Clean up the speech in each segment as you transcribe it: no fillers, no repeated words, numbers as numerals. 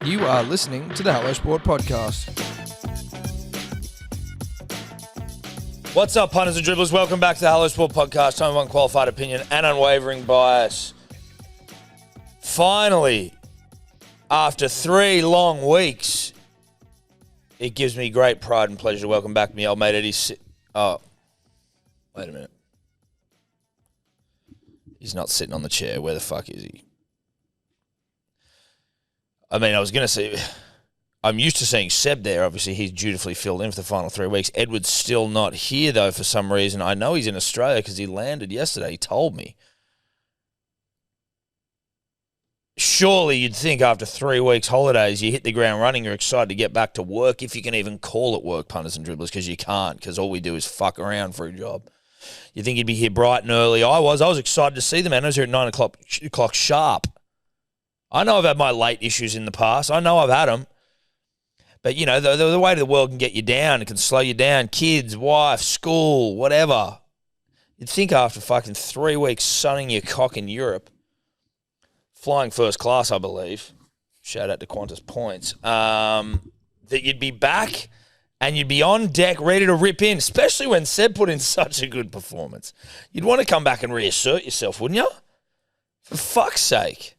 You are listening to the Hello Sport Podcast. What's up, punters and dribblers? Welcome back to the Hello Sport Podcast. Home of unqualified opinion and unwavering bias. Finally, after 3 long weeks, it gives me great pride and pleasure to welcome back my old mate Eddy. Oh, wait a minute. He's not sitting on the chair. Where the fuck is he? I mean, I was going to say, I'm used to seeing Seb there. Obviously, he's dutifully filled in for the final 3 weeks. Edward's still not here, though, for some reason. I know he's in Australia because he landed yesterday. He told me. Surely you'd think after 3 weeks holidays, you hit the ground running, you're excited to get back to work, if you can even call it work, punters and dribblers, because you can't, because all we do is fuck around for a job. You think you'd be here bright and early. I was excited to see the man. I was here at 9 o'clock sharp. I know I've had my late issues in the past. I know I've had them. But, you know, the way the world can get you down, it can slow you down. Kids, wife, school, whatever. You'd think after fucking 3 weeks sunning your cock in Europe, flying first class, I believe, shout out to Qantas Points, that you'd be back and you'd be on deck ready to rip in, especially when Seb put in such a good performance. You'd want to come back and reassert yourself, wouldn't you? For fuck's sake.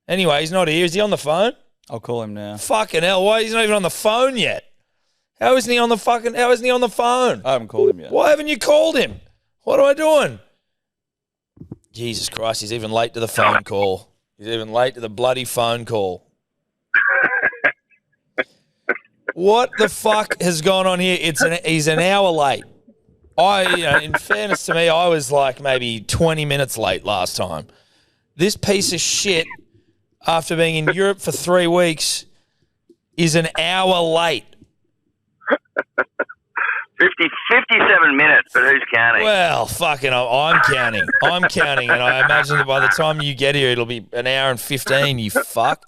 Anyway, he's not here. Is he on the phone? I'll call him now. Fucking hell, why? He's not even on the phone yet. How isn't he on the phone? I haven't called him yet. Why haven't you called him? What am I doing? Jesus Christ, he's even late to the phone call. He's even late to the bloody phone call. What the fuck has gone on here? He's an hour late. In fairness to me, I was like maybe 20 minutes late last time. This piece of shit, after being in Europe for 3 weeks, is an hour late. 57 minutes, but who's counting? Well, fucking, I'm counting. I'm counting, and I imagine that by the time you get here, it'll be an hour and 15, you fuck.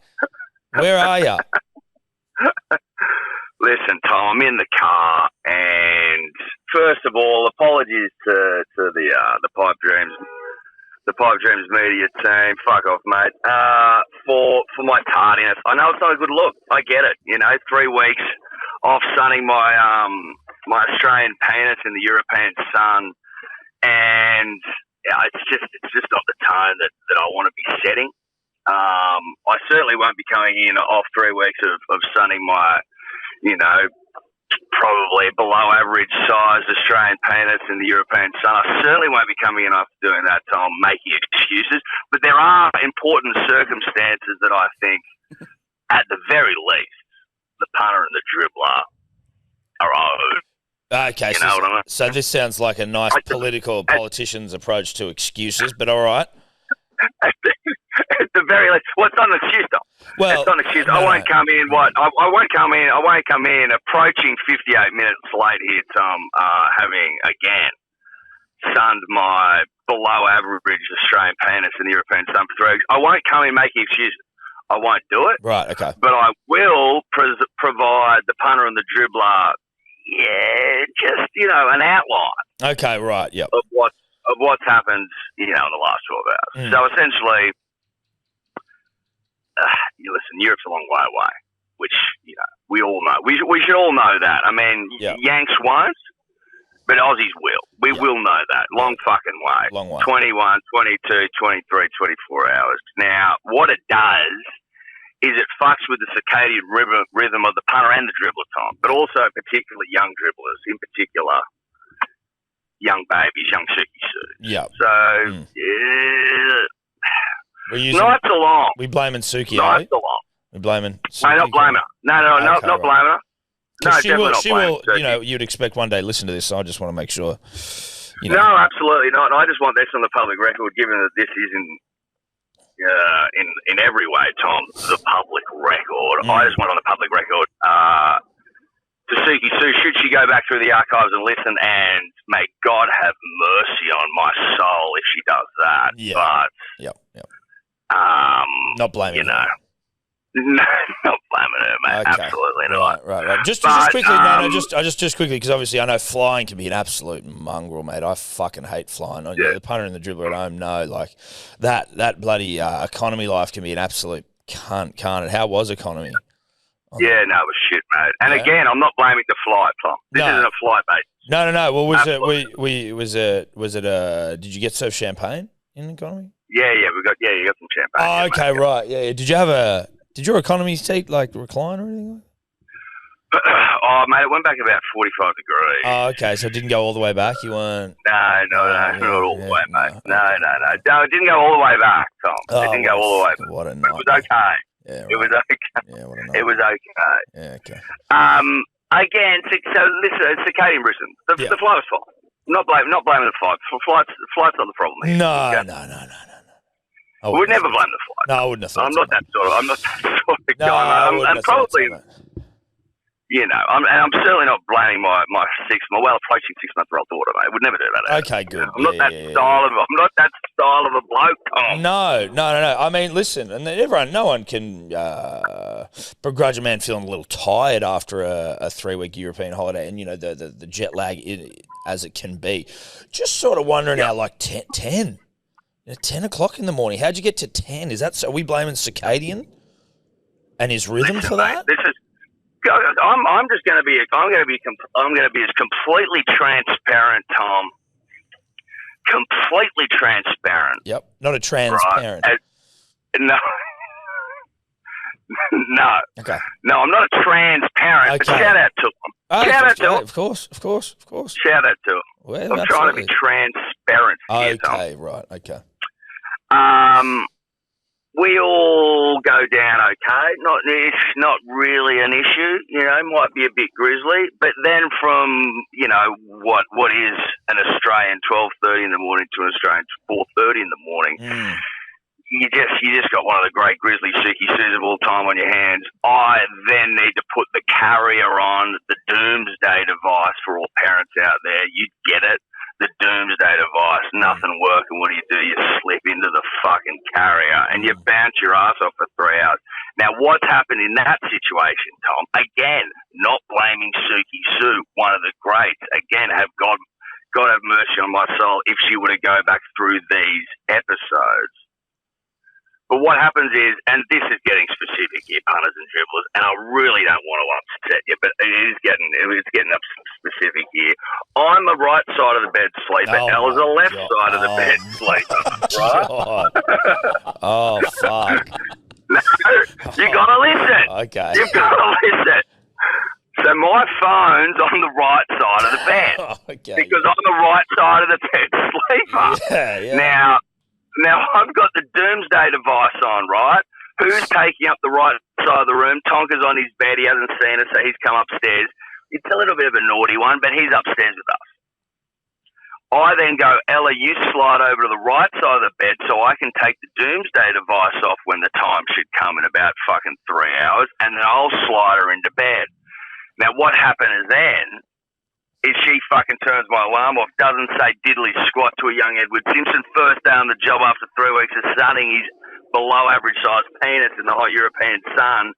Where are you? Listen, Tom, I'm in the car, and first of all, apologies to the Pipe Dreams. The Pipe Dreams media team, fuck off, mate, for my tardiness. I know it's not a good look. I get it. 3 weeks off sunning my my Australian penis in the European sun, and it's just not the tone that I want to be setting. I certainly won't be coming in off 3 weeks of sunning my, probably below average sized Australian penis in the European sun. I certainly won't be coming in after doing that, Tom, making excuses. But there are important circumstances that I think, at the very least, the punter and the dribbler are owed. Okay, so this sounds like a nice politician's approach to excuses, but all right. At the very least, it's not an excuse, though. Well, it's not an excuse. I won't come in. I won't come in approaching 58 minutes late here, Tom. Having again sunned my below average Australian penis in the European sun for 3 weeks. I won't come in making excuses. I won't do it. Right. Okay. But I will provide the punter and the dribbler, just an outline. Okay. Right. Yep. Of what's happened, in the last 12 hours. So essentially, listen, Europe's a long way away, which, we all know. We should all know that. I mean, Yanks won't, but Aussies will. We will know that. Long fucking way. Long way. 21, 22, 23, 24 hours. Now, what it does is it fucks with the circadian rhythm of the punter and the dribbler, Tom, but also particularly young dribblers, in particular young babies, young Suki. Yeah. So, nights are long. We blaming Suki, Nights are long. We blaming Suki? No, not blaming her. No, not blaming her. No, definitely not blaming her. You'd expect one day to listen to this, so I just want to make sure. No, absolutely not. And I just want this on the public record, given that this is in every way, Tom, the public record. I just want on the public record to Suki Sue, should she go back through the archives and listen, and may God have mercy on my soul if she does that. Yeah. But, yep. Not blaming her. No, not blaming her, mate. Okay. Absolutely not. Right. Just quickly, just quickly, because obviously I know flying can be an absolute mongrel, mate. I fucking hate flying. The punter and the dribbler at home know, like, that bloody economy life can be an absolute Can't it? How was economy? Yeah, no, it was shit, mate. And Yeah. again, I'm not blaming the flight, Tom. This No. isn't a flight, mate. No. Well, Absolutely. Did you get served champagne in economy? Yeah, you got some champagne. Oh, yeah, okay, mate. right. Yeah. Did your economy seat like recline or anything? Oh, mate, it went back about 45 degrees. Oh, okay. So it didn't go all the way back. You weren't. No, not all the way, mate. No, it didn't go all the way back, Tom. It didn't go all the way back. What a It night. was okay. Yeah, right. It was okay. Yeah, what a night. It was okay. Yeah, okay. Again, so listen, circadian rhythm. The flight was fine. Not blaming the flight. Flight's not the problem here. No. I would never blame the flight. No, I wouldn't have thought I'm not that sort of No, guy. I wouldn't And have thought probably, so, mate. I'm certainly not blaming my approaching 6-month-old daughter, mate. I would never do that. Okay, good. I'm not that style of a bloke, Tom. No. I mean, listen, and no one can begrudge a man feeling a little tired after a 3-week European holiday, and the jet lag as it can be. Just sort of wondering how, like 10 o'clock in the morning. How'd you get to 10? Are we blaming circadian and his rhythm for that? I'm going to be as completely transparent, Tom. Completely transparent. Yep, not a transparent. Right? No. No. Okay. No, I'm not a transparent. Okay. But shout out to him. Shout out to him. Of course. Shout out to him. Well, I'm trying to be transparent here, Tom. Okay, right. Okay. We all go down okay. Not really an issue. Might be a bit grisly. But then from what is an Australian 12:30 in the morning to an Australian 4:30 in the morning, you just got one of the great grizzly Suki Sues of all time on your hands. I then need to put the carrier on, the doomsday device for all parents out there. You get it. The doomsday device, nothing working. What do? You slip into the fucking carrier and you bounce your ass off for 3 hours. Now, what's happened in that situation, Tom? Again, not blaming Suki Sue, one of the greats. Again, God have mercy on my soul if she were to go back through these episodes. But what happens is, and this is getting specific here, punters and dribblers, and I really don't want to upset you, but it's getting up specific here. I'm the right side of the bed sleeper. Ella's the left side of the bed sleeper, right? Oh, fuck. No, you got to listen. Okay. You've got to listen. So my phone's on the right side of the bed. Okay. Because I'm the right side of the bed sleeper. Yeah. Now, I've got the doomsday device on, right? Who's taking up the right side of the room? Tonka's on his bed. He hasn't seen us, so he's come upstairs. It's a little bit of a naughty one, but he's upstairs with us. I then go, Ella, you slide over to the right side of the bed so I can take the doomsday device off when the time should come in about fucking 3 hours, and then I'll slide her into bed. Now, what happened is then is she fucking turns my alarm off, doesn't say diddly squat to a young Edward Simpson, first day on the job after 3 weeks of sunning his below average sized penis in the hot European sun.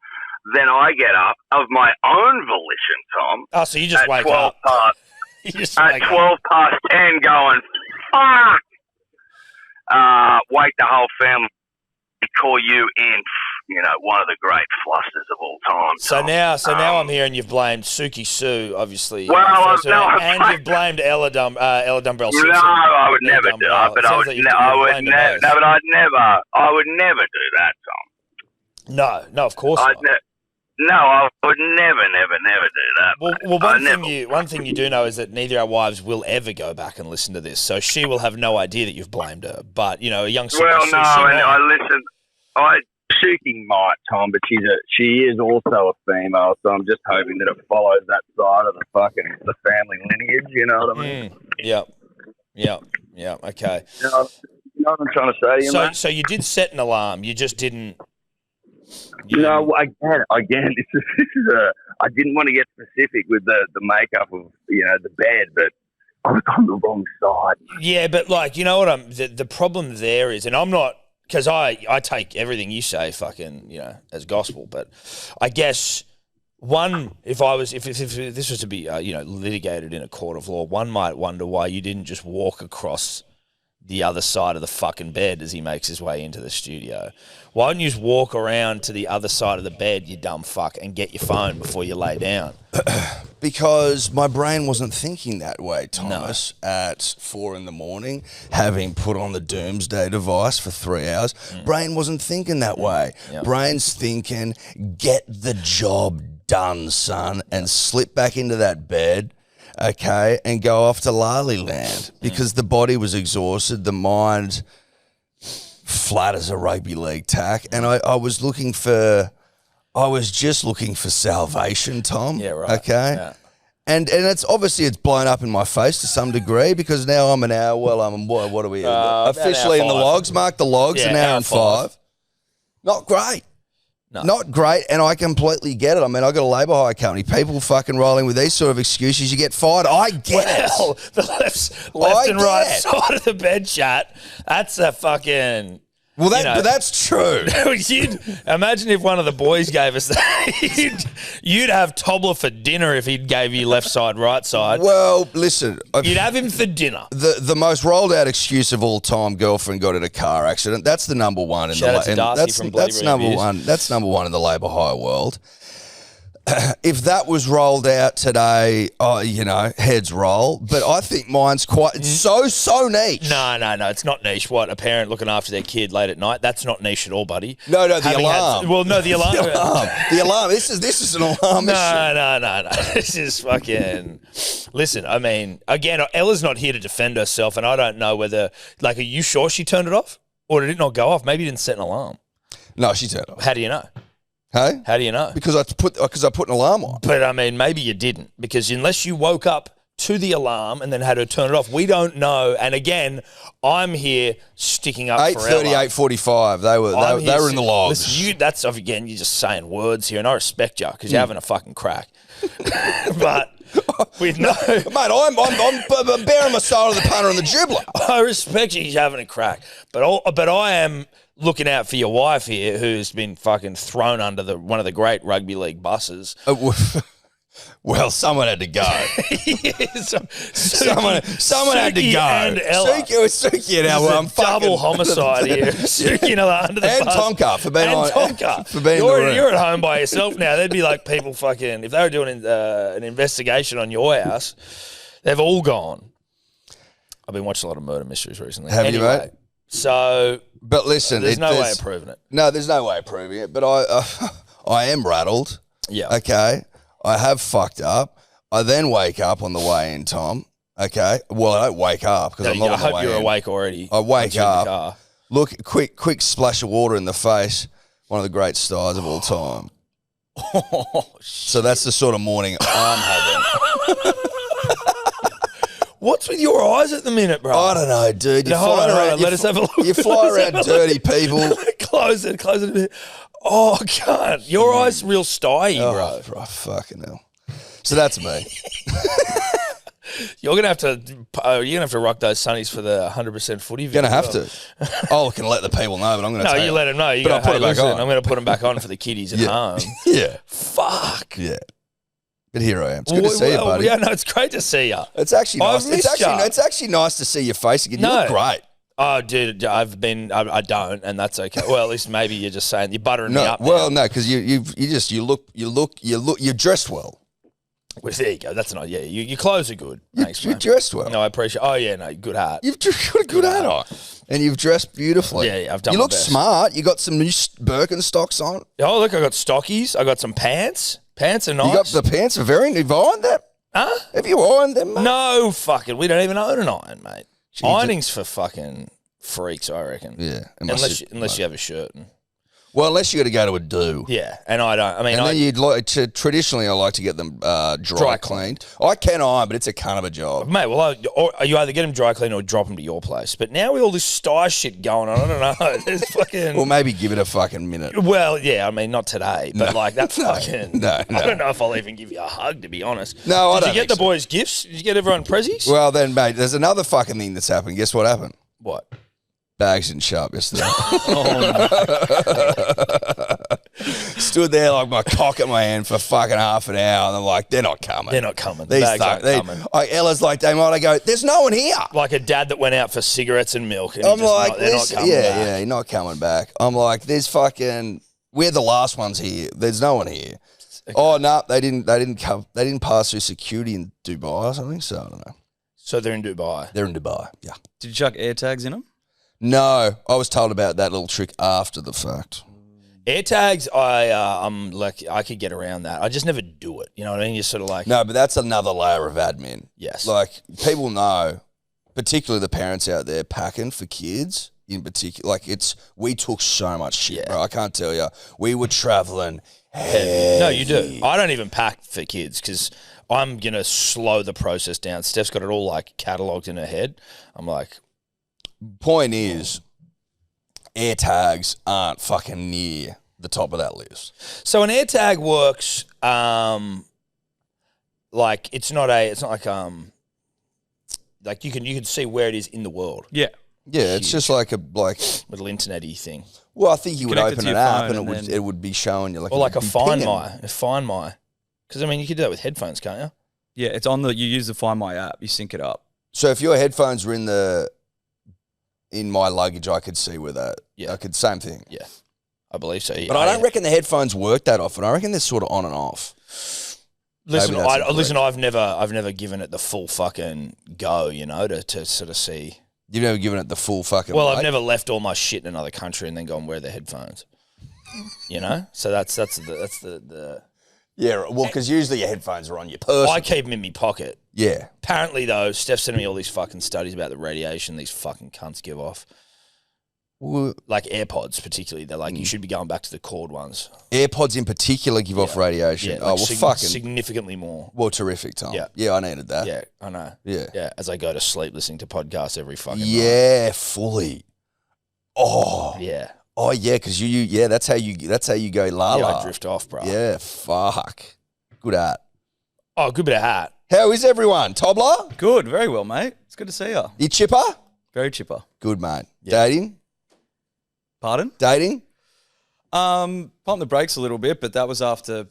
Then I get up of my own volition, Tom. Oh, so you just wake 12 up. At 12 past 10 going, fuck! Wake the whole family, call you in, one of the great flusters of all time. So now I'm hearing you've blamed Suki Sue, obviously. Well, and you've blamed Ella Dumbrell Simpson. No, I would never do that. But I would never do that, Tom. No, of course not. I would never do that. Well, one thing you do know is that neither our wives will ever go back and listen to this, so she will have no idea that you've blamed her. But a young Suki Well, Sue, no, and I listen. Suki might, Tom, but she is also a female, so I'm just hoping that it follows that side of the family lineage. You know what I mean? Yep. Okay. You know what I'm trying to say? So you did set an alarm. You just didn't. No, again, this is I didn't want to get specific with the makeup of the bed, but I was on the wrong side. Yeah, but the problem there is, and I'm not. Because I take everything you say fucking, as gospel. But I guess if this was to be, litigated in a court of law, one might wonder why you didn't just walk across the other side of the fucking bed as he makes his way into the studio. Why don't you just walk around to the other side of the bed, you dumb fuck, and get your phone before you lay down? Because my brain wasn't thinking that way, Thomas, at 4 a.m, having put on the doomsday device for 3 hours. Brain wasn't thinking that way. Yep. Brain's thinking, get the job done, son, and slip back into that bed, okay, and go off to Lali Land. Because the body was exhausted, the mind flat as a rugby league tack, and I was just looking for salvation, Tom. Yeah, right. Okay. Yeah. And it's obviously it's blown up in my face to some degree because now I'm an hour. Well, what are we officially hour in the five. logs? Mark the logs. Yeah, an hour hour and five. 5. Not great. No. Not great, and I completely get it. I mean, I got a labour hire company. People fucking rolling with these sort of excuses. You get fired. I get Well, it. the left and right side of the bed chat, that's a fucking... Well, but that's true. You'd imagine if one of the boys gave us that. You'd have Tobler for dinner if he gave you left side, right side. Well, listen. You'd have him for dinner. The most rolled out excuse of all time: girlfriend got in a car accident. That's the number one in Shout out to and Darcy from Bloody that's number Reviews. one. That's number one in the labour hire world. If that was rolled out today, heads roll. But I think mine's quite so niche. No, it's not niche. What, a parent looking after their kid late at night? That's not niche at all, buddy. No, the Having alarm. The alarm. The alarm. The alarm. This is an alarm issue. No. This is fucking... Listen, I mean, again, Ella's not here to defend herself, and I don't know whether... Like, are you sure she turned it off? Or did it not go off? Maybe you didn't set an alarm. No, she turned it off. How do you know? Hey? How do you know? Because I put an alarm on. But, I mean, maybe you didn't. Because unless you woke up to the alarm and then had her turn it off, we don't know. And, again, I'm here sticking up for Ella. 8:30, 8:45. They were in the logs. Listen, that's, again, you're just saying words here, and I respect you because you're having a fucking crack. But... With no, mate, I'm bearing my side of the punter and the dribbler. I respect you. He's having a crack, but I am looking out for your wife here, who's been fucking thrown under one of the great rugby league buses. Well, someone had to go. Someone had to go. And Ella. Suki and Ella. I'm double homicide here. Suki and Ella under the and bus. Tonka for being and Tonka. For being in the room. You're at home by yourself now. There'd be like people fucking, if they were doing an investigation on your house, they've all gone. I've been watching a lot of murder mysteries recently. Have you, mate? So, but listen, there's no way of proving it. No, there's no way of proving it. But I am rattled. Yeah. Okay. I have fucked up. I then wake up on the way in, Tom. Okay. Well, I don't wake up because I'm not on the way in. I hope you're awake already. I wake up. Look, quick splash of water in the face. One of the great stars of all time. So that's the sort of morning I'm having. What's with your eyes at the minute, bro? I don't know, dude. You fly around. Let us have a look. You fly around dirty people. Close it a bit. Oh, God. Your eyes real styey, bro. Oh, fucking hell. So that's me. You're gonna have to rock those sunnies for the 100% footy. You're gonna have to. I can let the people know, but I'm gonna. No, you let them know. But I'll put it back on. I'm gonna put them back on for the kiddies at home. Yeah. Fuck. Yeah. But here I am. It's good to see you, buddy. Yeah, no, it's great to see you. It's actually nice. It's actually nice to see your face again. You look great. Oh, dude, I don't, and that's okay. Well, at least maybe you're just saying you're buttering me up. Well, no, because you're dressed well. Well, there you go. That's not. Yeah, your clothes are good. Thanks, you're mate. dressed well. No, I appreciate. Oh yeah, no, good hat. You've got a good hat on, and you've dressed beautifully. Yeah, I've done. You my look best. smart. You got some new Birkenstocks on. Oh, look, I got stockies. I got some pants. Pants are nice. You got the pants are very. Have you ironed them? Huh? Have you ironed them, mate? No, fucking. We don't even own an iron, mate. Ironing's for fucking freaks, I reckon. Yeah, unless you have a shirt. Well, unless you got to go to a do. Yeah, and I don't. I mean, and then you'd like to. Traditionally, I like to get them dry cleaned. I can iron, but it's a cunt of a job, mate. Well, you either get them dry cleaned or drop them to your place. But now with all this sty shit going on, I don't know. There's fucking. Well, maybe give it a fucking minute. Well, yeah. I mean, not today, but like that fucking. No. I don't know if I'll even give you a hug, to be honest. No, I don't. Did you get the boys' gifts? Did you get everyone prezzies? Well, then, mate, there's another fucking thing that's happened. Guess what happened? What? Bags didn't show up yesterday. Stood there like my cock at my hand for fucking half an hour, and I'm like, they're not coming. They're not coming. The These bags aren't coming. Like, Ella's like, they might. I go, there's no one here. Like a dad that went out for cigarettes and milk. And I'm like, they're not coming back. yeah, you're not coming back. I'm like, we're the last ones here. There's no one here. Okay. Oh no, they didn't pass through security in Dubai or something. So I don't know. So they're in Dubai. They're in Dubai. Yeah. Did you chuck air tags in them? No, I was told about that little trick after the fact. Air tags, I'm like, I could get around that. I just never do it. You know what I mean? You're sort of like... No, but that's another layer of admin. Yes. Like, people know, particularly the parents out there packing for kids in particular. Like, we took so much shit, bro. I can't tell you. We were traveling heavy. No, you do. I don't even pack for kids because I'm going to slow the process down. Steph's got it all, like, catalogued in her head. I'm like... Point is... air tags aren't fucking near the top of that list. So an air tag works like it's not like you can see where it is in the world. Yeah. Yeah, it's just like a little internet-y thing. Well, I think you would Connect it open to an your app phone and it would be showing you like Or like a Find pinging. My. Because I mean you could do that with headphones, can't you? Yeah, it's you use the Find My app, you sync it up. So if your headphones were in my luggage, I could see where that. Yeah. Same thing. Yeah. I believe so. But I don't reckon the headphones work that often. I reckon they're sort of on and off. Listen, I've never given it the full fucking go, you know, to sort of see. You've never given it the full fucking. Well, weight? I've never left all my shit in another country and then gone, where are the headphones? You know, so that's the. Yeah, well, because usually your headphones are on your person. I keep them in my pocket. Yeah. Apparently, though, Steph sent me all these fucking studies about the radiation these fucking cunts give off. Well, Like AirPods, particularly. They're like, you should be going back to the cord ones. AirPods in particular give off radiation. Yeah, Oh, well, fucking. significantly more. Well, terrific, Tom. Yeah. Yeah, I needed that. Yeah, I know. Yeah. Yeah, as I go to sleep listening to podcasts every fucking night. Yeah, fully. Oh. Yeah. Oh, yeah, because that's how you go la Yeah, la. I drift off, bro. Yeah, fuck. Good at. Oh, good bit of hat. How is everyone? Tobler? Good, very well, mate. It's good to see you. You chipper? Very chipper. Good, mate. Yeah. Pardon? Dating? Pumped the brakes a little bit, but that was after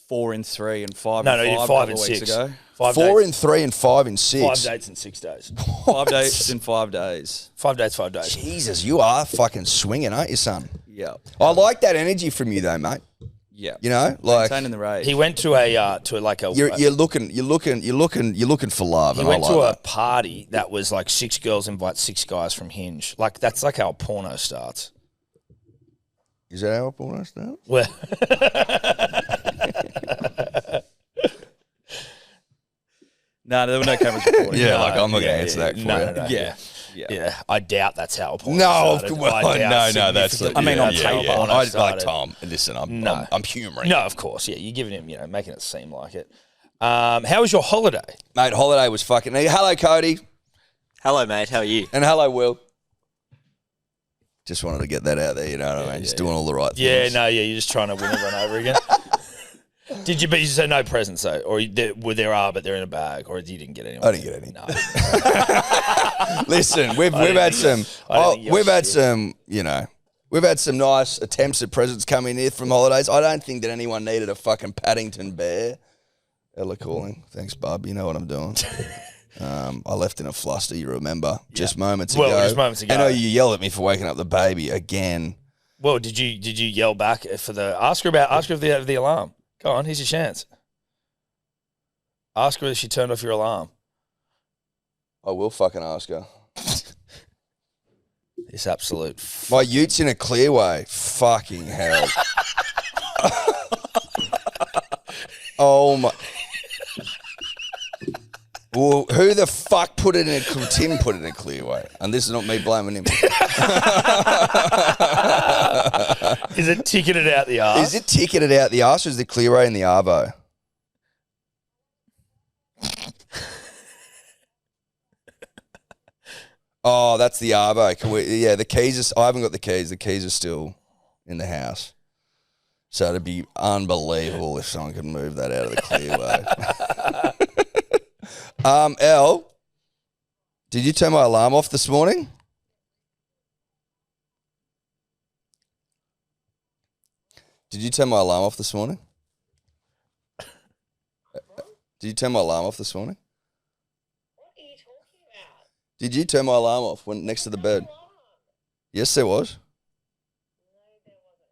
4 in 3 and 5 No, in 5 you did a 5 couple and of 6. weeks ago. 4 in 3 and 5 in 6. 5 dates in 6 days. 5 dates in 5 days. 5 dates, 5 days. Jesus, you are fucking swinging, aren't you, son? Yeah. I like that energy from you, though, mate. Yeah. You know, like Maintaining the rage. He went to a you're looking for love. He and went I to like a that. party that was like 6 girls invite 6 guys from Hinge. Like that's like how a porno starts. Is that how a porno starts? Well, No, there were no cameras recording. Yeah, like I'm not going to answer that for no, you. no, no. Yeah. Yeah, I doubt that's how a porno No, started. well, I doubt no, that's. significantly I mean, on that's how a tape, porno I like started. Tom. Listen, I'm humouring. No, of course, yeah. You're giving him, making it seem like it. How was your holiday? Mate, holiday was fucking. Hello, Cody, Hello, mate. How are you? and hello, Will. Just wanted to get that out there. You know what I mean? Just doing all the right things. Yeah, no, yeah. You're just trying to win over and over again. Did you? But you said no presents though, or there are, but they're in a bag, or you didn't get any? I didn't get any. No. Listen, we've had some. We've had some nice attempts at presents coming here from holidays. I don't think that anyone needed a fucking Paddington bear. Ella calling. Thanks, bub. You know what I'm doing. I left in a fluster. You remember? Just moments ago. Well, just moments ago. I know you yelled at me for waking up the baby again. Well, did you yell back for the ask her if they have the alarm? Go on, here's your chance. Ask her if she turned off your alarm. I will fucking ask her. This absolute. My ute's in a clear way. Fucking hell. Oh my. Well, who the fuck put it in a Tim put it in a clear way? And this is not me blaming him. Is it ticketed out the arse? Is it ticketed out the arse or is the clear way in the arvo? Oh, that's the arvo. The keys are, I haven't got the keys. The keys are still in the house. So it'd be unbelievable if someone could move that out of the clear way. Elle, did you turn my alarm off this morning? Did you turn my alarm off this morning? Did you turn my alarm off this morning? What are you talking about? Did you turn my alarm off when next to the bed? Yes, there was.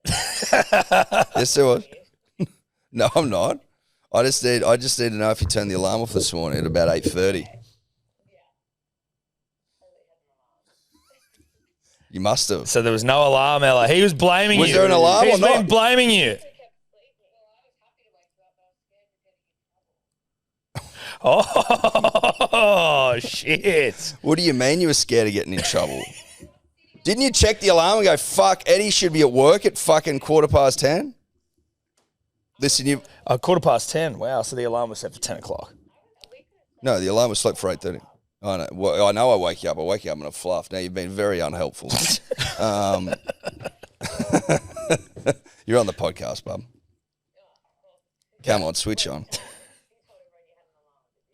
Yes, there was. No, I'm not. I just need to know if you turned the alarm off this morning at about 8:30. You must have. So there was no alarm, Ella. He was blaming Was you. there an alarm He's or not? been blaming you. Oh, shit. What do you mean you were scared of getting in trouble? Didn't you check the alarm and go, fuck, Eddie should be at work at fucking 10:15? Listen, you... 10:15. Wow, so the alarm was set for 10 o'clock. No, the alarm was set for 8:30. I know. Well, I know I wake you up. I wake you up in a fluff. Now, you've been very unhelpful. You're on the podcast, bub. Come on, switch on.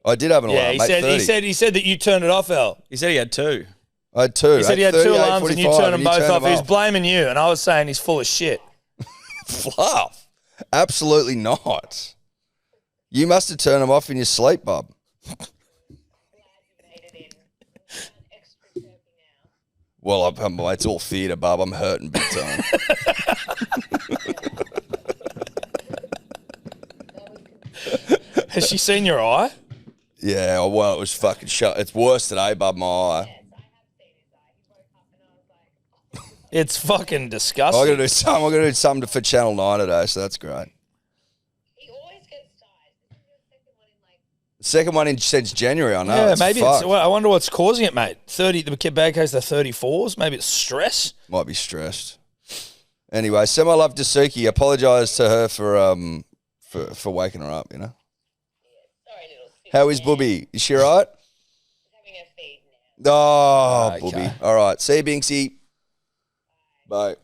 I did have an alarm, he said that you turned it off, El. He said he had two. I had two. He said he had 8:30, two alarms and you 8:45, turned them both off. He was off. blaming you, and I was saying he's full of shit. Fluff. Absolutely not. You must have turned them off in your sleep, bub. Well, it's all theatre, bub. I'm hurting big time. Has she seen your eye? Yeah, well, it was fucking shut. It's worse today, bub, my eye. It's fucking I'm disgusting. going to do something for Channel 9 today, so that's great. He always gets tired. This is your second one in like. Second one in since January, I know. Yeah, it's maybe fucked. I wonder what's causing it, mate. The bad case, the 34s. Maybe it's stress. Might be stressed. Anyway, send my love to Suki. Apologise to her for waking her up, you know. Sorry, little Susie. How is Booby? Is she all right? He's having a feed now. Oh, Okay. Booby. All right. See you, Binksy. Bye.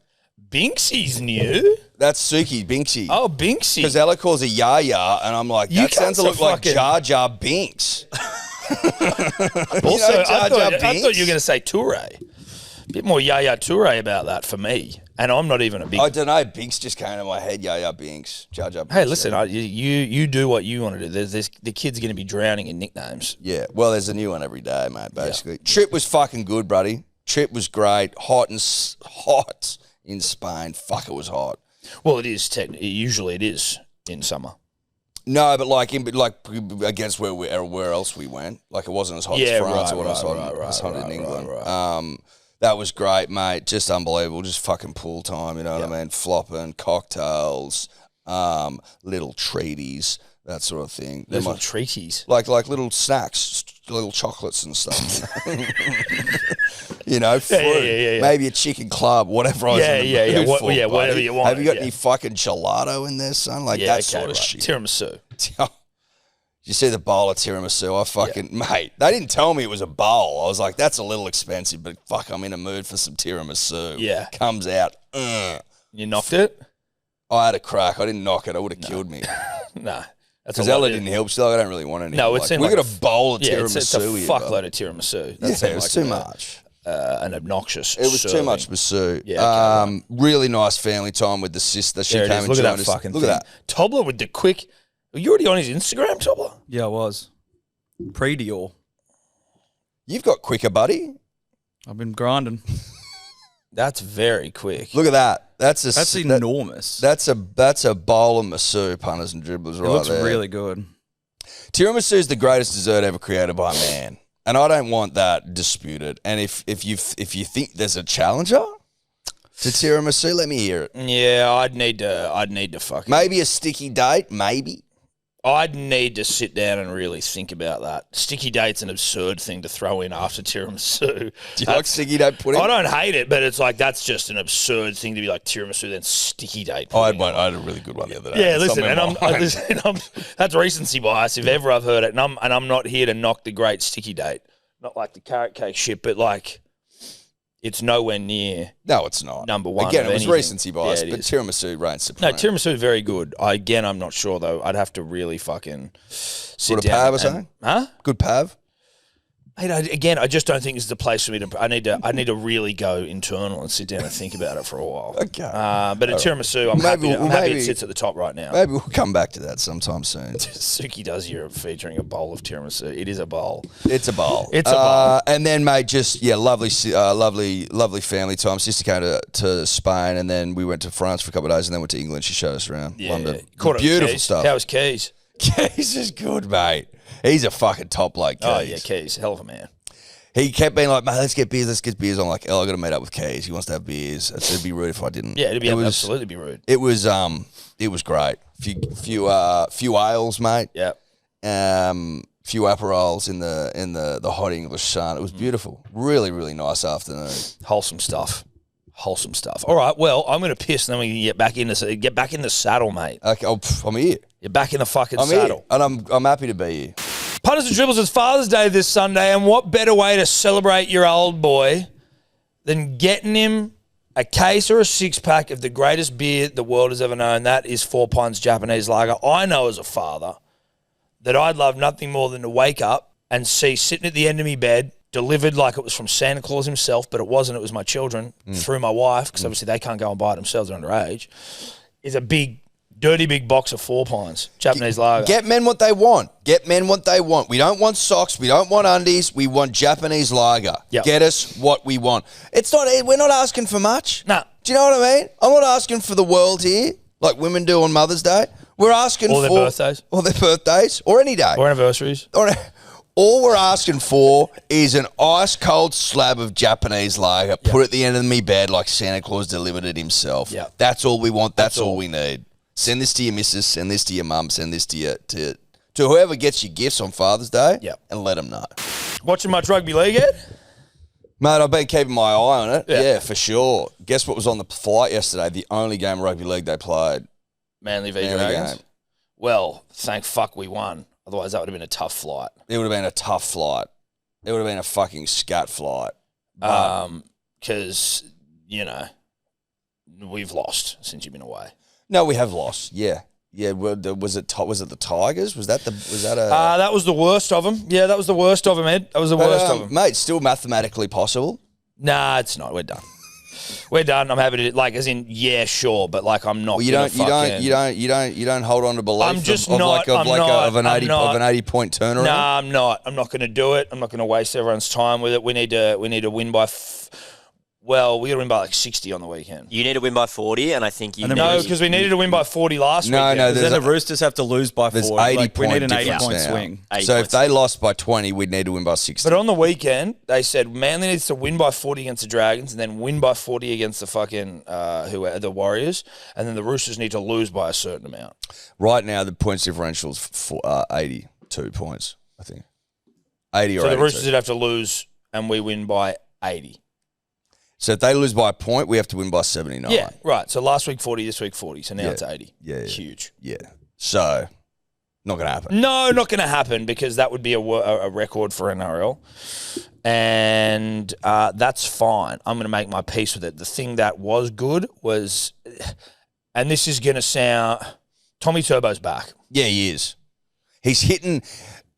Binksy's new. That's Suki, Binksy. Oh, Binksy. Because Ella calls her Yaya, and I'm like, You that sounds a cunts lot are like fucking- Jar Jar Binks. Also, Jar I Jar thought Binks? you were going to say Toure. A bit more Yaya Toure about that for me. And I'm not even a big... I don't know. Binks just came to my head. Yaya Binks. Jar Jar Binks. Hey, listen, yeah. you do what you want to do. The kid's going to be drowning in nicknames. Yeah, well, there's a new one every day, mate, basically. Yeah. Trip was fucking good, buddy. Trip was great. Hot in Spain. Fuck, it was hot. Well, it is usually it is in summer. No, but like against where else we went, like it wasn't as hot as France or as hot in England. Right. That was great, mate. Just unbelievable. Just fucking pool time. You know what I mean? Flopping, cocktails, little treaties, that sort of thing. Little treaties, like little snacks, little chocolates and stuff. You know, fruit, yeah. maybe a chicken club, whatever I was in the mood for, whatever you want. Have you got any fucking gelato in there, son? Like that sort of shit. Tiramisu. You see the bowl of tiramisu? I fucking mate. They didn't tell me it was a bowl. I was like, that's a little expensive, but fuck, I'm in a mood for some tiramisu. Yeah, comes out. You knocked it. I had a crack. I didn't knock it. It would have killed me. No. Because Ella didn't help. She's like, I don't really want any. No, it like, seemed we like got a bowl of tiramisu. It's a fuckload of tiramisu. That it was too much. An obnoxious. It was serving. too much masu. Yeah, okay, really nice family time with the sister. She came and Look at joined that us. fucking Look thing. at that. Tobler with the quick. Are you already on his Instagram, Tobler? Yeah, I was. Pre-Dior. You've got quicker, buddy. I've been grinding. That's very quick. Look at that. That's enormous. That's a bowl of masu, punters and dribblers, right there. It looks really good. Tiramisu is the greatest dessert ever created by man, and I don't want that disputed. And if you think there's a challenger to tiramisu, let me hear it. Yeah, I'd need to fucking maybe a sticky date, maybe. I'd need to sit down and really think about that. Sticky date's an absurd thing to throw in after tiramisu. Do you like sticky date pudding? I don't hate it, but it's like that's just an absurd thing to be like tiramisu then sticky date. I had a really good one the other day. Yeah, listen, that's recency bias if ever I've heard it, and I'm not here to knock the great sticky date, not like the carrot cake shit, but like it's nowhere near. No, it's not. Number one. Again, it was anything. recency bias, Yeah, but tiramisu reigns supreme. No, tiramisu is very good. I'm not sure though. I'd have to really fucking sit Good down. pav or something? Huh? Good pav. Again, I just don't think this is the place for me to. I need to really go internal and sit down and think about it for a while. Okay. But a tiramisu, I'm happy it sits at the top right now. Maybe we'll come back to that sometime soon. Suki does Europe featuring a bowl of tiramisu. It is a bowl. It's a bowl. It's a bowl. And then, mate, lovely family time. Sister came to Spain, and then we went to France for a couple of days, and then went to England. She showed us around London. Beautiful stuff. How was Keys? Keys is good, mate. He's a fucking top bloke, Keys. Oh, yeah, Keys. Hell of a man. He kept being like, mate, let's get beers. I'm like, I got to meet up with Keys. He wants to have beers. It'd be rude if I didn't. Yeah, absolutely be rude. It was great. Few ales, mate. Yeah. Few Aperols in the hot English sun. It was beautiful. Really, really nice afternoon. Wholesome stuff. All right, well, I'm going to piss and then we can get back in the saddle, mate. Okay, I'm here. You're back in the fucking I'm saddle. Here, and I'm happy to be here. Punters and Dribbles, it's Father's Day this Sunday, and what better way to celebrate your old boy than getting him a case or a six-pack of the greatest beer the world has ever known. That is 4 Pints Japanese Lager. I know as a father that I'd love nothing more than to wake up and see sitting at the end of my bed, delivered like it was from Santa Claus himself, but it wasn't. It was my children through my wife, because obviously they can't go and buy it themselves. They're underage. Is a dirty big box of 4 Pints Japanese Lager. Get men what they want. We don't want socks. We don't want undies. We want Japanese lager. Yep. Get us what we want. We're not asking for much. Nah. Do you know what I mean? I'm not asking for the world here, like women do on Mother's Day. We're asking Or their for birthdays. Or their birthdays. Or any day. Or anniversaries. All we're asking for is an ice-cold slab of Japanese lager, put it at the end of me bed like Santa Claus delivered it himself. Yep. That's all we want. That's all we need. Send this to your missus. Send this to your mum. Send this to whoever gets you gifts on Father's Day, and let them know. Watching much rugby league yet? Mate, I've been keeping my eye on it. Yeah. Yeah, for sure. Guess what was on the flight yesterday? The only game of rugby league they played. Manly v Dragons? Game. Well, thank fuck we won. Otherwise, that would have been a tough flight. It would have been a tough flight. It would have been a fucking scat flight. Because, we've lost since you've been away. No, we have lost. Yeah. Yeah, was it the Tigers? Was that a... that was the worst of them. Yeah, that was the worst of them, Ed. That was the worst of them. Mate, still mathematically possible? Nah, it's not. We're done. We're done. I'm happy to, as in, yeah, sure, but I'm not. Well, you don't hold on to belief. I'm just not. Of an 80-point turnaround. Nah, I'm not. I'm not going to do it. I'm not going to waste everyone's time with it. We need to win by. Well, we got to win by 60 on the weekend. You need to win by 40, and I think you... No, because we needed to win by 40 last weekend. No, then the Roosters have to lose by 40. 80 we need an 80-point swing. So if they lost by 20, we'd need to win by 60. But on the weekend, they said Manly needs to win by 40 against the Dragons and then win by 40 against the fucking the Warriors, and then the Roosters need to lose by a certain amount. Right now, the points differential is 82 points, I think. 80 or 82. So the Roosters would have to lose and we win by 80. So if they lose by a point, we have to win by 79. Yeah, right. So last week 40, this week 40. So now it's 80. Yeah. Huge. Yeah. So, not going to happen. No, not going to happen because that would be a record for NRL. And that's fine. I'm going to make my peace with it. The thing that was good was, and this is going to sound, Tommy Turbo's back. Yeah, he is. He's hitting...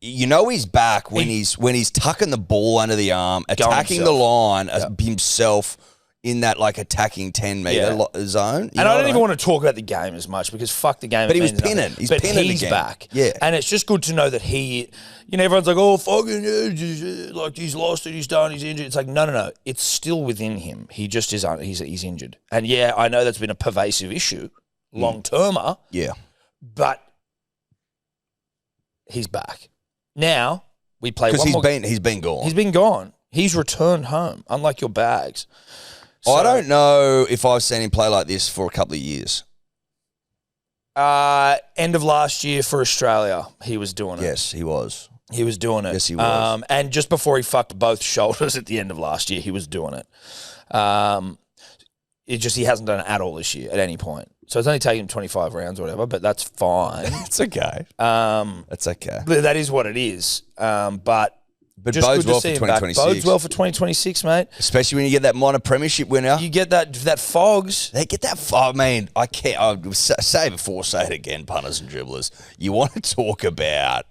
he's back when he's tucking the ball under the arm, attacking the line himself in that attacking 10-meter zone. And I don't even want to talk about the game as much because fuck the game. But he was pinning. He's pinning he's again. Back. Yeah. And it's just good to know that everyone's like, oh, fucking, he's lost it, he's done, he's injured. It's like, no. It's still within him. He just is, he's injured. And yeah, I know that's been a pervasive issue, long-termer. Yeah. But he's back. Now, we play because one more. He's been gone. He's been gone. He's returned home, unlike your bags. So, I don't know if I've seen him play like this for a couple of years. End of last year for Australia, he was doing it. Yes, he was. He was doing it. Yes, he was. And just before he fucked both shoulders at the end of last year, he was doing it. He hasn't done it at all this year at any point. So it's only taken him 25 rounds or whatever, but that's fine. It's okay. That's okay. That is what it is. But just bodes good well to see for him back. 2026. Bodes well for 2026, mate. Especially when you get that minor premiership winner. You get that Fogs. They get that. I mean, I can't. I'll say it again, punters and dribblers. You want to talk about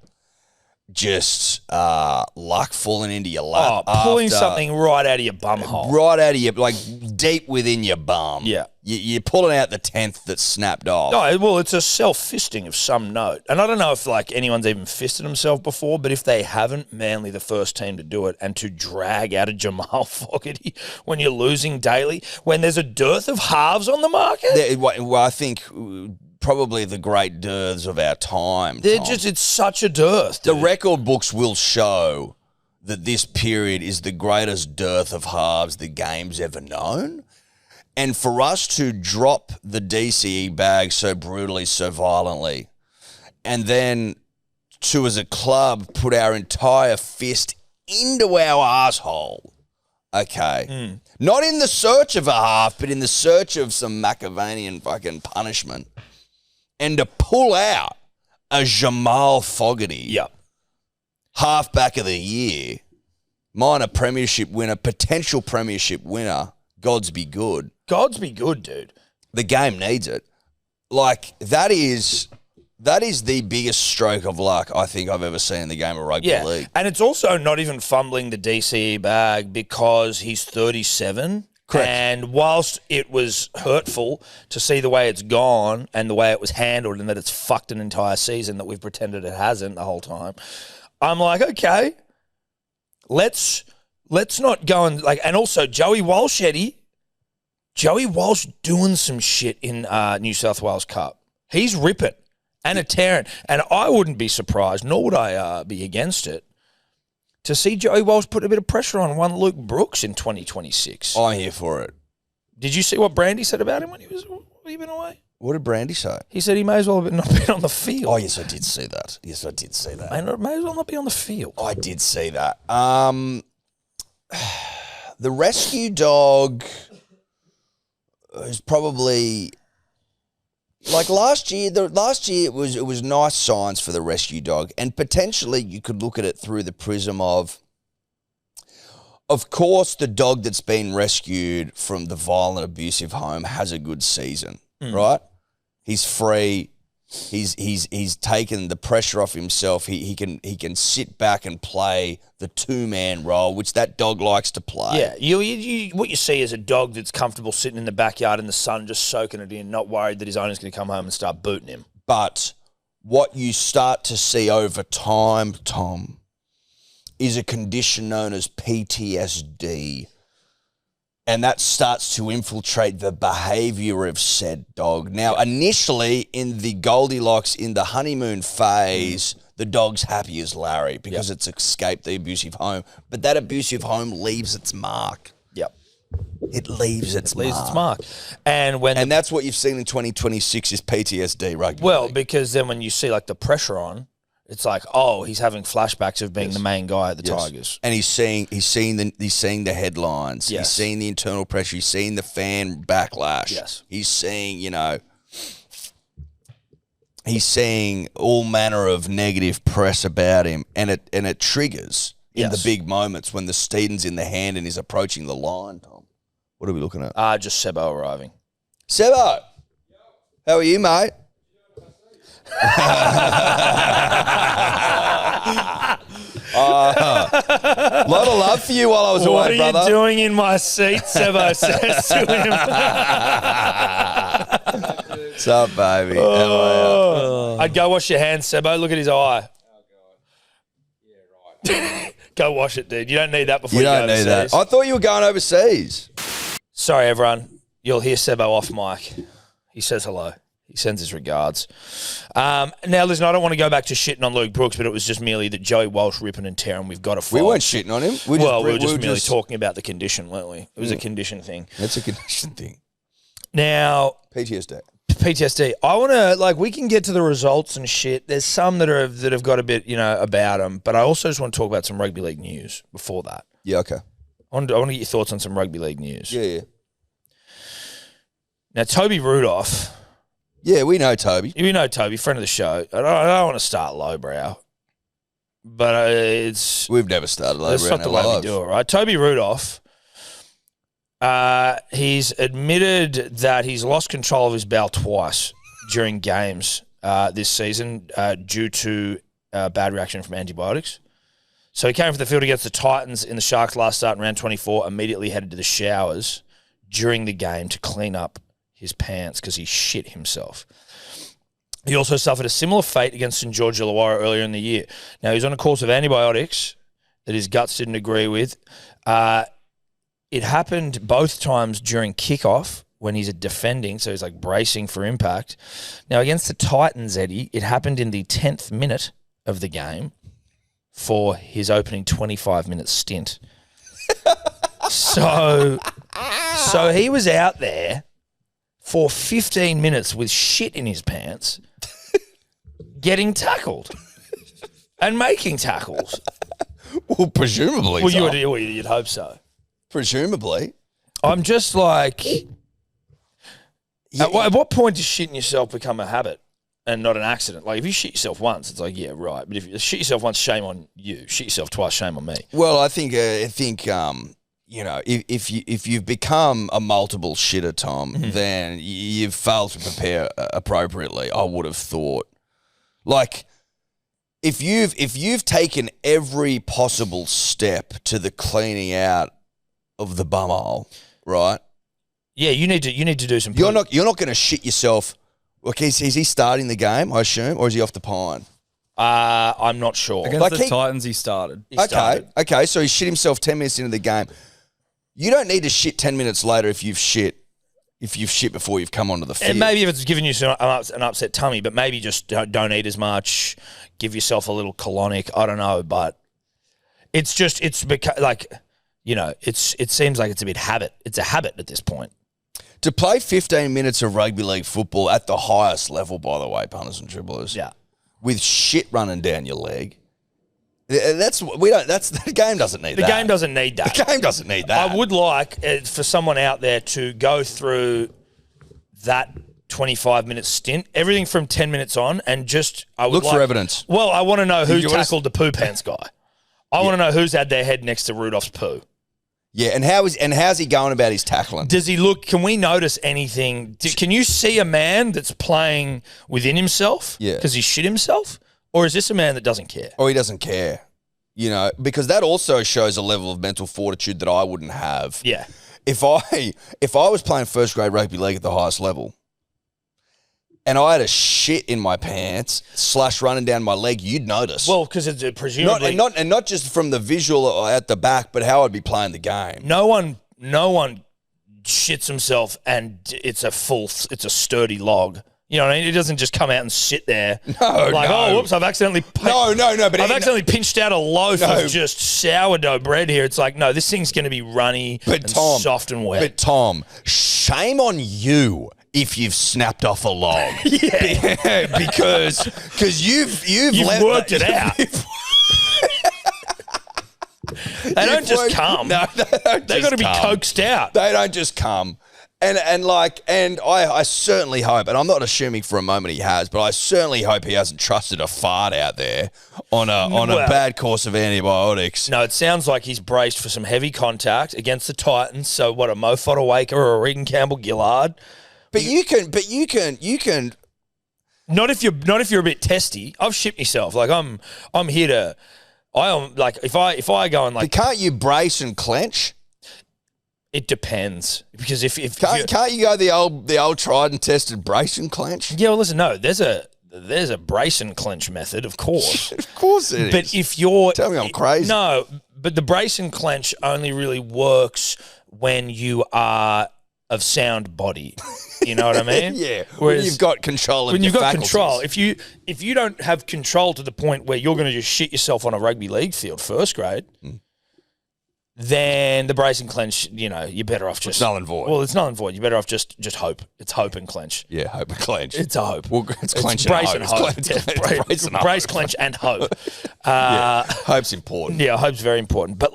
just luck falling into your lap. Pulling after- something right out of your bum hole. right out of your, like deep within your bum. Yeah. You're pulling out the 10th that snapped off. No, well, it's a self-fisting of some note. And I don't know if, like, anyone's even fisted himself before, but if they haven't, Manly the first team to do it, and to drag out a Jamal Fogarty when you're losing daily, when there's a dearth of halves on the market. Well, I think probably the great dearths of our time. They're Tom. just, it's such a dearth. The dude. record books will show that this period is the greatest dearth of halves the game's ever known. And for us to drop the DCE bag so brutally, so violently, and then to, as a club, put our entire fist into our asshole, okay? Not in the search of a half, but in the search of some Machiavellian fucking punishment. And to pull out a Jamal Fogarty, Yep. halfback of the year, minor premiership winner, potential premiership winner, Gods be good. Gods be good, dude. The game needs it. Like, that is the biggest stroke of luck I think I've ever seen in the game of rugby Yeah. league. And it's also not even fumbling the DCE bag because he's 37. Correct. And whilst it was hurtful to see the way it's gone and the way it was handled and that it's fucked an entire season that we've pretended it hasn't the whole time, I'm like, okay, let's not go and like, and also Joey Walsh, Eddy. Joey Walsh doing some shit in New South Wales Cup. He's ripping and a tearing. And I wouldn't be surprised, nor would I be against it, to see Joey Walsh put a bit of pressure on one Luke Brooks in 2026. I'm here for it. Did you see what Brandy said about him when he was leaving away? What did Brandy say? He said he may as well have not been on the field. Oh, yes, I did see that. Yes, I did see that. May as well not be on the field. I did see that. The rescue dog is probably like last year. Last year it was nice signs for the rescue dog, and potentially you could look at it through the prism of course, the dog that's been rescued from the violent, abusive home has a good season, right? He's free. He's taken the pressure off himself. He can sit back and play the 2-man role, which that dog likes to play. Yeah, you what you see is a dog that's comfortable sitting in the backyard in the sun, just soaking it in, not worried that his owner's going to come home and start booting him. But what you start to see over time, Tom, is a condition known as PTSD. And that starts to infiltrate the behaviour of said dog. Now, initially, in the Goldilocks, in the honeymoon phase, the dog's happy as Larry because it's escaped the abusive home. But that abusive home leaves its mark. Yep. It leaves its mark. And when And that's what you've seen in 2026 is PTSD rugby. well, league. because then when you see like the pressure on, it's like, oh, he's having flashbacks of being the main guy at the Tigers. And he's seeing the headlines. Yes. He's seeing the internal pressure. He's seeing the fan backlash. Yes. He's seeing, he's seeing all manner of negative press about him, and it triggers in the Yes. big moments when the Steedon's in the hand and he's approaching the line. Tom, what are we looking at? Just Sebo arriving. Sebo, how are you, mate? A lot of love for you while I was What away, are brother. you doing in my seat? Sebo says to him. What's up, baby? How are you? I'd go wash your hands, Sebo. Look at his eye. Go wash it, dude. You don't need that before You you, don't go need that. overseas. I thought you were going overseas. Sorry, everyone. You'll hear Sebo off mic. He says hello. He sends his regards. Now, listen, I don't want to go back to shitting on Luke Brooks, but it was just merely that Joey Walsh ripping and tearing. We've got to fight. We weren't shitting on him. We were just merely talking about the condition, weren't we? It was a condition thing. That's a condition thing. Now, PTSD. I want to, we can get to the results and shit. There's some that have got a bit, about them, but I also just want to talk about some rugby league news before that. Yeah, okay. I want to get your thoughts on some rugby league news. Yeah. Now, Toby Rudolf. Yeah, we know Toby. You know Toby, friend of the show. I don't want to start lowbrow, but We've never started that's lowbrow not in the our way lives. we do it, right? Toby Rudolf, he's admitted that he's lost control of his bowel twice during games this season due to bad reaction from antibiotics. So he came from the field against the Titans in the Sharks' last start in round 24, immediately headed to the showers during the game to clean up his pants because he shit himself. He also suffered a similar fate against St George Illawarra earlier in the year. Now, he's on a course of antibiotics that his guts didn't agree with. It happened both times during kickoff when he's defending, so he's like bracing for impact. Now, against the Titans, Eddie, it happened in the 10th minute of the game for his opening 25-minute stint. So he was out there for 15 minutes with shit in his pants, getting tackled and making tackles. Well, presumably. Well, Tom. you'd hope so. Presumably. I'm just like, at what point does shitting yourself become a habit and not an accident? Like, if you shit yourself once, it's like, yeah, right. But if you shit yourself once, shame on you. Shit yourself twice, shame on me. Well, I think you know, if you've become a multiple shitter, Tom, then you've failed to prepare appropriately. I would have thought, like, if you've taken every possible step to the cleaning out of the bumhole, right? Yeah, you need to do some. You're not going to shit yourself. Okay, is he starting the game? I assume, or is he off the pine? I'm not sure. Against Like the Titans, he started. He started. Okay, so he shit himself 10 minutes into the game. You don't need to shit 10 minutes later if you've shit before you've come onto the field. And maybe if it's giving you an upset tummy, but maybe just don't eat as much. Give yourself a little colonic. I don't know, but it seems like it's a bit habit. It's a habit at this point. To play 15 minutes of rugby league football at the highest level, by the way, punters and dribblers, Yeah. with shit running down your leg, the game doesn't need that. The game doesn't need that. The game doesn't need that. I would like for someone out there to go through that 25-minute stint, everything from 10 minutes on, and just Look for evidence. Well, I want to know who You wanna- tackled the poo pants guy. I want to know who's had their head next to Rudolph's poo. Yeah, and how's he going about his tackling? Does he look? Can we notice anything? Can you see a man that's playing within himself? Yeah. Because he shit himself, or is this a man that doesn't care? Or he doesn't care, you know, because that also shows a level of mental fortitude that I wouldn't have. Yeah. If I was playing first grade rugby league at the highest level, and I had a shit in my pants / running down my leg, you'd notice. Well, because it's presumably not just from the visual at the back, but how I'd be playing the game. no one shits himself and it's a sturdy log. You know what I mean? It doesn't just come out and sit there. No. Oh, whoops! I've accidentally. No. But I've accidentally pinched out a loaf of just sourdough bread here. It's like, no, this thing's going to be runny and soft and wet. But Tom, shame on you if you've snapped off a log. Yeah. because you've worked it out. They don't just come. No, They've got to be coaxed out. They don't just come. And I certainly hope, and I'm not assuming for a moment he has, but I certainly hope he hasn't trusted a fart out there on a bad course of antibiotics. No, it sounds like he's braced for some heavy contact against the Titans. So what, a Mo Fodawaker or a Regan Campbell-Gillard? But you can. Not if you're a bit testy. I've shipped myself. Like I'm here to. If I go and But can't you brace and clench? It depends, because if Can't you go the old tried and tested brace and clench? yeah, well, listen, no, there's a brace and clench method, of course. Of course it is. But if you're Tell me I'm crazy. No, but the brace and clench only really works when you are of sound body. You know what I mean? Yeah. Whereas when you've got control of when your you've got faculties. control, if you don't have control to the point where you're going to just shit yourself on a rugby league field, first grade, then the brace and clench, you're better off just... It's null and void. Well, it's null and void. You're better off just hope. It's hope and clench. Yeah, hope and clench. It's a hope. Well, it's clench brace and and hope. hope. It's Yeah, brace and hope. brace, clench, and hope. Yeah, hope's important. Yeah, hope's very important. But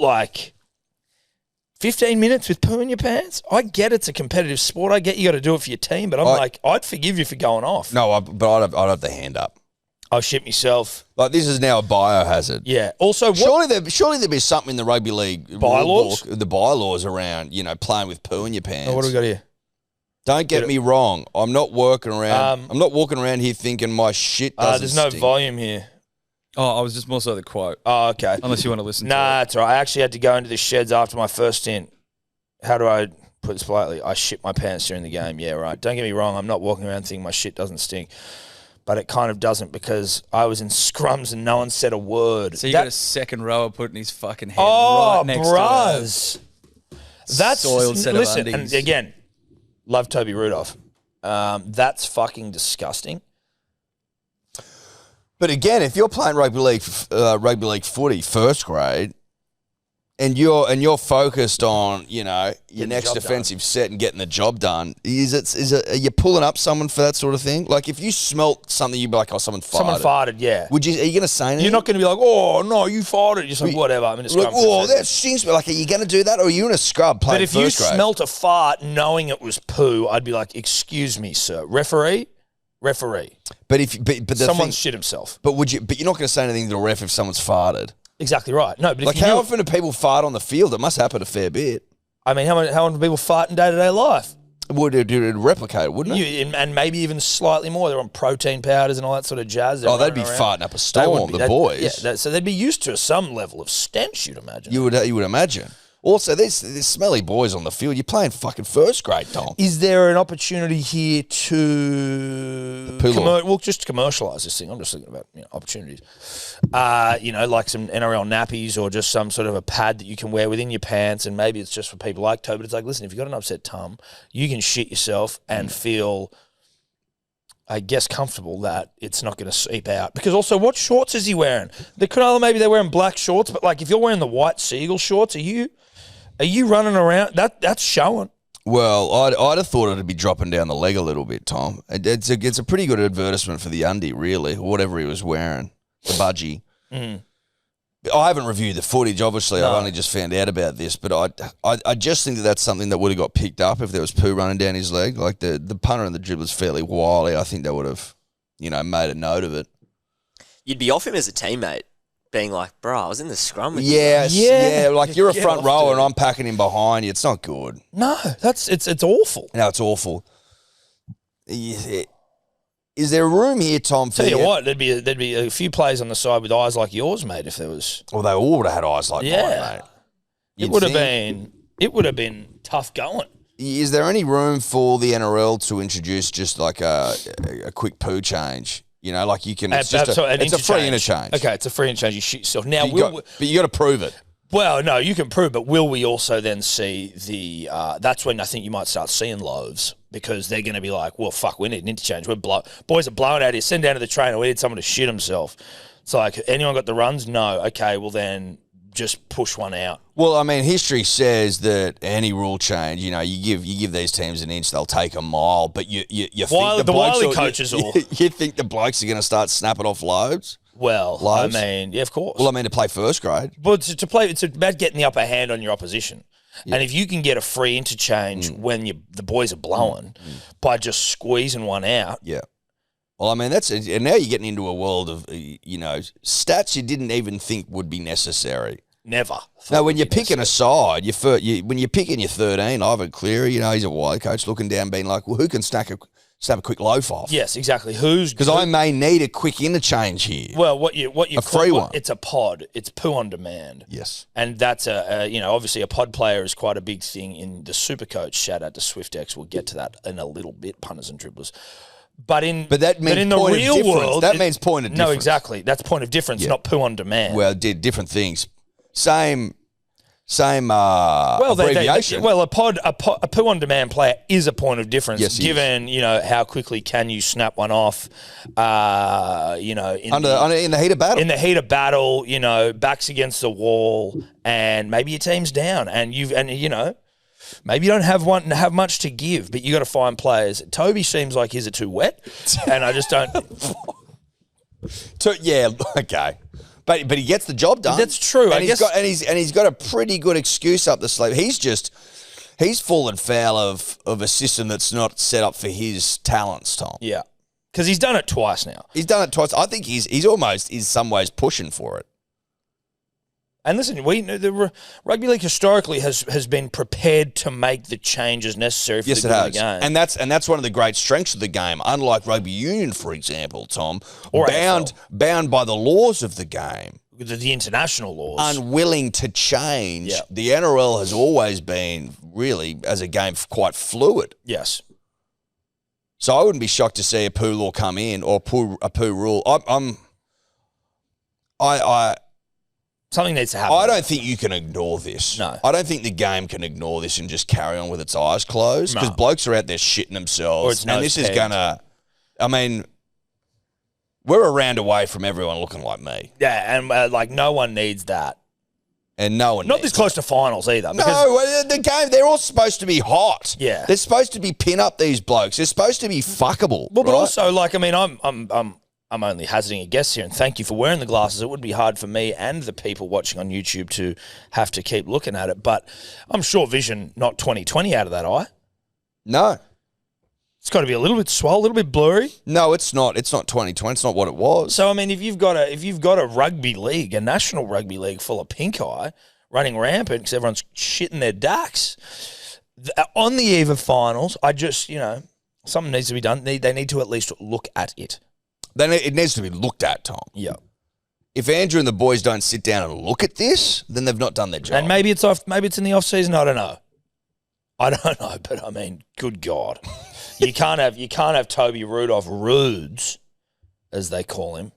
15 minutes with poo in your pants? I get it's a competitive sport. I get you got to do it for your team. But I'd forgive you for going off. No, but I'd have the hand up. I'll shit myself. Like, this is now a biohazard. Yeah. Also, Surely there'd be something in the rugby league Bylaws? rule book, the bylaws around, playing with poo in your pants. what do we got here? Don't get me wrong. I'm not working around. I'm not walking around here thinking my shit doesn't There's no stink. volume here. Oh, I was just more so the quote. Oh, okay. Unless you want to listen Nah, to it's all right. I actually had to go into the sheds after my first stint. How do I put this politely? I shit my pants during the game. Yeah, right. Don't get me wrong. I'm not walking around thinking my shit doesn't stink. But it kind of doesn't because I was in scrums and no one said a word. it. So you got a second rower putting his fucking head right next bros. to That's soiled set of listen, undies. and again, love Toby Rudolf. That's fucking disgusting. But again, if you're playing rugby league footy, first grade, and you're focused on your the next job defensive set and getting the job done, are you pulling up someone for that sort of thing? Like if you smelt something, you'd be like, oh, someone farted. Someone farted, yeah. Are you going to say anything? You're not going to be like, oh no, you farted. You're just like, whatever. I'm in a scrum. Like, oh, that stinks. Like, are you going to do that, or are you in a scrub playing But if you first grade? smelt a fart knowing it was poo, I'd be like, excuse me, sir, referee. But the Someone thing, shit himself. But you're not going to say anything to the ref if someone's farted. Exactly right. No, but if Like, you how knew- often do people fart on the field? It must happen a fair bit. I mean, how often do people fart in day-to-day life? Would it replicate, wouldn't it? And maybe even slightly more. They're on protein powders and all that sort of jazz. Oh, they'd be farting up a storm, the boys. Yeah, so they'd be used to some level of stench, you'd imagine. You would imagine. Also, there's smelly boys on the field. You're playing fucking first grade, Tom. Is there an opportunity here to just commercialise this thing? I'm just thinking about opportunities. Like some NRL nappies or just some sort of a pad that you can wear within your pants, and maybe it's just for people like Toby. But it's like, listen, if you've got an upset tum, you can shit yourself and feel, I guess, comfortable that it's not going to seep out. Because also, what shorts is he wearing? Maybe they're wearing black shorts, but like if you're wearing the white seagull shorts, are you running around? That's showing. Well, I'd have thought it'd be dropping down the leg a little bit, Tom. It's a pretty good advertisement for the undie, really, or whatever he was wearing, the budgie. I haven't reviewed the footage, obviously. No. I've only just found out about this, but I just think that's something that would have got picked up if there was poo running down his leg. Like the punter and the dribbler's fairly wily. I think they would have, made a note of it. You'd be off him as a teammate, being like, bro, I was in the scrum with you. Yes, Yeah. yeah. Like you're a Get front off, rower dude. and I'm packing him behind you. It's not good. No, it's awful. No, it's awful. Is there room here, Tom? For Tell you what, there'd be a few players on the side with eyes like yours, mate. If there was, Well, they all would have had eyes like mine, mate. it would have been tough going. Is there any room for the NRL to introduce just like a quick poo change? Like you can. It's just a free interchange. Okay, it's a free interchange. You shoot yourself. Now, But you got to prove it. well, no, you can prove, but will we also then see the? That's when I think you might start seeing loaves because they're going to be like, well, fuck, we need an interchange. Boys are blowing out here. Send down to the trainer. We need someone to shit himself. It's like, anyone got the runs? No. Okay, well then just push one out. Well, I mean, history says that any rule change, you give these teams an inch, they'll take a mile. But you think the blokes Wiley coaches will. You think the blokes are going to start snapping off loads? Well, Loaves? I mean, yeah, of course. Well, I mean, to play first grade. But to play, it's about getting the upper hand on your opposition. And if you can get a free interchange when the boys are blowing by just squeezing one out. Yeah. Well, I mean, and now you're getting into a world of, stats you didn't even think would be necessary. Never. No, when you're picking a side, when you're picking your 13, Ivan Cleary, he's a wide coach looking down, being like, well, who can snap a quick loaf off? Yes, exactly. Because I may need a quick interchange here. Well, what you A free one. It's a pod. It's poo on demand. Yes. And that's obviously a pod player is quite a big thing in the super coach. Shout out to SwiftX. We'll get to that in a little bit, punters and dribblers. But that means in the point of real difference. world, That means point of no, difference. exactly. That's point of difference, not poo on demand. Well, did different things. Same abbreviation. A poo on demand player is a point of difference. Yes, he given how quickly can you snap one off? In the heat of battle. In the heat of battle, backs against the wall, and maybe your team's down, and maybe you don't have much to give, but you got to find players. Toby seems like his are too wet, and I just don't. Yeah, okay. But he gets the job done. That's true. And he's got a pretty good excuse up the sleeve. He's fallen foul of a system that's not set up for his talents, Tom. Yeah, because he's done it twice now. He's done it twice. I think he's almost in some ways pushing for it. And listen, we know rugby league historically has been prepared to make the changes necessary for the good of the game. And that's one of the great strengths of the game. Unlike rugby union, for example, Tom, Or bound by the laws of the game, the international laws, unwilling to change. Yeah. The NRL has always been really, as a game, quite fluid. yes. So I wouldn't be shocked to see a poo law come in or a poo rule. Something needs to happen. I don't think you can ignore this. No. I don't think the game can ignore this and just carry on with its eyes closed because No. blokes are out there shitting themselves. Or it's and this nose is pegged. going to, I mean, we're a round away from everyone looking like me. Yeah, and like no one needs that. And no one Not needs this close to finals either. because- No, the game, they're all supposed to be hot. Yeah. They're supposed to be pin up these blokes. They're supposed to be fuckable. Well, but right? also, like, I mean, I'm only hazarding a guess here, and thank you for wearing the glasses. It would be hard for me and the people watching on YouTube to have to keep looking at it, but I'm sure vision, not 20/20 out of that eye. No. It's got to be a little bit swole, a little bit blurry. No, it's not. It's not 2020. It's not what it was. So, I mean, if you've got a rugby league, a national rugby league full of pink eye running rampant because everyone's shitting their dacks on the eve of finals, I just, something needs to be done. They need to at least look at it. Then it needs to be looked at, Tom. Yeah. If Andrew and the boys don't sit down and look at this, then they've not done their job. And maybe it's in the off season. I don't know, but I mean, good God, you can't have Toby Rudolf Rudes, as they call him,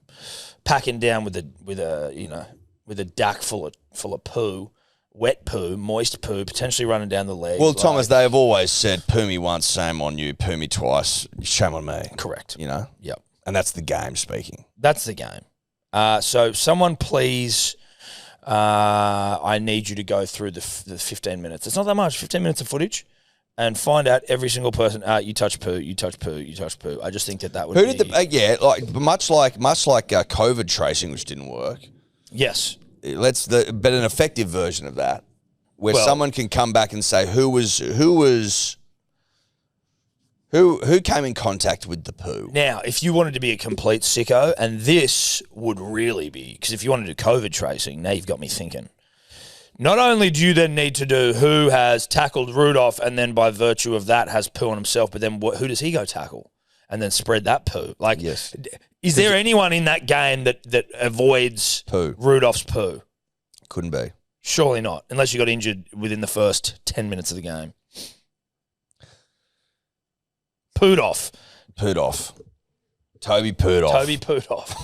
packing down with a duck full of poo, wet poo, moist poo, potentially running down the leg. Well, Tom, as they have always said, poo me once, shame on you. Poo me twice, shame on me. Correct. Yep. And that's the game speaking. That's the game. So someone please, I need you to go through the 15 minutes. It's not that much, 15 minutes of footage, and find out every single person, you touch poo, you touch poo, you touch poo. I just think that would Who be... did much like COVID tracing, which didn't work. Yes. But an effective version of that, where Well- someone can come back and say who came in contact with the poo. Now, if you wanted to be a complete sicko, and this would really be, because if you wanted to do COVID tracing, now you've got me thinking. Not only do you then need to do who has tackled Rudolph and then by virtue of that has poo on himself, but then who does he go tackle? And then spread that poo. Like, Yes. Is there anyone in that game that avoids Poo. Rudolph's poo? Couldn't be. Surely not, unless you got injured within the first 10 minutes of the game. Pooed off. Pooed off. Toby pooed off. Toby pooed off.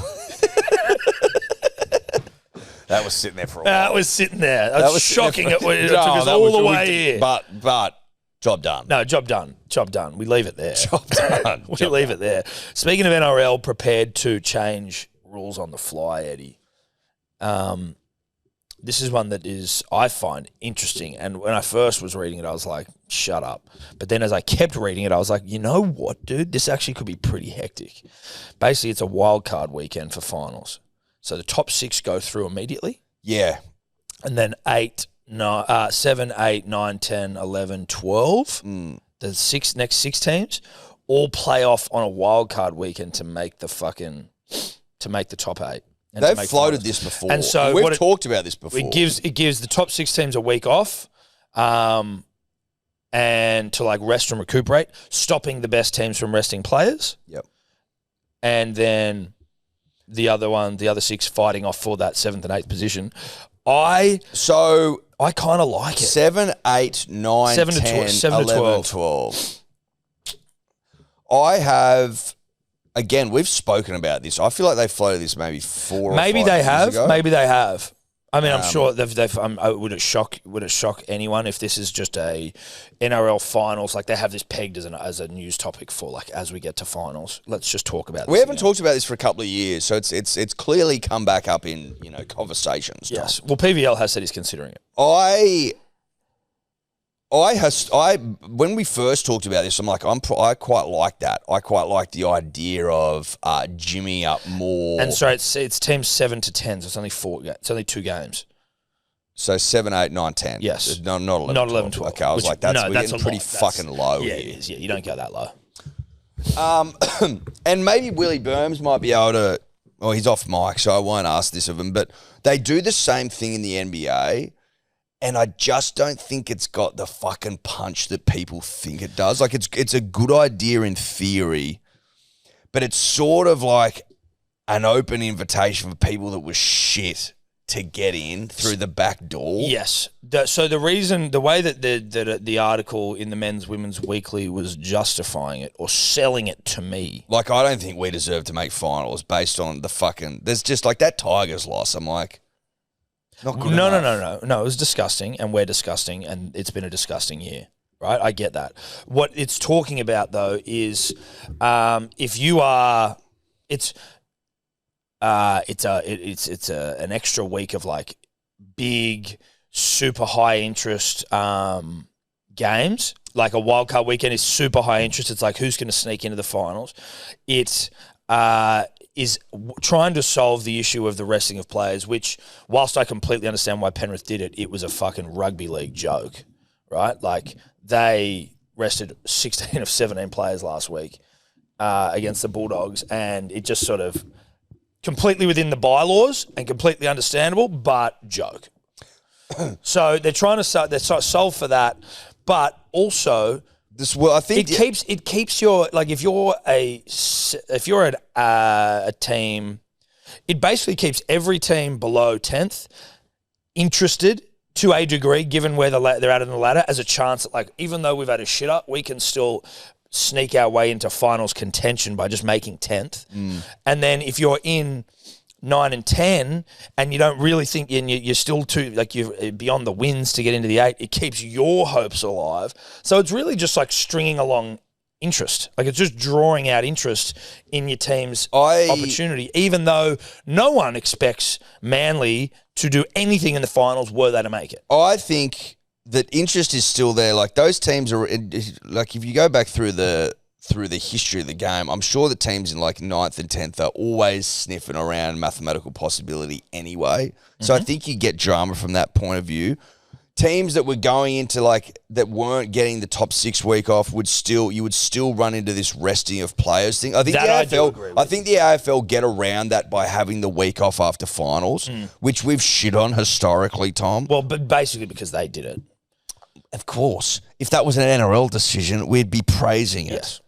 That was sitting there for a while. That was sitting there. That was shocking. It took us that all was- the we way did- here. But job done. No, job done. Job done. We leave it there. Job done. We Job leave it there. Speaking of NRL, prepared to change rules on the fly, Eddie. This is one that I find interesting. And when I first was reading it, I was like, shut up. But then as I kept reading it, I was like, you know what, dude? This actually could be pretty hectic. Basically, it's a wild card weekend for finals. So the top 6 go through immediately. Yeah. And then 7, 8, 9, 10, 11, 12. The next 6 teams all play off on a wild card weekend to make the top 8. and to They've make floated finals. this before. And so we've what it- talked about this before. It gives the top 6 teams a week off, and to like rest and recuperate, stopping the best teams from resting players. Yep. And then the other 6 fighting off for that 7th and 8th position. I kind of like it. 7, 8, 9, 7 to 10, 12, 7 to 11, 12. 12. I have, again, we've spoken about this. I feel like they floated this maybe 4 or 5 Maybe they years have. ago. Maybe they have. I mean, I'm sure they've would it shock anyone if this is just a NRL finals? Like they have this pegged as a news topic for like as we get to finals. Let's just talk about this. We haven't again. talked about this for a couple of years, so it's clearly come back up in conversations. Tom. Yes. Well, PVL has said he's considering it. When we first talked about this, I'm like, I quite like that. I quite like the idea of Jimmy up more. And so it's teams 7 to 10, so it's only 4. It's only 2 games. So 7, 8, 9, 10. Yes. No, not 11, Not 11, 12. Okay, I was Which- like, we're that's getting a pretty lot. That's- fucking low Yeah, here. it is. Yeah, you don't go that low. And maybe Willie Burns might be able to Well, he's off mic, so I won't ask this of him. But they do the same thing in the NBA, and I just don't think it's got the fucking punch that people think it does. Like, it's a good idea in theory, but it's sort of like an open invitation for people that were shit to get in through the back door. Yes. So the way that the article in the Men's Women's Weekly was justifying it or selling it to me. Like, I don't think we deserve to make finals based on the fucking... There's just like that Tigers loss. I'm like, not good enough. No. It was disgusting, and we're disgusting, and it's been a disgusting year. Right? I get that. What it's talking about, though, is if you are... It's an extra week of like big, super high interest games. Like a wildcard weekend is super high interest. It's like who's going to sneak into the finals. It is trying to solve the issue of the resting of players, which, whilst I completely understand why Penrith did it, it was a fucking rugby league joke, right? Like they rested 16 of 17 players last week against the Bulldogs, and it just sort of... completely within the bylaws and completely understandable, but joke. So they're trying to solve for that, but also I think it keeps your, like, if you're a team, it basically keeps every team below 10th interested to a degree, given where they're at in the ladder, as a chance that, like, even though we've had a shit up, we can still sneak our way into finals contention by just making 10th. And then if you're in 9 and 10 and you don't really think, and you're still too, like, you're beyond the wins to get into the 8, it keeps your hopes alive. So it's really just like stringing along interest. Like, it's just drawing out interest in your team's opportunity, even though no one expects Manly to do anything in the finals were they to make it. I think that interest is still there. Like, those teams are, like, if you go back through the history of the game, I'm sure the teams in like 9th and 10th are always sniffing around mathematical possibility anyway. So I think you get drama from that point of view. Teams that were going into that weren't getting the top 6 week off you would still run into this resting of players thing. I think the AFL get around that by having the week off after finals, which we've shit on historically, Tom. Well, but basically because they did it. Of course. If that was an NRL decision, we'd be praising it. Yes.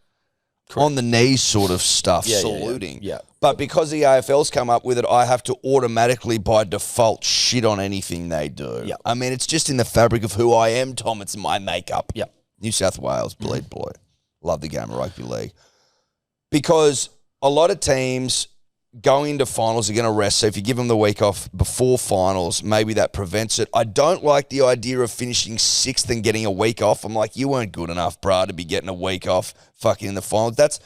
On the knees sort of stuff, saluting. Yeah. But because the AFL's come up with it, I have to automatically, by default, shit on anything they do. Yeah. I mean, it's just in the fabric of who I am, Tom. It's my makeup. Yeah. New South Wales, bleed blue. Love the game of rugby league. Because a lot of teams going into finals are going to rest. So if you give them the week off before finals, maybe that prevents it. I don't like the idea of finishing 6th and getting a week off. I'm like, you weren't good enough, bruh, to be getting a week off fucking in the finals.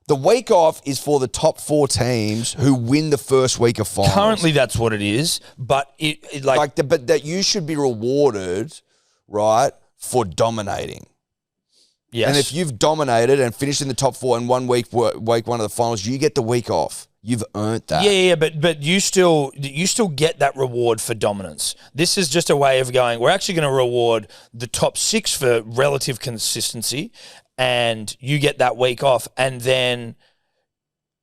The week off is for the top 4 teams who win the first week of finals. Currently, that's what it is, but but that you should be rewarded, right, for dominating. Yes. And if you've dominated and finished in the top 4 and one week one of the finals, you get the week off. You've earned that. Yeah, but you still get that reward for dominance. This is just a way of going, we're actually going to reward the top 6 for relative consistency, and you get that week off, and then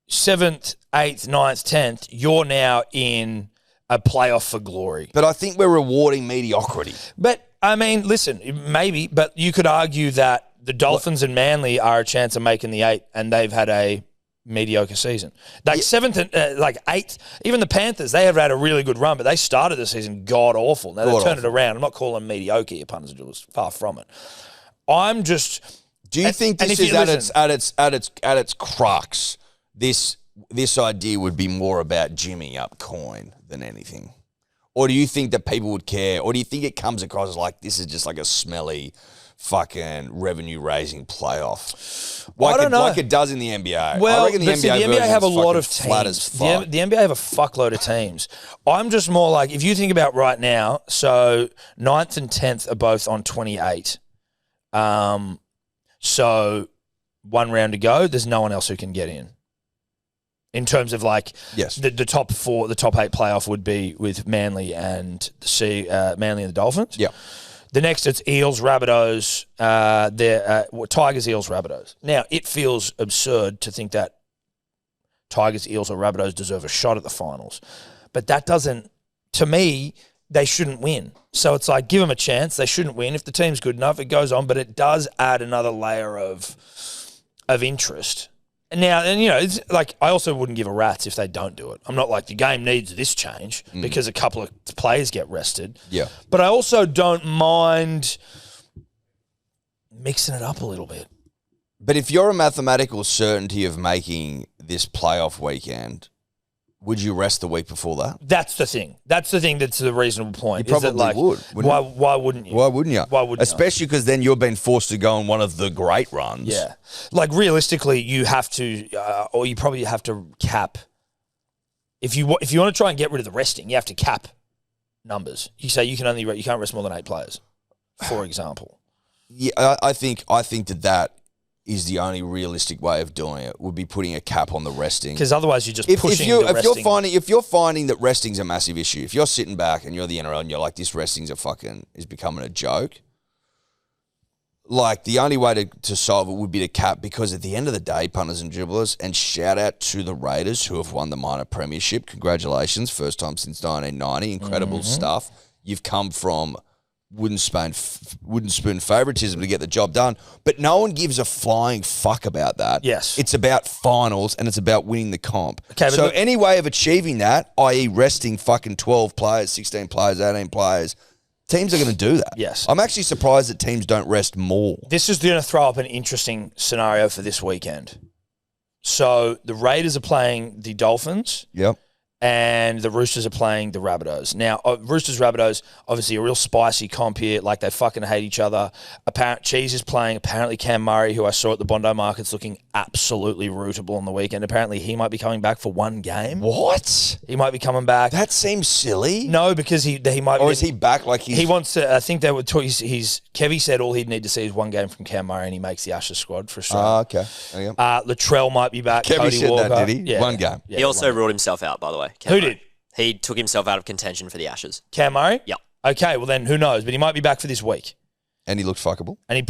7th, 8th, 9th, 10th, you're now in a playoff for glory. But I think we're rewarding mediocrity. But, I mean, listen, maybe, but you could argue that the Dolphins and Manly are a chance of making the 8, and they've had a mediocre season. Like 7th and 8th, even the Panthers, they have had a really good run, but they started the season god awful. Now they turned it around. I'm not calling them mediocre, you punters. It was far from it. I'm just. Do you think this is at its crux? This idea would be more about jimming up coin than anything, or do you think that people would care, or do you think it comes across as like this is just like a smelly fucking revenue-raising playoff, I don't know. Like it does in the NBA. Well, I reckon the NBA have a lot of teams. Flat as fuck. The NBA have a fuckload of teams. I'm just more like, if you think about right now, so 9th and 10th are both on 28. So one round to go, there's no one else who can get in. In terms of like, yes, the top 4, the top 8 playoff would be with Manly and Manly and the Dolphins. Yeah. The next, it's Eels, Rabbitohs, Tigers, Eels, Rabbitohs. Now, it feels absurd to think that Tigers, Eels, or Rabbitohs deserve a shot at the finals. But that doesn't, to me, they shouldn't win. So it's like, give them a chance. They shouldn't win. If the team's good enough, it goes on. But it does add another layer of interest. And now, it's like, I also wouldn't give a rat's if they don't do it. I'm not like the game needs this change because a couple of players get rested. Yeah. But I also don't mind mixing it up a little bit. But if you're a mathematical certainty of making this playoff weekend, would you rest the week before that? That's the thing. That's the reasonable point. You probably would. Why wouldn't you? Why wouldn't you? Why wouldn't you? Especially because then you're being forced to go on one of the great runs. Yeah. Like, realistically, you have to, or you probably have to cap. If you want to try and get rid of the resting, you have to cap numbers. You say you can't rest more than 8 players, for example. Yeah, I think that is the only realistic way of doing it, would be putting a cap on the resting. Because otherwise you're just pushing the resting. If you're finding that resting's a massive issue, if you're sitting back and you're the NRL and you're like, this resting's is becoming a joke, like, the only way to solve it would be to cap, because at the end of the day, punters and dribblers, and shout out to the Raiders who have won the minor premiership. Congratulations, first time since 1990. Incredible stuff. You've come from wooden spoon favoritism to get the job done, but no one gives a flying fuck about that. Yes. It's about finals and it's about winning the comp. Okay, so any way of achieving that, i.e. resting fucking 12 players, 16 players, 18 players, teams are going to do that. Yes. I'm actually surprised that teams don't rest more. This is going to throw up an interesting scenario for this weekend. So the Raiders are playing the Dolphins. Yep. And the Roosters are playing the Rabbitohs. Now, Roosters, Rabbitohs, obviously a real spicy comp here. Like, they fucking hate each other. Cheese is playing, apparently, Cam Murray, who I saw at the Bondi Markets looking absolutely rootable on the weekend. Apparently, he might be coming back for one game. What? He might be coming back. That seems silly. No, because he might. Or is he back like he's... He wants to. I think they would. Kevy said all he'd need to see is one game from Cam Murray, and he makes the Ashes squad for Australia. Okay. There you go. Latrell might be back. Kevy Cody said Walker. that, did he? Yeah. One game. Yeah, he also ruled himself out, by the way. Who did? He took himself out of contention for the Ashes. Cam Murray? Yep. Okay, well then who knows? But he might be back for this week. And he looked fuckable. And he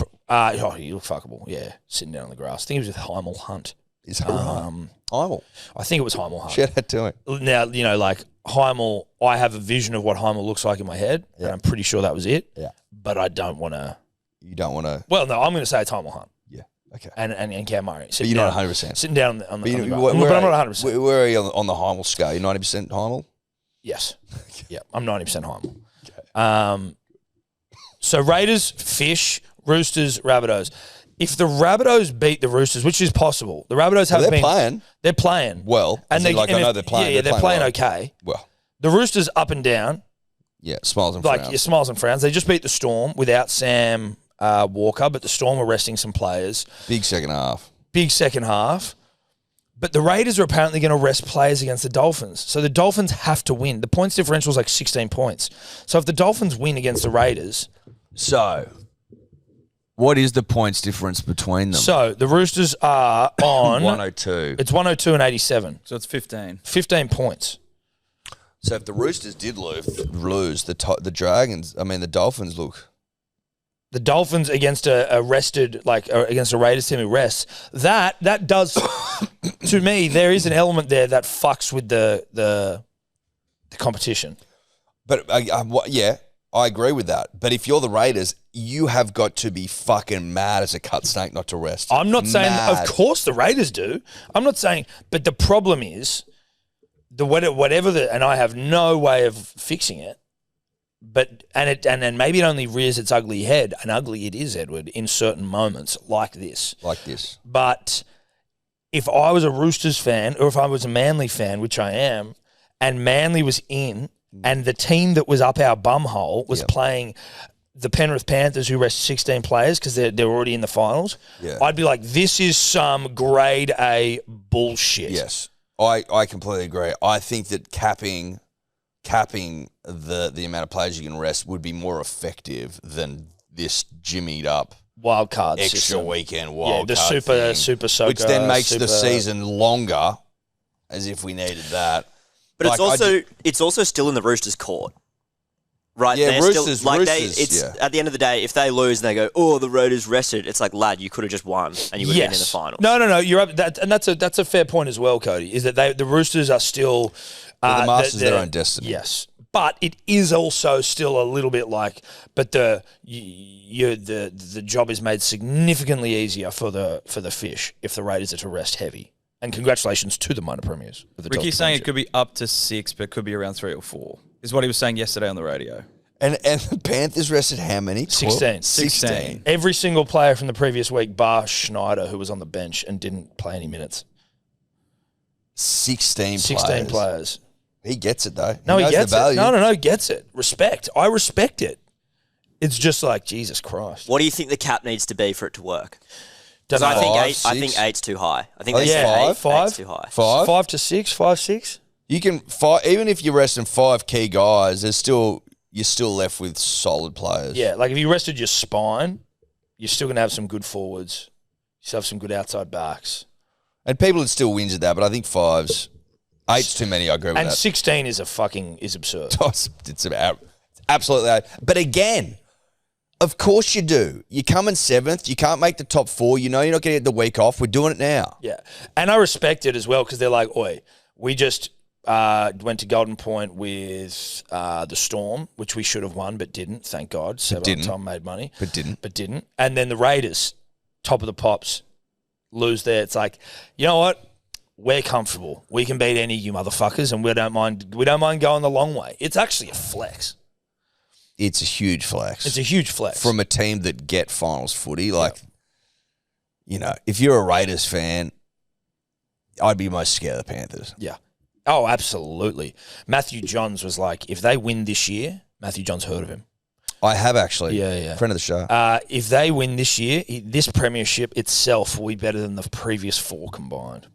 looked fuckable. Yeah, sitting down on the grass. I think he was with Heimel Hunt. Is that right? Heimel. I think it was Heimel Hunt. Shout out to him. Now, like Heimel, I have a vision of what Heimel looks like in my head, and I'm pretty sure that was it. Yeah. But I don't want to. You don't want to. Well, no, I'm going to say it's Heimel Hunt. Yeah. Okay. And Cam Murray. But you're not 100%. Sitting down on the grass. But I'm not 100%. Where are you on the Heimel scale? You're 90% Heimel? Yes. Yeah, I'm 90% Heimel. Okay. So Raiders, Fish, Roosters, Rabbitohs. If the Rabbitohs beat the Roosters, which is possible, the Rabbitohs have been playing. They're playing Well, I know they're playing. Yeah, they're playing well. okay. Well, the Roosters up and down. yeah, smiles and Like, frowns. yeah, smiles and frowns. They just beat the Storm without Sam Walker, but the Storm are resting some players. Big second half. Big second half. But the Raiders are apparently going to rest players against the Dolphins. So the Dolphins have to win. The points differential is like 16 points. So if the Dolphins win against the Raiders... So, what is the points difference between them? So the Roosters are on... 102. It's 102 and 87. So it's 15. 15 points. So if the Roosters did lose, the Dolphins look... The Dolphins against against a Raiders team who rests, that does, to me, there is an element there that fucks with the competition. But yeah, I agree with that. But if you're the Raiders, you have got to be fucking mad as a cut snake not to rest. I'm not saying, Mad. of course the Raiders do. I'm not saying, but the problem is, and I have no way of fixing it. But and maybe it only rears its ugly head, and ugly it is, Edward, in certain moments like this. Like this. But if I was a Roosters fan, or if I was a Manly fan, which I am, and Manly was in, and the team that was up our bumhole was playing the Penrith Panthers, who rest 16 players because they're already in the finals, I'd be like, this is some grade A bullshit. Yes, I completely agree. I think that capping the amount of players you can rest would be more effective than this jimmied up wild card extra system. Weekend wild the card super soaker, which then makes the season longer, as if we needed that. But Like, it's also still in the Roosters' court. right? Yeah, They're Roosters- still like Roosters, yeah. at the end of the day, if they lose and they go, oh, the Raiders rested, it's like, lad, you could have just won and you would have been in the finals. No, you're up. That's a fair point as well, Cody. Is that the Roosters are still the masters of their own destiny. Yes, but it is also still a little bit like, but the job is made significantly easier for the Fish if the Raiders are to rest heavy. And congratulations to the minor premiers. Ricky's saying it could be up to 6, but it could be around 3 or 4, is what he was saying yesterday on the radio. And the Panthers rested how many? 16. 16. Every single player from the previous week, bar Schneider, who was on the bench and didn't play any minutes. 16 players. He gets it, though. No, he knows gets the value. it. No, gets it. Respect. I respect it. It's just like, Jesus Christ. What do you think the cap needs to be for it to work? Don't Because know. I think 8's too high. I think Oh, they yeah, said 8. five? 8's too high. 5? 5 to 6, 5, 6. You can even if you're resting 5 key guys, you're still left with solid players. Yeah, like if you rested your spine, you're still going to have some good forwards. You still have some good outside backs. And people would still whinge at that, but I think 8's too many. I agree with And that. 16 is absurd. It's absolutely. But again, of course you do. You're coming 7th. You can't make the top 4. You know you're not going to get the week off. We're doing it now. Yeah. And I respect it as well because they're like, oi, we just went to Golden Point with the Storm, which we should have won but didn't, thank God. Tom made money. But didn't. And then the Raiders, top of the pops, lose there. It's like, you know what? We're comfortable. We can beat any of you motherfuckers and we don't mind going the long way. It's actually a flex. It's a huge flex. It's a huge flex. From a team that get finals footy. Like, you know, if you're a Raiders fan, I'd be most scared of the Panthers. Yeah. Oh, absolutely. Matthew Johns was like, if they win this year, Matthew Johns heard of him. I have actually. Yeah. Friend of the show. If they win this year, this premiership itself will be better than the previous 4 combined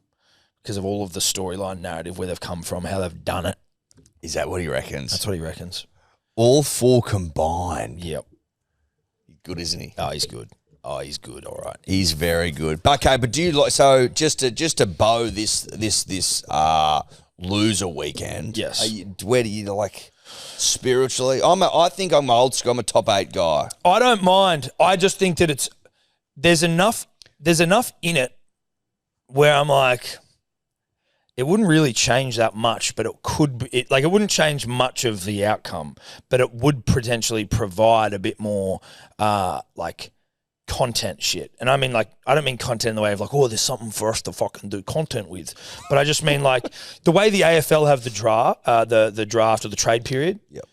because of all of the storyline narrative where they've come from, how they've done it. Is that what he reckons? That's what he reckons. All 4 combined. Yep. Good, isn't he? Oh, he's good. All right. He's very good. Okay, but do you like so just to bow this loser weekend? Yes. Where do you like spiritually? I think I'm old school. I'm a top 8 guy. I don't mind. I just think that there's enough in it where I'm like, it wouldn't really change that much, but it could be, it wouldn't change much of the outcome, but it would potentially provide a bit more content shit. And I mean, like, I don't mean content in the way of like, oh, there's something for us to fucking do content with, but I just mean like the way the AFL have the draft, the draft or the trade period. Yep.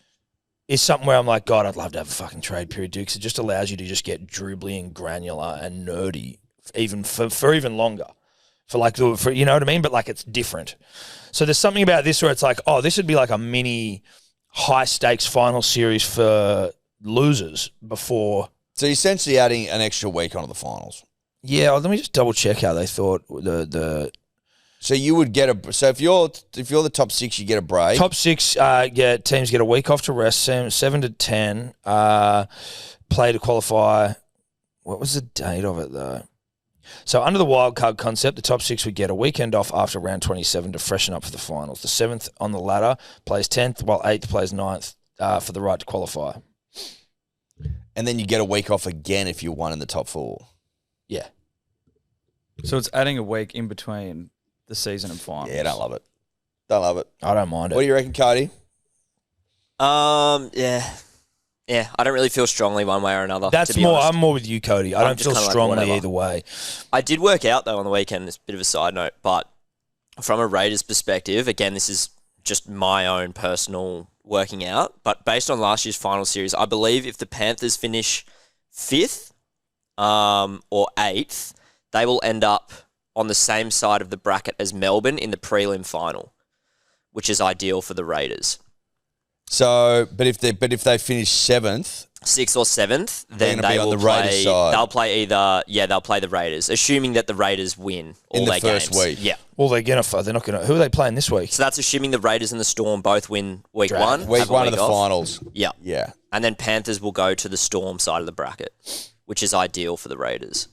Is something where I'm like, God, I'd love to have a fucking trade period, dude, because it just allows you to just get dribbly and granular and nerdy, even for even longer. For you know what I mean? But like it's different. So there's something about this where it's like, oh, this would be like a mini high stakes final series for losers before. So you're essentially adding an extra week onto the finals. Yeah, let me just double check how they thought the. So you would get if you're the top 6, you get a break. Top 6 teams get a week off to rest. 7 to 10 play to qualify. What was the date of it though? So under the wildcard concept, the top 6 would get a weekend off after round 27 to freshen up for the finals. The 7th on the ladder plays 10th, while 8th plays 9th for the right to qualify. And then you get a week off again if you won in the top 4. Yeah. So it's adding a week in between the season and finals. Yeah, don't love it. Don't love it. I don't mind it. What do you reckon, Cody? Yeah, I don't really feel strongly one way or another. That's to be more. honest. I'm more with you, Cody. I I'm don't just feel kinda like, strongly whatever. either way. I did work out though on the weekend. It's a bit of a side note, but from a Raiders perspective, again, this is just my own personal working out. But based on last year's final series, I believe if the Panthers finish 5th or 8th, they will end up on the same side of the bracket as Melbourne in the prelim final, which is ideal for the Raiders. So, but if they finish 7th, 6th or 7th, They're then gonna they be on will the Raiders play. side. They'll play they'll play the Raiders, assuming that the Raiders win all In the their first games. week. Yeah. Well, they're not gonna. Who are they playing this week? So that's assuming the Raiders and the Storm both win week one. week have a 1 of week the off. finals. Yeah. Yeah. And then Panthers will go to the Storm side of the bracket, which is ideal for the Raiders.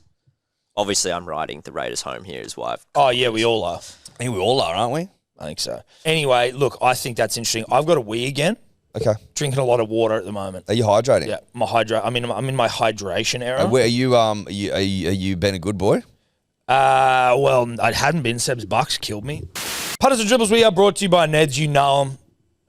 Obviously, I'm riding the Raiders home here is why. Oh yeah, we all are. I think we all are, aren't we? I think so. Anyway, look, I think that's interesting. I've got a we again. Okay. Drinking a lot of water at the moment. Are you hydrating? Yeah, I'm in my hydration era. Where are you? Are you been a good boy? Well, I hadn't been. Seb's Bucks killed me. Punters and Dribbles, we are brought to you by Neds. You know them,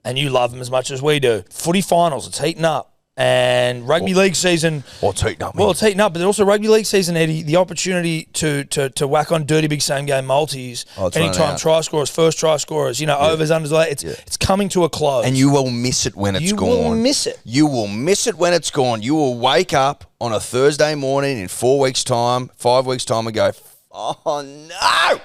and you love them as much as we do. Footy finals, it's heating up. And rugby league season. Or it's heating up. Well, it's heating up, but also rugby league season, Eddie, the opportunity to whack on dirty big same game multis, anytime try scorers, first try scorers, overs, unders, it's coming to a close. And you will miss it when it's gone. You will miss it. You will miss it when it's gone. You will wake up on a Thursday morning in 4 weeks' time, 5 weeks' time and go, oh no,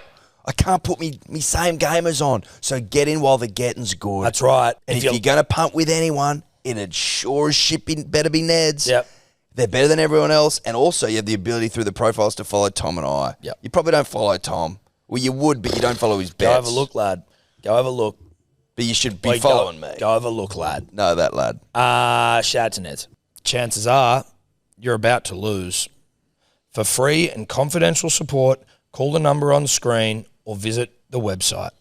I can't put me same gamers on. So get in while the getting's good. That's right. And if you're going to punt with anyone, it'd sure as shit better be Neds. Yep. They're better than everyone else. And also you have the ability through the profiles to follow Tom and I. Yep. You probably don't follow Tom. Well, you would, but you don't follow his bets. Go have a look, lad. Go have a look. But you should be following me. Go have a look, lad. Know that, lad. Shout out to Neds. Chances are you're about to lose. For free and confidential support, call the number on the screen or visit the website.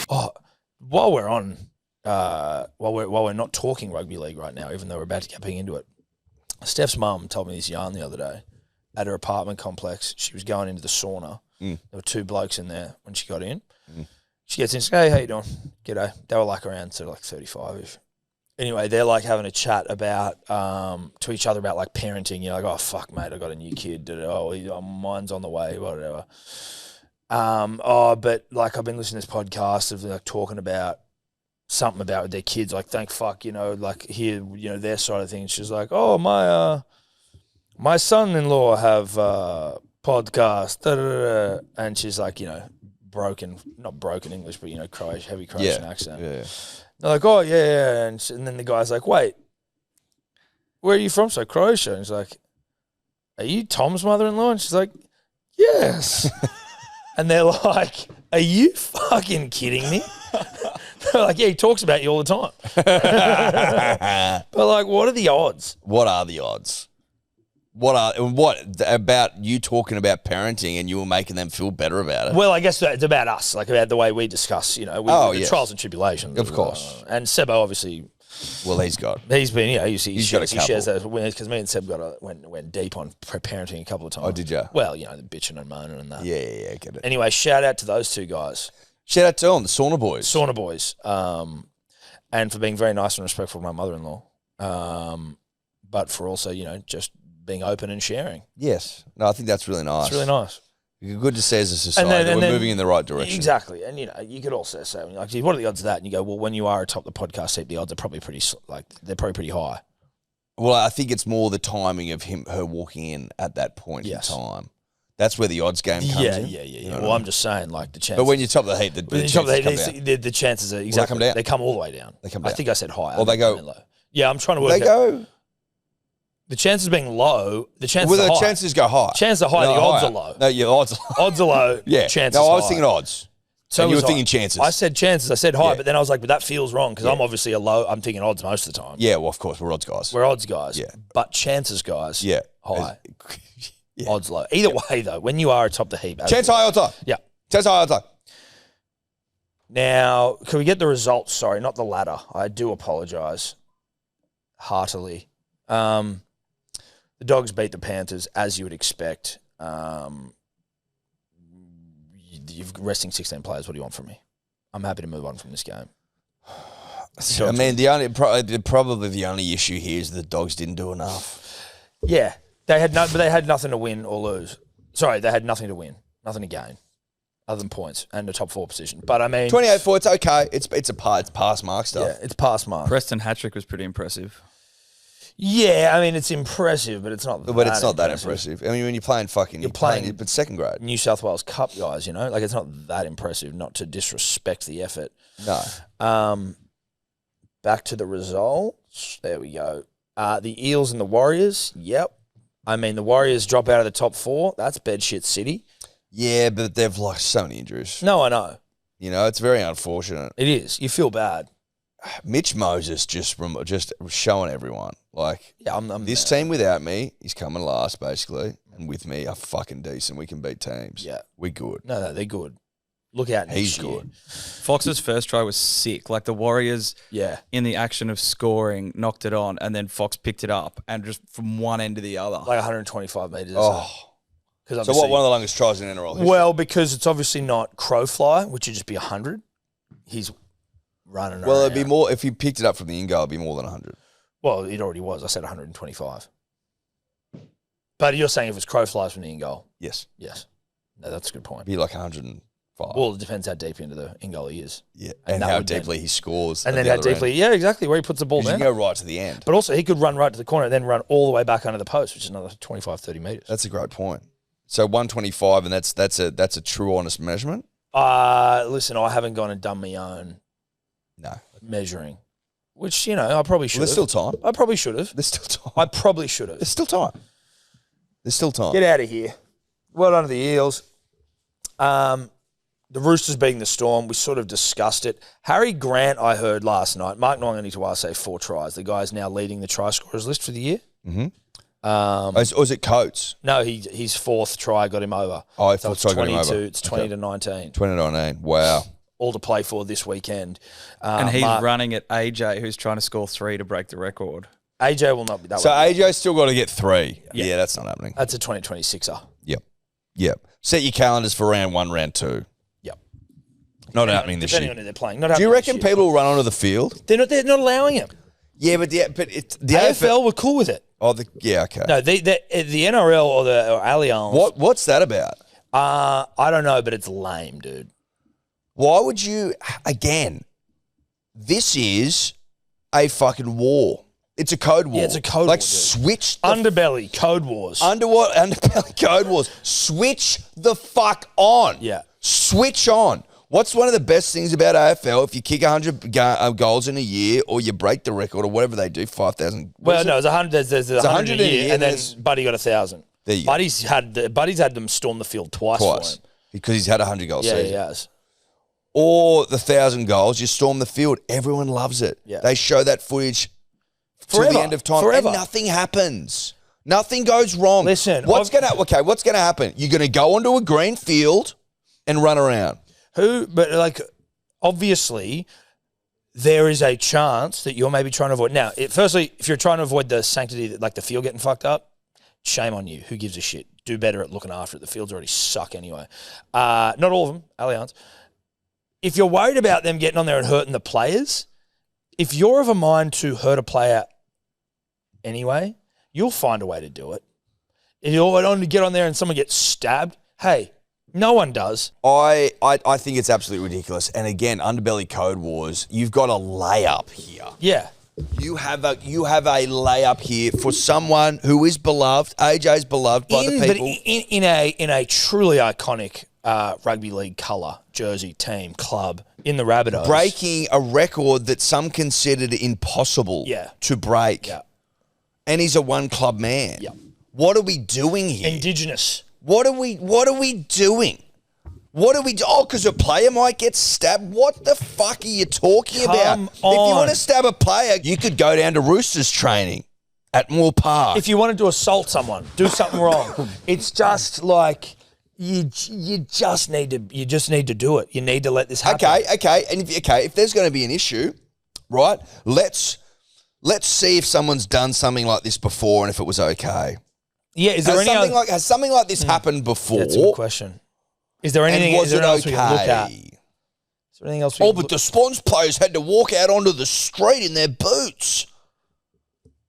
Oh, while we're on... while we're not talking rugby league right now, even though we're about to get back into it, Steph's mum told me this yarn the other day. At her apartment complex, she was going into the sauna. There were two blokes in there when she got in. She gets in, she's like, hey, how you doing? G'day. They were like around sort of like 35-ish. Anyway, they're like having a chat about to each other about like parenting. You're like, oh fuck, mate, I got a new kid. Oh, mine's on the way, whatever. But like I've been listening to this podcast of like talking about something about with their kids, like thank fuck, like here, their side of things. She's like, oh, my son-in-law have podcast, da, da, da, da. And she's like, not broken English, but heavy Croatian accent. Yeah. They're like, oh yeah. And then the guy's like, wait, where are you from? So Croatia. And he's like, are you Tom's mother-in-law? And she's like, yes. And they're like, are you fucking kidding me? They're like, yeah, he talks about you all the time. But like, what are the odds? What are the odds? What about you talking about parenting and you were making them feel better about it? Well, I guess it's about us, like about the way we discuss, the trials and tribulations. Of course. And Sebo obviously... Well, he's been, he he's got a couple. He shares those winners because me and Seb went deep on parenting a couple of times. Oh, did you? Well, the bitching and moaning and that. Yeah, get it. Anyway, shout out to those two guys. Shout out to them, the Sauna Boys. And for being very nice and respectful to my mother-in-law. But for also, just being open and sharing. Yes. No, I think that's really nice. It's really nice. Good to say as a society we're moving in the right direction. Exactly. And, you could also say, like, what are the odds of that? And you go, well, when you are atop the podcast seat, the odds are probably they're probably pretty high. Well, I think it's more the timing of her walking in at that point in time. That's where the odds game comes in. Yeah. Well, I'm just saying, like, the chances. But when you top the heat, the chances are exactly. Come down. They come all the way down. They come down. I think I said high. Or they go low. Yeah, I'm trying to work They go. The chances being low, the chances Well, are the high. chances go high. Chances are high, No, the odds higher. are low. No, your odds are low. Odds are low, Yeah. chances No, I was high. thinking odds. So and you were was I. thinking chances. I said chances, I said high, Yeah. but then I was like, but that feels wrong because I'm obviously I'm thinking odds most of the time. Yeah, well, of course, we're odds guys. We're odds guys. Yeah. But chances guys, Yeah. high. Yeah. Odds low. Either way, though, when you are atop the heap. Chance high, odds high. Yeah. Chance high, odds high. Now, can we get the results? Sorry, not the ladder. I do apologise heartily. The Dogs beat the Panthers, as you would expect. You're resting 16 players. What do you want from me? I'm happy to move on from this game. I mean, probably the only issue here is the Dogs didn't do enough. Yeah, they had nothing to win or lose. Sorry, they had nothing to win, nothing to gain, other than points and a top 4 position. But I mean, 28-4, it's okay. It's pass mark stuff. Yeah, it's pass mark. Preston hat-trick was pretty impressive. Yeah, I mean, it's impressive, but it's not. But it's not that impressive. I mean, when you're playing you're playing but second grade. New South Wales Cup guys, like it's not that impressive. Not to disrespect the effort. No. Back to the results. There we go. The Eels and the Warriors. Yep. I mean, the Warriors drop out of the top 4. That's bedshit city. Yeah, but they've lost so many injuries. No, I know. It's very unfortunate. It is. You feel bad. Mitch Moses just showing everyone I'm this team without me is coming last basically, and with me are fucking decent. We can beat teams. Yeah, we're good. No, they're good. Look out next He's year. good. Fox's first try was sick. Like the Warriors, Yeah. in the action of scoring, knocked it on, and then Fox picked it up and just from one end to the other. Like 125 metres. Oh. Because So what? One of the longest tries in NRL history. Well, because it's obviously not crow fly, which would just be 100. He's running Well, around. it'd be more if you picked it up from the in goal. It'd be more than 100. Well, it already was. I said 125. But you're saying if it's crow flies from the in goal? Yes, Yes. No, that's a good point. it'd be like 105. Well, it depends how deep into the in goal he is. yeah, and and that how would then- deeply he scores. And at then the how other deeply, end. yeah, exactly, where he puts the ball 'Cause you down. can go right to the end. But also, he could run right to the corner and then run all the way back under the post, which is another 25, 30 metres. That's a great point. So 125, and that's a true, honest measurement. Listen, I haven't gone and done my own No, measuring, which, I probably well, should there's have. still time. I probably should have. There's still time. I probably should have. There's still time. There's still time. Get out of here. Well done to the Eels. The Roosters beating the Storm, we sort of discussed it. Harry Grant, I heard last night. Mark Nongani say 4 tries. The guy's now leading the try scorers list for the year. Mm-hmm. Or is it Coates? No, his 4th try got him over. Oh, So it's try got him 22. over. It's 20 to 19. 2019. Wow. All to play for this weekend. and he's Mark- running at AJ, who's trying to score 3 to break the record. AJ will not be that So one. AJ's still got to get 3. Yeah, that's not happening. That's a 2026er. Yep. Set your calendars for round 1, round 2. Yep. Not happening this Depending year. on who they're playing. Not Do you happening this reckon year. people will run onto the field? They're not allowing him. Yeah, but it's the AFL were cool with it. Oh, okay. No, the NRL or Allianz. What's that about? I don't know, but it's lame, dude. Why would you? Again, this is a fucking war. It's a code war. Yeah, it's a code like war, dude. switch the Underbelly, Code Wars. Underbelly code wars. Switch the fuck on. Yeah. Switch on. What's one of the best things about AFL? If you kick 100 goals in a year, or you break the record, or whatever they do, 5,000. Well, no, it's 100. There's 100 a year, and then there's- Buddy got 1,000. There you go. Buddy's had them storm the field twice. For him. because he's had a 100 goal Yeah, season. he has. Or the 1,000 goals, you storm the field. Everyone loves it. Yeah. They show that footage till Forever. the end of time, Forever. and nothing happens. Nothing goes wrong. Listen, what's gonna happen? You're gonna go onto a green field and run around. Obviously, there is a chance that you're maybe trying to avoid. Now, firstly, if you're trying to avoid the sanctity, like the field getting fucked up, shame on you. Who gives a shit? Do better at looking after it. The fields already suck anyway. Not all of them, Allianz. If you're worried about them getting on there and hurting the players, if you're of a mind to hurt a player anyway, you'll find a way to do it. If you're on to get on there and someone gets stabbed, hey, no one does. I think it's absolutely ridiculous. And again, underbelly code wars. You've got a layup here. Yeah. You have a layup here for someone who is beloved. AJ's beloved by the But people. in a truly iconic rugby league colour, jersey, team, club, in the Rabbitohs. Breaking a record that some considered impossible Yeah. to break. Yeah. And he's a one club man. Yeah. What are we doing here? Indigenous. What are we doing? What do we do? Oh, because a player might get stabbed. What the fuck are you talking about? Come If you on. want to stab a player, you could go down to Roosters training at Moore Park. If you wanted to assault someone, do something wrong. It's just like you just need to do it. You need to let this happen. Okay. And if there's going to be an issue, right? Let's see if someone's done something like this before and if it was okay. Yeah. Is there Has something like this happened before? That's a good question. Is there anything? And was is there it anything else we can look at? okay? Is there anything else? We Oh, can but look- the Swans players had to walk out onto the street in their boots.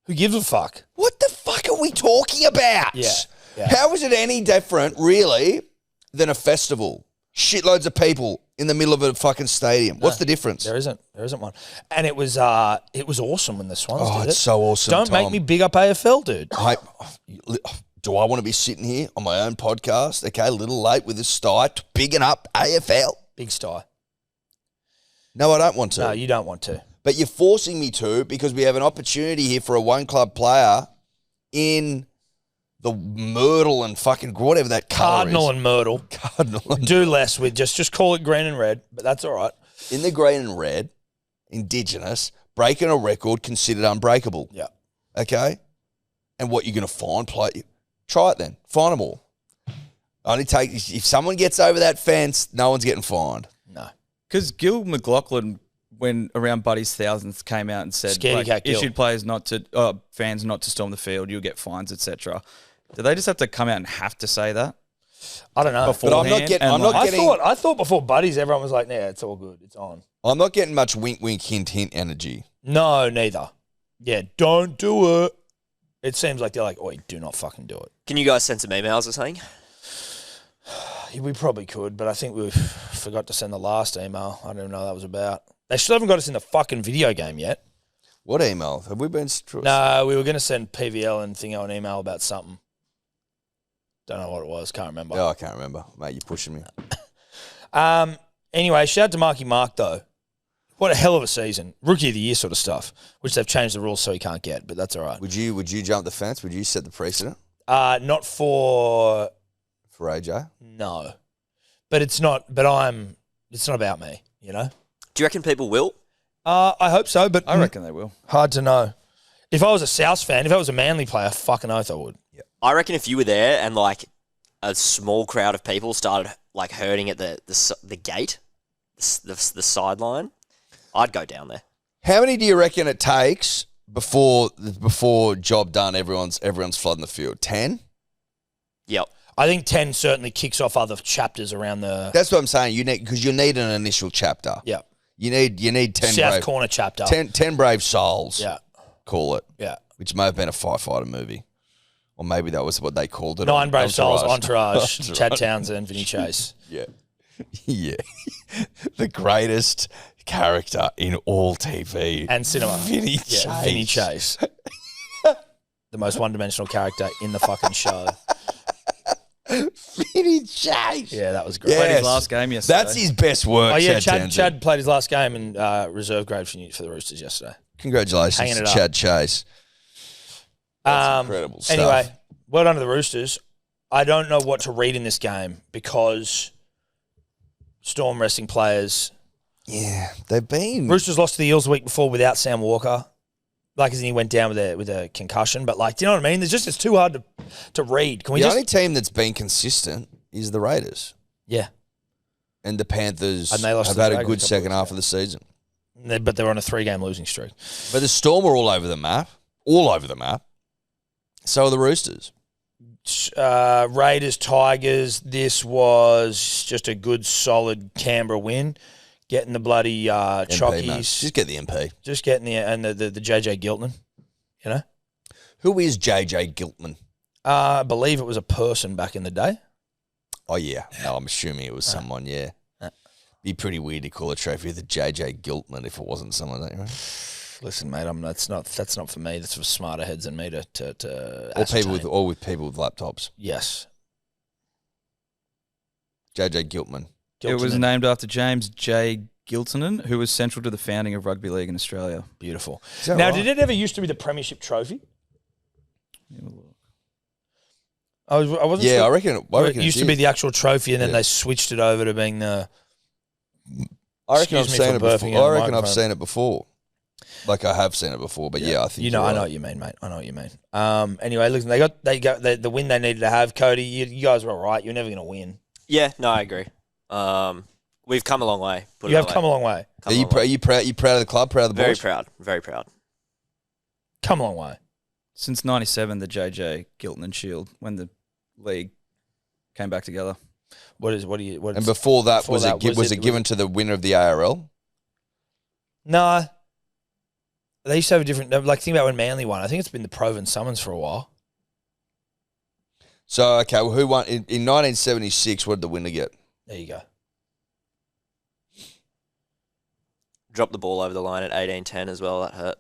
who gives a fuck? What the fuck are we talking about? Yeah. How is it any different, really, than a festival? Shitloads of people in the middle of a fucking stadium. What's the difference? There isn't one. And it was awesome when the Swans Oh, did it. it's so awesome, Don't make Tom. me big up AFL, dude. Do I want to be sitting here on my own podcast? Okay, a little late with this sty, bigging up AFL. Big sty. No, I don't want to. No, you don't want to. But you're forcing me to because we have an opportunity here for a one club player in the Myrtle and fucking whatever that colour Cardinal is. and Myrtle. Cardinal and Do less with just call it green and red, but that's all right. in the green and red, Indigenous, breaking a record considered unbreakable. Yeah. Okay? And what you're going to find, try it then. Find them all. Only take if someone gets over that fence, no one's getting fined. No. Because Gil McLaughlin, when around Buddy's thousandth, came out and said, Scaredy cat Gil. issued players fans not to storm the field, you'll get fines, etc. Do they just have to come out and have to say that? I don't know. But I'm not getting. I'm not getting. I thought before buddies, everyone was like, "Yeah, it's all good, it's on." I'm not getting much wink, wink, hint, hint energy. No, neither. Yeah, don't do it. It seems like they're like, "Oh, do not fucking do it." Can you guys send some emails or something? We probably could, but I think we forgot to send the last email. I don't even know what that was about. They still haven't got us in the fucking video game yet. What email have we been? No, we were going to send PVL and Thingo an email about something. Don't know what it was. Can't remember. Oh, I can't remember. Mate, you're pushing me. Anyway, shout out to Marky Mark, though. What a hell of a season. Rookie of the year sort of stuff, which they've changed the rules so he can't get, but that's all right. Would you jump the fence? Would you set the precedent Not for AJ? No. But it's not about me, you know? Do you reckon people will? I hope so, but I reckon they will. hard to know. If I was a South fan, if I was a Manly player, fucking oath I would. Yeah. I reckon if you were there and like a small crowd of people started like herding at the gate, the sideline, I'd go down there. How many do you reckon it takes before job done? Everyone's flooding the field. 10. Yep. I think 10 certainly kicks off other chapters around the That's what I'm saying. You need because you need an initial chapter. yeah You need 10 South brave, Corner chapter. 10 brave souls. Yeah, Call it. yeah. Which may have been a firefighter movie, or maybe that was what they called it. 9 brave souls, Entourage. Entourage, Chad Townsend, Vinny Chase. Yeah, yeah. The greatest character in all TV And cinema. Vinny Chase. Yeah, Vinny Chase. The most one-dimensional character in the fucking show. Vinny Chase. Yeah, that was great. Yeah. Played Yes. his last game yesterday. That's his best work. Oh, yeah, Townsend. Chad played his last game in reserve grade for the Roosters yesterday. Congratulations Hanging to it up. Chad Chase. That's incredible stuff. Anyway, well done to the Roosters. I don't know what to read in this game because Storm resting players. Yeah, they've been. Roosters lost to the Eels the week before without Sam Walker. Like, as in he went down with a concussion. But, like, do you know what I mean? It's too hard to read. Can we The just... only team that's been consistent is the Raiders. Yeah. And the Panthers And they lost have to the had a Dragons good a couple second weeks half ago. of the season. But they're on a 3-game losing streak. But the Storm are all over the map. All over the map. So are the Roosters. Raiders, Tigers, this was just a good, solid Canberra win. Getting the bloody MP, mate. chockies. Just get the MP. Just getting the JJ Giltman, you know? Who is JJ Giltman? I believe it was a person back in the day. Oh, yeah. No, I'm assuming it was someone, yeah. Be pretty weird to call a trophy the JJ Giltman if it wasn't someone like that, right? Listen, mate, that's not for me. That's for smarter heads than me to With people with laptops. yes. JJ Giltman. It was Giltman. named after James J. Giltonen, who was central to the founding of rugby league in Australia. Beautiful. that Now, right? did it ever used to be the Premiership Trophy? I wasn't Yeah, sure. I reckon It used to be the actual trophy, and then Yeah. they switched it over to being the. I reckon I've Excuse me seen it for burping before. in I the reckon I've microphone. seen it before. Like I have seen it before, but yeah, I think You know, you're I know right. what you mean, mate. I know what you mean. Anyway, listen, they got the win they needed to have. Cody, you guys were all right. You're never going to win. Yeah, no, I agree. We've come a long way. You have come a long way. Are you proud of the club? Proud of the Very boys? proud. Very proud. Come a long way. Since '97, the JJ Giltonen Shield, when the league came back together. And before that, Before was that, it given to the winner of the ARL? No. They used to have a different. Like, think about when Manly won. I think it's been the Provan Summons for a while. So okay, well, who won in 1976? What did the winner get? There you go. Dropped the ball over the line at 18-10 as well. That hurt.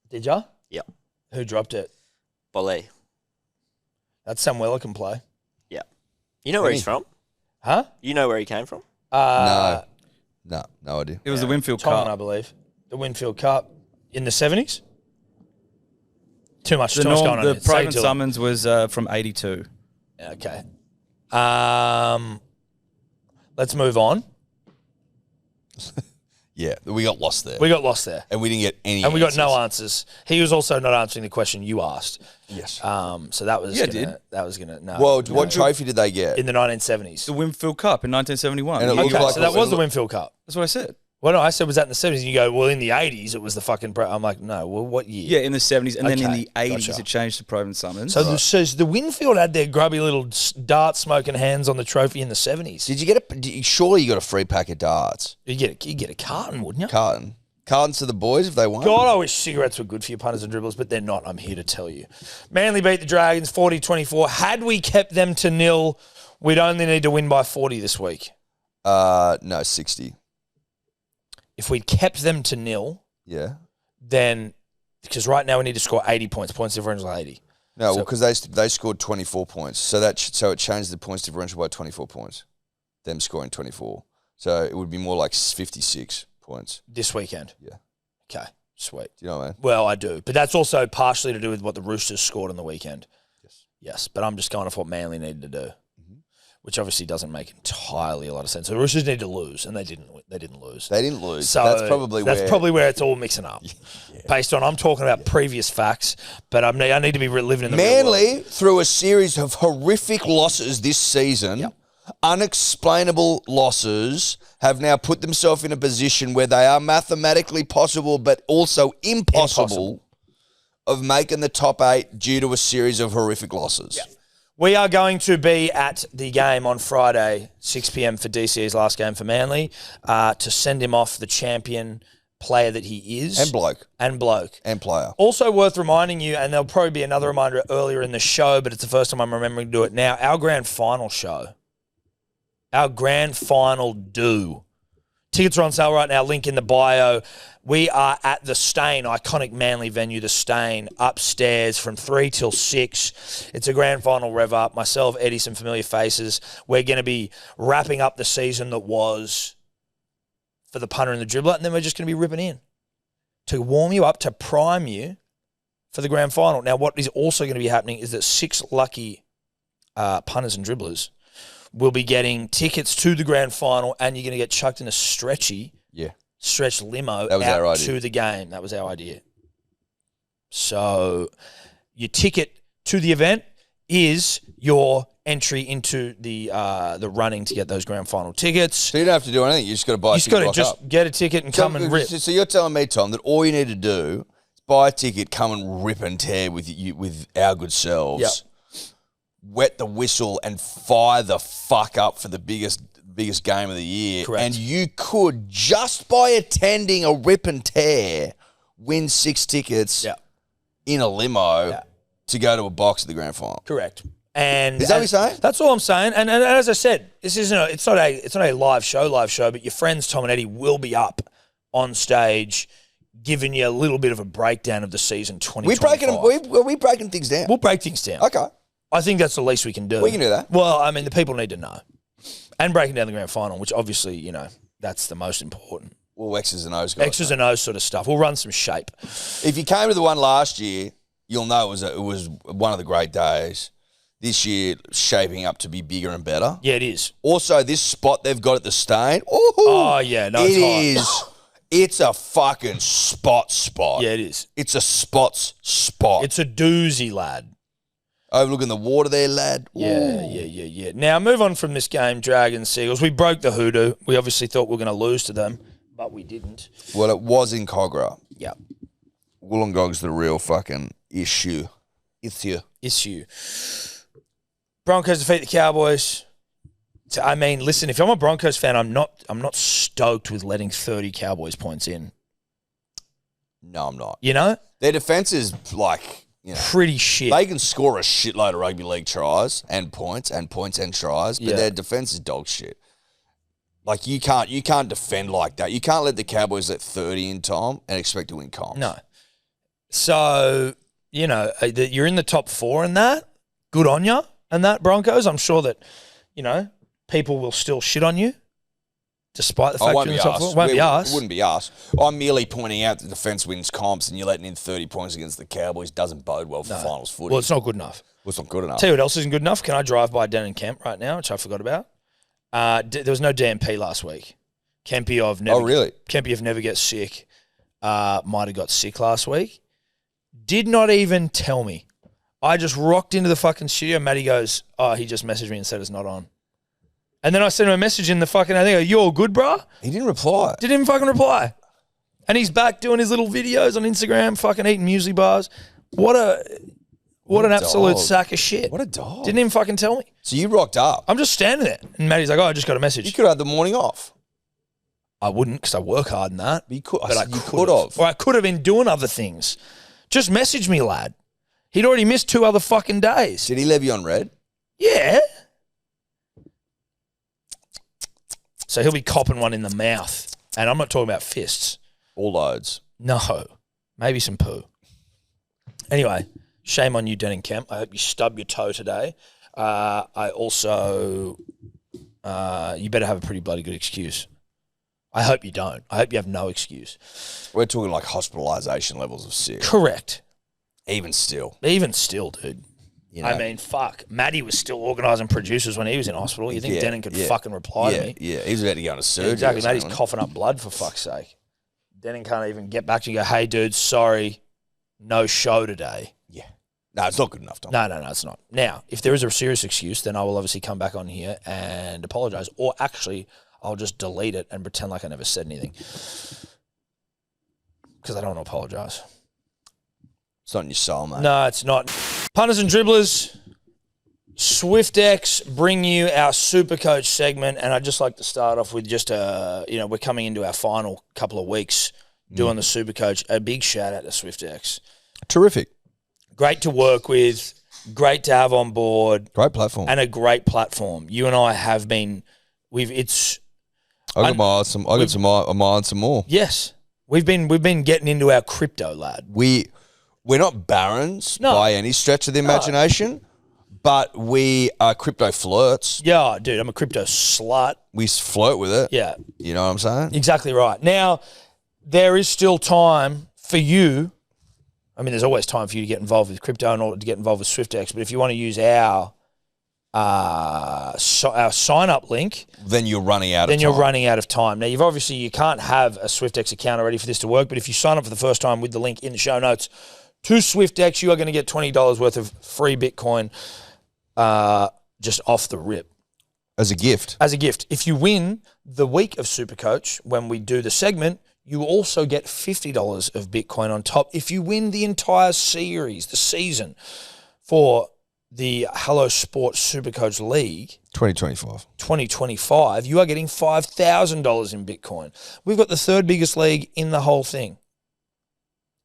Did ya? Yep. Who dropped it? Bolly. That's Samuela can play. Yeah. You know where he's from? Huh? You know where he came from? No idea. It was the Winfield Tongan, I Cup. believe. The Winfield Cup in the 70s. Too much going on. The here. Say Provan it to him. Summons was from '82. Okay. Let's move on. Yeah, we got lost there. We got lost there. And we didn't get any And we got answers. no answers. He was also not answering the question you asked. Yes. So that was no. Well, what trophy did they get? In the 1970s. The Winfield Cup in 1971. And it looked Okay, like so that was the Winfield Cup. That's what I said. Well, no, I said was that in the 70s. And you go, well, in the 80s, it was the fucking pro. I'm like, no, well, what year? Yeah, in the 70s. And then in Okay, the 80s, gotcha. it changed to Proven Summons. So, so the Winfield had their grubby little dart smoking hands on the trophy in the 70s. Did you get surely you got a free pack of darts? You get a carton, wouldn't you? Cartons to the boys if they won. God, I wish cigarettes were good for your punters and dribblers, but they're not. I'm here to tell you. Manly beat the Dragons 40-24. Had we kept them to 0, we'd only need to win by 40 this week. No, 60. If we'd kept them to 0, Yeah. then because right now we need to score 80 points. Points differential 80. No, So- well, because they scored 24 points, so it changed the points differential by 24 points. Them scoring 24, so it would be more like 56 points. This weekend. Yeah. Okay, sweet. Do you know what I mean? Well, I do. But that's also partially to do with what the Roosters scored on the weekend. Yes, but I'm just going off what Manly needed to do, which obviously doesn't make entirely a lot of sense. The Roosters need to lose, and they didn't lose. They didn't lose. So that's probably where it's all mixing up. Based on, I'm talking about previous facts, but I need to be living in the real world. Manly, through a series of horrific losses this season, unexplainable losses, have now put themselves in a position where they are mathematically possible but also impossible. Of making the top 8 due to a series of horrific losses. Yeah. We are going to be at the game on Friday, 6 p.m. for DCE's last game for Manly, to send him off the champion player that he is. And bloke. And player. Also worth reminding you, and there'll probably be another reminder earlier in the show, but it's the first time I'm remembering to do it now, our grand final show. Our grand final do. Tickets are on sale right now, link in the bio. We are at the Stain, iconic Manly venue, the Stain, upstairs from 3 till 6. It's a grand final rev up. Myself, Eddy, some familiar faces. We're going to be wrapping up the season that was for the punter and the dribbler, and then we're just going to be ripping in to warm you up, to prime you for the grand final. Now, what is also going to be happening is that 6 lucky punters and dribblers will be getting tickets to the grand final, and you're going to get chucked in a stretch limo That was our out idea. to the game. That was our idea. So your ticket to the event is your entry into the running to get those grand final tickets. So you don't have to do anything. You just got to buy a You just ticket. got to rock just up. get a ticket and come and rip. So you're telling me, Tom, that all you need to do is buy a ticket, come and rip and tear with our good selves. Yep. Wet the whistle and fire the fuck up for the biggest game of the year. Correct. And you could, just by attending a rip and tear, win 6 tickets in a limo to go to a box at the grand final. Correct. And Is that what you're saying? That's all I'm saying. And as I said, this isn't it's not a live show, but your friends Tom and Eddy will be up on stage giving you a little bit of a breakdown of the season 2025. We breaking things down. We'll break things down. Okay. I think that's the least we can do. We can do that. Well, I mean, the people need to know. And breaking down the grand final, which obviously, that's the most important. Well, X's and O's guys. X's and O's sort of stuff. We'll run some shape. If you came to the one last year, you'll know it was one of the great days. This year, shaping up to be bigger and better. Yeah, it is. Also, this spot they've got at the Stain. Oh, yeah. No, it's hot. It's a fucking spot. Yeah, it is. It's a spot. It's a doozy, lad. Overlooking the water there, lad. Yeah. Now, move on from this game, Dragons, Seagulls. We broke the hoodoo. We obviously thought we were going to lose to them, but we didn't. Well, it was in Cogra. Yeah. Wollongong's the real fucking issue. Broncos defeat the Cowboys. I mean, listen, if I'm a Broncos fan, I'm not stoked with letting 30 Cowboys points in. No, I'm not. Their defense is pretty shit. They can score a shitload of rugby league tries and points and tries, but their defense is dog shit. Like you can't defend like that. You can't let the Cowboys let 30 in, Tom, and expect to win comps. No. So, you're in the top 4 in that. Good on you. And that, Broncos, I'm sure that, people will still shit on you, despite the fact you're in the top 4. Won't be us. It wouldn't be us. I'm merely pointing out that the defense wins comps and you're letting in 30 points against the Cowboys doesn't bode well for finals footy. Well, it's not good enough. It's not good enough. Tell you what else isn't good enough. Can I drive by Den and Kemp right now, which I forgot about? There was no DMP last week. Kempy, really? Kempy of Never Get Sick might have got sick last week. Did not even tell me. I just rocked into the fucking studio. Matty goes, oh, he just messaged me and said it's not on. And then I sent him a message in the fucking, I think, you all good, bruh? He didn't reply. Didn't even fucking reply. And he's back doing his little videos on Instagram, fucking eating muesli bars. What an absolute sack of shit. What a dog. Didn't even fucking tell me. So you rocked up. I'm just standing there. And Matty's like, oh, I just got a message. You could have had the morning off. I wouldn't because I work hard in that. But you could, But I you could could have. Or I could have been doing other things. Just message me, lad. He'd already missed 2 other fucking days. Did he leave you on red? Yeah. So he'll be copping one in the mouth. And I'm not talking about fists. All loads. No. Maybe some poo. Anyway, shame on you, Denning Kemp. I hope you stub your toe today. I also... you better have a pretty bloody good excuse. I hope you don't. I hope you have no excuse. We're talking like hospitalisation levels of sick. Correct. Even still. Even still, dude. You know? I mean, fuck. Matty was still organising producers when he was in hospital. You think Denning could fucking reply to me? Yeah, he was about to go into surgery. Exactly. Matty's coughing up blood, for fuck's sake. Denning can't even get back to you and go, hey, dude, sorry, no show today. Yeah. No, it's not good enough, Tom. No, it's not. Now, if there is a serious excuse, then I will obviously come back on here and apologise. Or actually, I'll just delete it and pretend like I never said anything. Because I don't want to apologise. It's not in your soul, mate. No, it's not. Punters and dribblers, SwiftX bring you our Supercoach segment, and I'd just like to start off with just we're coming into our final couple of weeks doing the Supercoach. A big shout out to SwiftX. Terrific. Great to work with, great to have on board, Great platform. and a great platform. You and I have been. I got my eyes on some more. Yes, we've been getting into our crypto, lad. We're not barons No. by any stretch of the imagination, but we are crypto flirts. Yeah, dude, I'm a crypto slut. We flirt with it. Yeah, You know what I'm saying? exactly right. Now, there is still time for you. I mean, there's always time for you to get involved with crypto in order to get involved with SwiftX. But if you want to use our sign-up link, Then you're running out of time. then you're running out of time. Now, you can't have a SwiftX account already for this to work, but if you sign up for the first time with the link in the show notes to SwiftX, you are going to get $20 worth of free Bitcoin just off the rip. As a gift. As a gift. If you win the week of Supercoach, when we do the segment, you also get $50 of Bitcoin on top. If you win the entire series, the season, for the Hello Sport Supercoach League 2025, you are getting $5,000 in Bitcoin. We've got the third biggest league in the whole thing,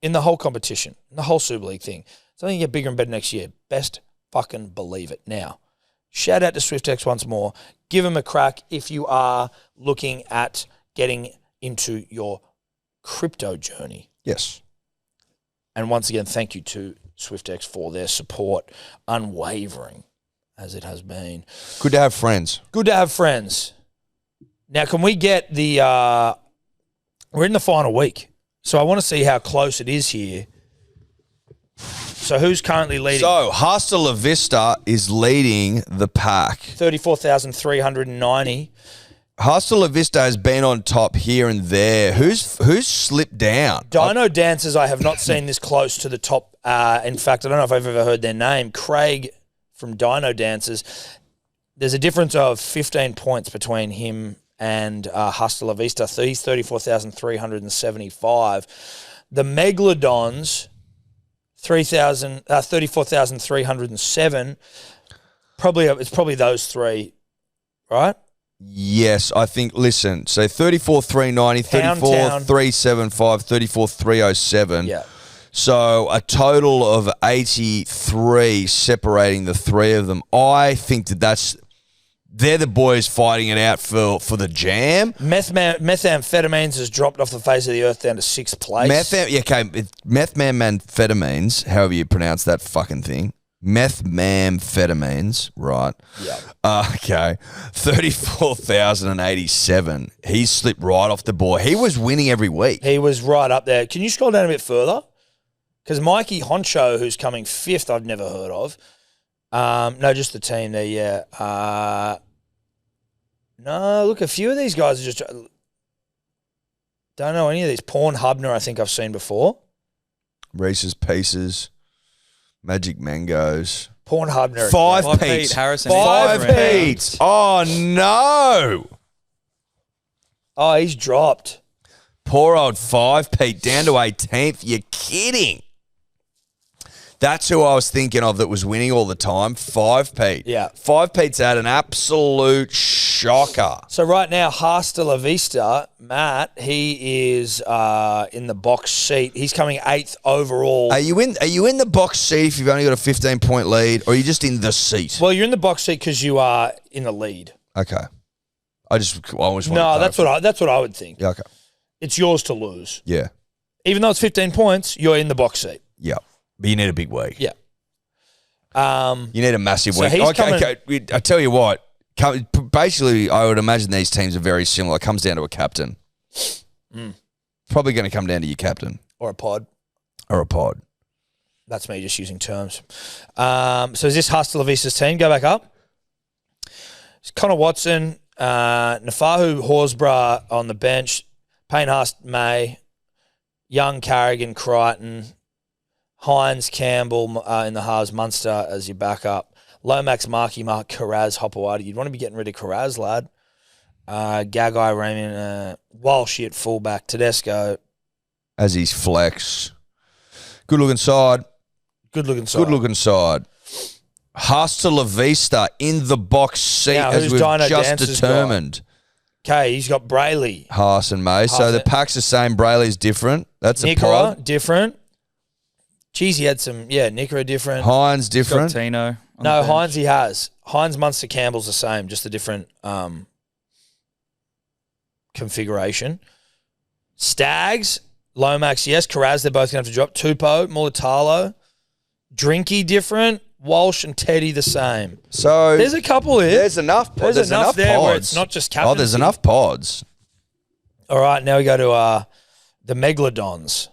in the whole competition, in the whole Super League thing. It's only going to get bigger and better next year. Best fucking believe it. Now, shout out to SwiftX once more. Give them a crack if you are looking at getting into your crypto journey. Yes. And once again, thank you to SwiftX for their support, unwavering as it has been. Good to have friends. Good to have friends. Now, can we get the... we're in the final week, so I want to see how close it is here. So who's currently leading? So, Hasta La Vista is leading the pack. 34,390. Hasta La Vista has been on top here and there. Who's slipped down? Dino Dancers, I have not seen this close to the top. In fact, I don't know if I've ever heard their name. Craig from Dino Dancers. There's a difference of 15 points between him and Hasta La Vista. He's 34,375. The Megalodons, 34,307. It's probably those three, right? Yes, I think, listen, so 34,390, Pound 34,375, 34,307. Yeah. So a total of 83 separating the three of them. I think they're the boys fighting it out for the Methamphetamines has dropped off the face of the earth down to 6th place. Methamphetamines, however you pronounce that fucking thing. Methamphetamines, right? Yeah. Okay. 34,087. He's slipped right off the board. He was winning every week. He was right up there. Can you scroll down a bit further? Because Mikey Honcho, who's coming 5th, I've never heard of. No, just the team there, yeah. No, look, a few of these guys are just... Don't know any of these. Pornhubner, I think I've seen before. Reese's Pieces, Magic Mangoes. Pornhubner. 5 Pete Pete's. Harrison. 5 He's around. Pete's. Oh, no. Oh, he's dropped. Poor old 5 Pete down to 18th. You're kidding. That's who I was thinking of that was winning all the time. 5 Pete. Yeah. 5 Pete's had an absolute shocker. So right now, Hasta La Vista, Matt, he is in the box seat. He's coming 8th overall. Are you in the box seat if you've only got a 15-point lead, or are you just in the seat? Well, you're in the box seat because you are in the lead. Okay. I always want No, that's what I would think. Yeah, okay. It's yours to lose. Yeah. Even though it's 15 points, you're in the box seat. Yeah. But you need a big week. Yeah. You need a massive So week. he's Okay. I tell you what. Basically, I would imagine these teams are very similar. It comes down to a captain. Probably going to come down to your captain Or a pod. or a pod. That's me just using terms. So is this Hasta La Vista's team? Go back up. It's Connor Watson, Nafahu Horsburgh on the bench, Payne Haas May, Young Carrigan Crichton, Hines Campbell in the halves, Munster as your backup, Lomax Marky Mark, Carraz Hopewadi. You'd want to be getting rid of Carraz, lad. Gagai Raymond, Walsh at fullback, Tedesco. As his flex. Good looking side. Good looking side. Good looking side. Hasta La Vista in the box seat Now, as who's we've Dino just Dance's determined. Okay, he's got Brayley. Haas and May. So the pack's the same. Brayley's different. That's a Nickera, pod. different. Geez, he had some, Nickera different. Hines different. Got Tino. on No, the bench. Hines he has. Hines Munster Campbell's the same, just a different configuration. Stags, Lomax, yes. Carraz, they're both going to have to drop. Tupou, Mulatalo. Drinky different. Walsh and Teddy the same. So There's a couple here. there's enough. There's enough there where it's not just captaincy. Oh, there's enough pods. All right, now we go to the Megalodons.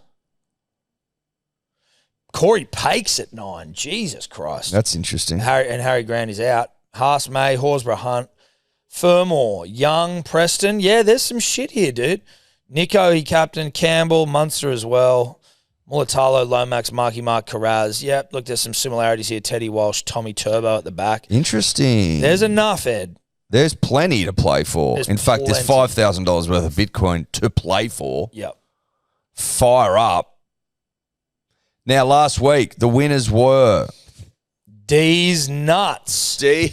Corey Pakes at 9. Jesus Christ. That's interesting. Harry Grant is out. Haas May, Horsburgh Hunt, Fermor, Young, Preston. Yeah, there's some shit here, dude. Nico, he captain. Campbell, Munster as well. Mulatalo, Lomax, Marky Mark, Carraz. Yep, look, there's some similarities here. Teddy Walsh, Tommy Turbo at the back. Interesting. There's enough, Ed. There's plenty to play for. There's In fact, there's plenty. $5,000 worth of Bitcoin to play for. Yep. Fire up. Now, last week, the winners were D's nuts. D.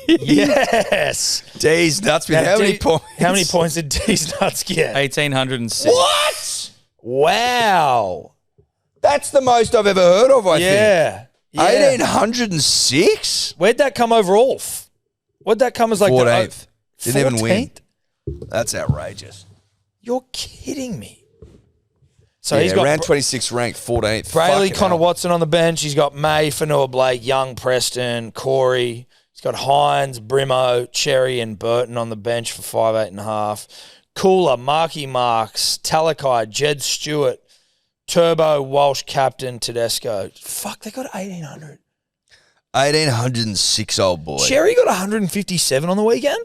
Yes. D's nuts with Now, how many points? How many points did D's nuts get? 1,806. What? Wow. That's the most I've ever heard of, I think. Yeah. 1,806? Where'd that come overall? What'd that come as like 14th. Didn't even win. 14th? That's outrageous. You're kidding me. So Yeah, he's got round 26 ranked, 14th. Brayley, Fucking Connor hell. Watson on the bench. He's got May, Fanua Blake, Young, Preston, Corey. He's got Hines, Brimo, Cherry, and Burton on the bench for 5.5. Cooler, Marky Marks, Talakai, Jed Stewart, Turbo, Walsh, Captain, Tedesco. Fuck, they got 1,800. 1,806, old boy. Cherry got 157 on the weekend?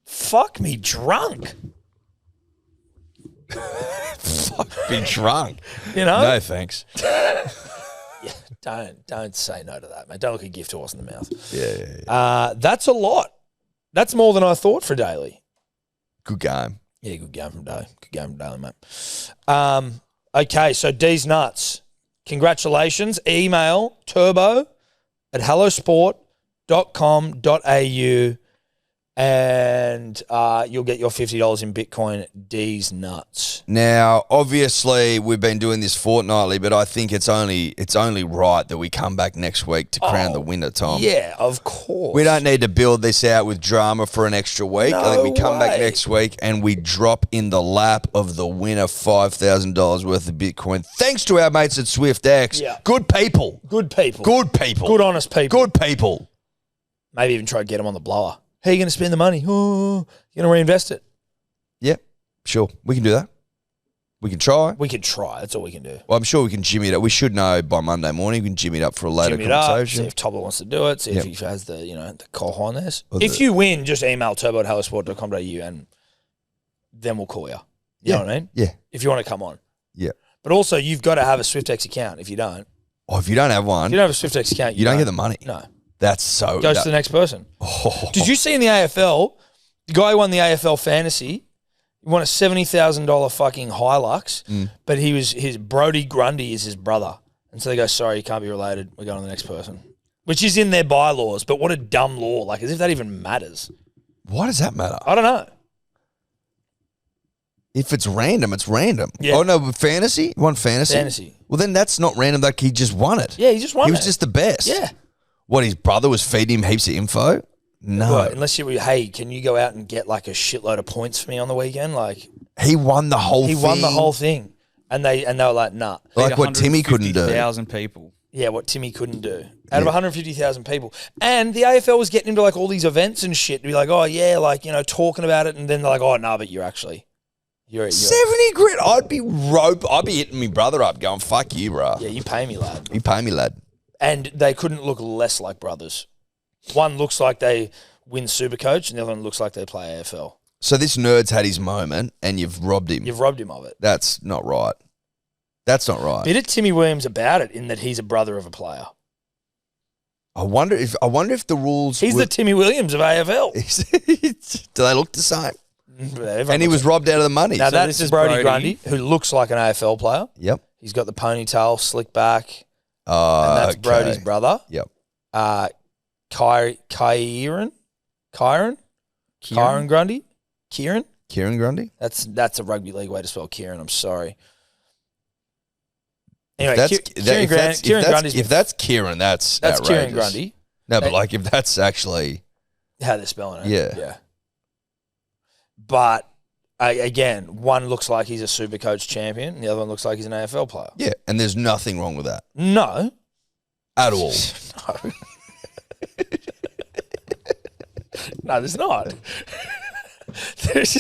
Fuck me drunk. Been drunk. You know? No, thanks. Don't say no to that, mate. Don't look a gift horse in the mouth. Yeah. That's a lot. That's more than I thought for Daly. Good game. Yeah, good game from Daly. Good game from Daly, mate. Okay, so D's nuts. Congratulations. Email turbo@hellosport.com.au and you'll get your $50 in Bitcoin. D's nuts. Now, obviously, we've been doing this fortnightly, but I think it's only right that we come back next week to crown the winner, Tom. Yeah, of course. We don't need to build this out with drama for an extra week. I think we come back way. next week and we drop in the lap of the winner $5,000 worth of Bitcoin. Thanks to our mates at SwiftX. Yeah. Good people. Good people. Good people. Good, honest people. Good people. Maybe even try to get them on the blower. How are you going to spend the money? Oh, you're going to reinvest it. Yeah, sure. We can do that. We can try. We could try. That's all we can do. Well, I'm sure we can jimmy it up. We should know by Monday morning. We can jimmy it up for a later Jimmy it up, see conversation. if Tobler wants to do it, see Yep. if he has the, the cojones. Or If the- you win, just email turbo@hellosport.com.au and then we'll call you You know what I mean? Yeah. If you want to come on. Yeah. But also, you've got to have a SwiftX account. If you don't, Oh, if you don't have one, if you don't have a SwiftX account, you don't get the money. No. That's so. Goes to the next person. Oh. Did you see in the AFL, the guy who won the AFL fantasy, he won a $70,000 fucking Hilux, but his Brody Grundy is his brother. And so they go, sorry, you can't be related. We're going to the next person. Which is in their bylaws, but what a dumb law. Like, as if that even matters. Why does that matter? I don't know. If it's random, it's random. Yeah. Oh, no, but fantasy? You want fantasy? Fantasy. Well, then that's not random. Like, he just won it. Yeah, he just won He it. was just the best. Yeah. What, his brother was feeding him heaps of info? No. Well, unless you were, hey, can you go out and get like a shitload of points for me on the weekend? Like, He won the whole thing. he won the whole thing. And they were like, nah. Like what Timmy couldn't do. 150,000 people. Yeah, what Timmy couldn't do. Out of 150,000 people. And the AFL was getting into like all these events and shit to be like, oh, yeah, like, you know, talking about it. And then they're like, oh, no, but you're actually. You're 70 grand. I'd be hitting my brother up going, fuck you, bro. Yeah, you pay me, lad. You pay me, lad. And they couldn't look less like brothers. One looks like they win Supercoach and the other one looks like they play AFL. So this nerd's had his moment and you've robbed him. You've robbed him of it. That's not right. That's not right. Bit of Timmy Williams about it in that he's a brother of a player. I wonder if the rules. He's the Timmy Williams of AFL. Do they look the same? Everyone And he looks was robbed out of the money. Now So that's this is Brody Brody. Grundy, who looks like an AFL player. Yep. He's got the ponytail, slick back, and that's okay. Brody's brother. Yep. Kieran Grundy. Kieran. Kieran Grundy. That's a rugby league way to spell Kieran. I'm sorry. Anyway, Kieran Grundy's If that's Kieran, that's outrageous. Kieran Grundy. No, but like if that's actually How they're spelling it. Yeah. But again, one looks like he's a Supercoach champion, and the other one looks like he's an AFL player. yeah, and there's nothing wrong with that No. at all. No. No, there's not. There's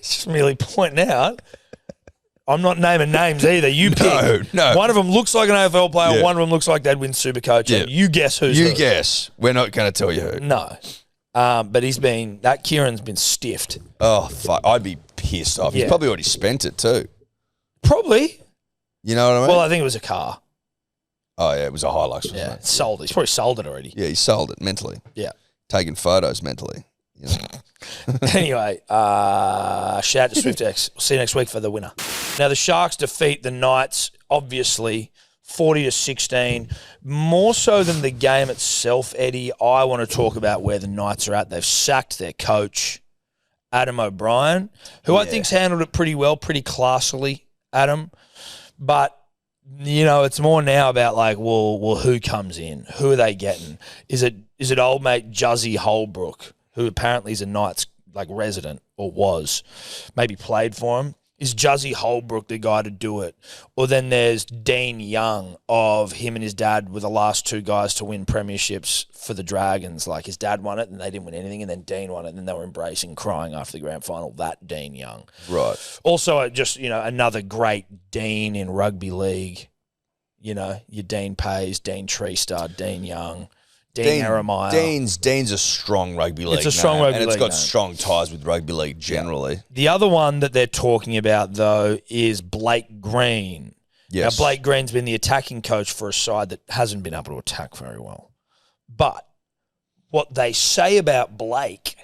just merely pointing out. I'm not naming names either. You pick. No. One of them looks like an AFL player. Yeah. One of them looks like they'd win Supercoach. Yeah. And you guess who's You who. guess. We're not going to tell you who. No. But that Kieran's been stiffed. Oh fuck! I'd be pissed off. Yeah. He's probably already spent it too. Probably. You know what I mean? Well, I think it was a car. Oh yeah, it was a Hilux. Wasn't Yeah. it? Sold it. He's probably sold it already. Yeah, he sold it mentally. Yeah. Taking photos mentally. You know. Anyway, shout out to SwiftX. We'll see you next week for the winner. Now, the Sharks defeat the Knights, obviously, 40-16. More so than the game itself, Eddie, I want to talk about where the Knights are at. They've sacked their coach, Adam O'Brien, who I think's handled it pretty well, pretty classily, Adam. But, you know, it's more now about like, well, who comes in? Who are they getting? Is it old mate Juzzy Holbrook, who apparently is a Knights like resident or was, maybe played for him? Is Juzzy Holbrook the guy to do it? Or then there's Dean Young of him and his dad were the last two guys to win premierships for the Dragons. Like his dad won it and they didn't win anything, and then Dean won it and then they were embracing crying after the grand final. That Dean Young. Right. Also, just, you know, another great Dean in rugby league. You know, your Dean Pays, Dean Treestar, Dean Young, Dean Jeremiah. Dean's a strong rugby league. It's a strong name, rugby and it's league got name. strong ties with rugby league generally. The other one that they're talking about, though, is Blake Green. Yes. Now, Blake Green's been the attacking coach for a side that hasn't been able to attack very well. But what they say about Blake,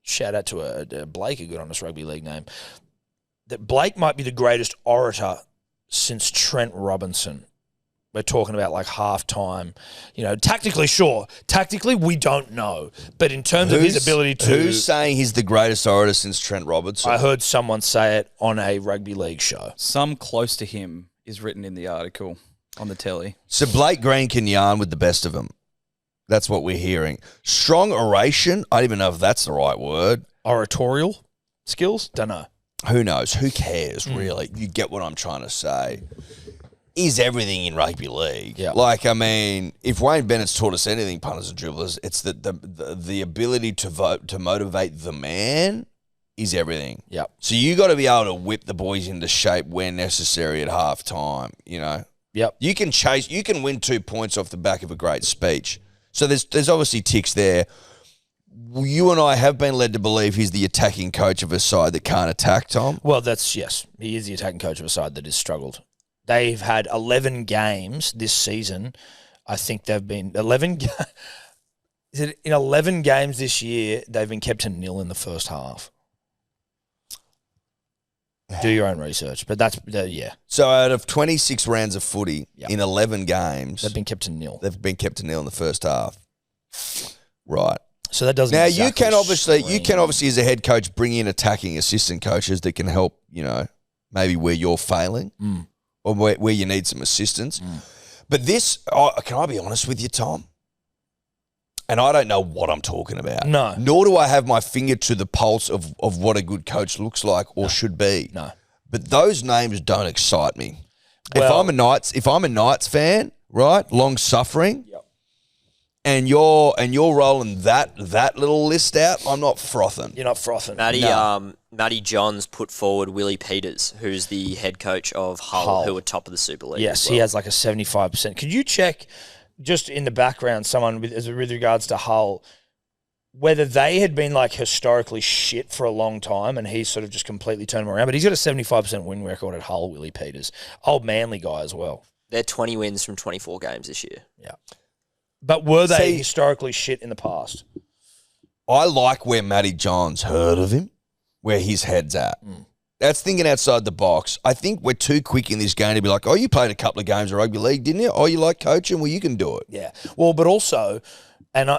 shout out to a Blake, a good honest rugby league name, that Blake might be the greatest orator since Trent Robinson. We're talking about like halftime. You know, tactically, sure. Tactically, we don't know. But in terms of his ability to... Who's saying he's the greatest orator since Trent Robertson? I heard someone say it on a rugby league show. Some close to him is written in the article on the telly. So Blake Green can yarn with the best of them. That's what we're hearing. Strong oration. I don't even know if that's the right word. Oratorial skills? Don't know. Who knows? Who cares, really? You get what I'm trying to say. Is everything in rugby league. Yeah. Like, I mean, if Wayne Bennett's taught us anything, punters and dribblers, it's that the ability to motivate the man is everything. Yep. So you got to be able to whip the boys into shape when necessary at half time, you know. Yep. You can win 2 points off the back of a great speech. So there's obviously ticks there. you and I have been led to believe he's the attacking coach of a side that can't attack, Tom. Well, yes. He is the attacking coach of a side that has struggled. They've had 11 games this season. I think they've been 11. Is it in 11 games this year? They've been kept to nil in the first half. Do your own research, but yeah. So out of 26 rounds of footy Yep. in 11 games, They've been kept to nil. they've been kept to nil in the first half. Right. So that doesn't. Now exactly you can obviously as a head coach bring in attacking assistant coaches that can help, maybe where you're failing or where you need some assistance. But this, can I be honest with you, Tom? And I don't know what I'm talking about. No. Nor do I have my finger to the pulse of what a good coach looks like or should be. No. But those names don't excite me. Well- if I'm a Knights fan, right, long suffering, Yep. and you're rolling that little list out, I'm not frothing. You're not frothing. Matty Johns put forward Willie Peters, who's the head coach of Hull, who are top of the Super League. Yes, as well. he has like a 75%. Could you check just in the background someone with regards to Hull, whether they had been like historically shit for a long time and he's sort of just completely turned them around? But he's got a 75% win record at Hull, Willie Peters. Old Manly guy as well. They're 20 wins from 24 games this year. Yeah. But were they historically shit in the past? I like where Matty Johns heard of him, where his head's at. That's thinking outside the box. I think we're too quick in this game to be like, oh, you played a couple of games of rugby league, didn't you? Oh, you like coaching? Well, you can do it. Yeah. Well, but also, and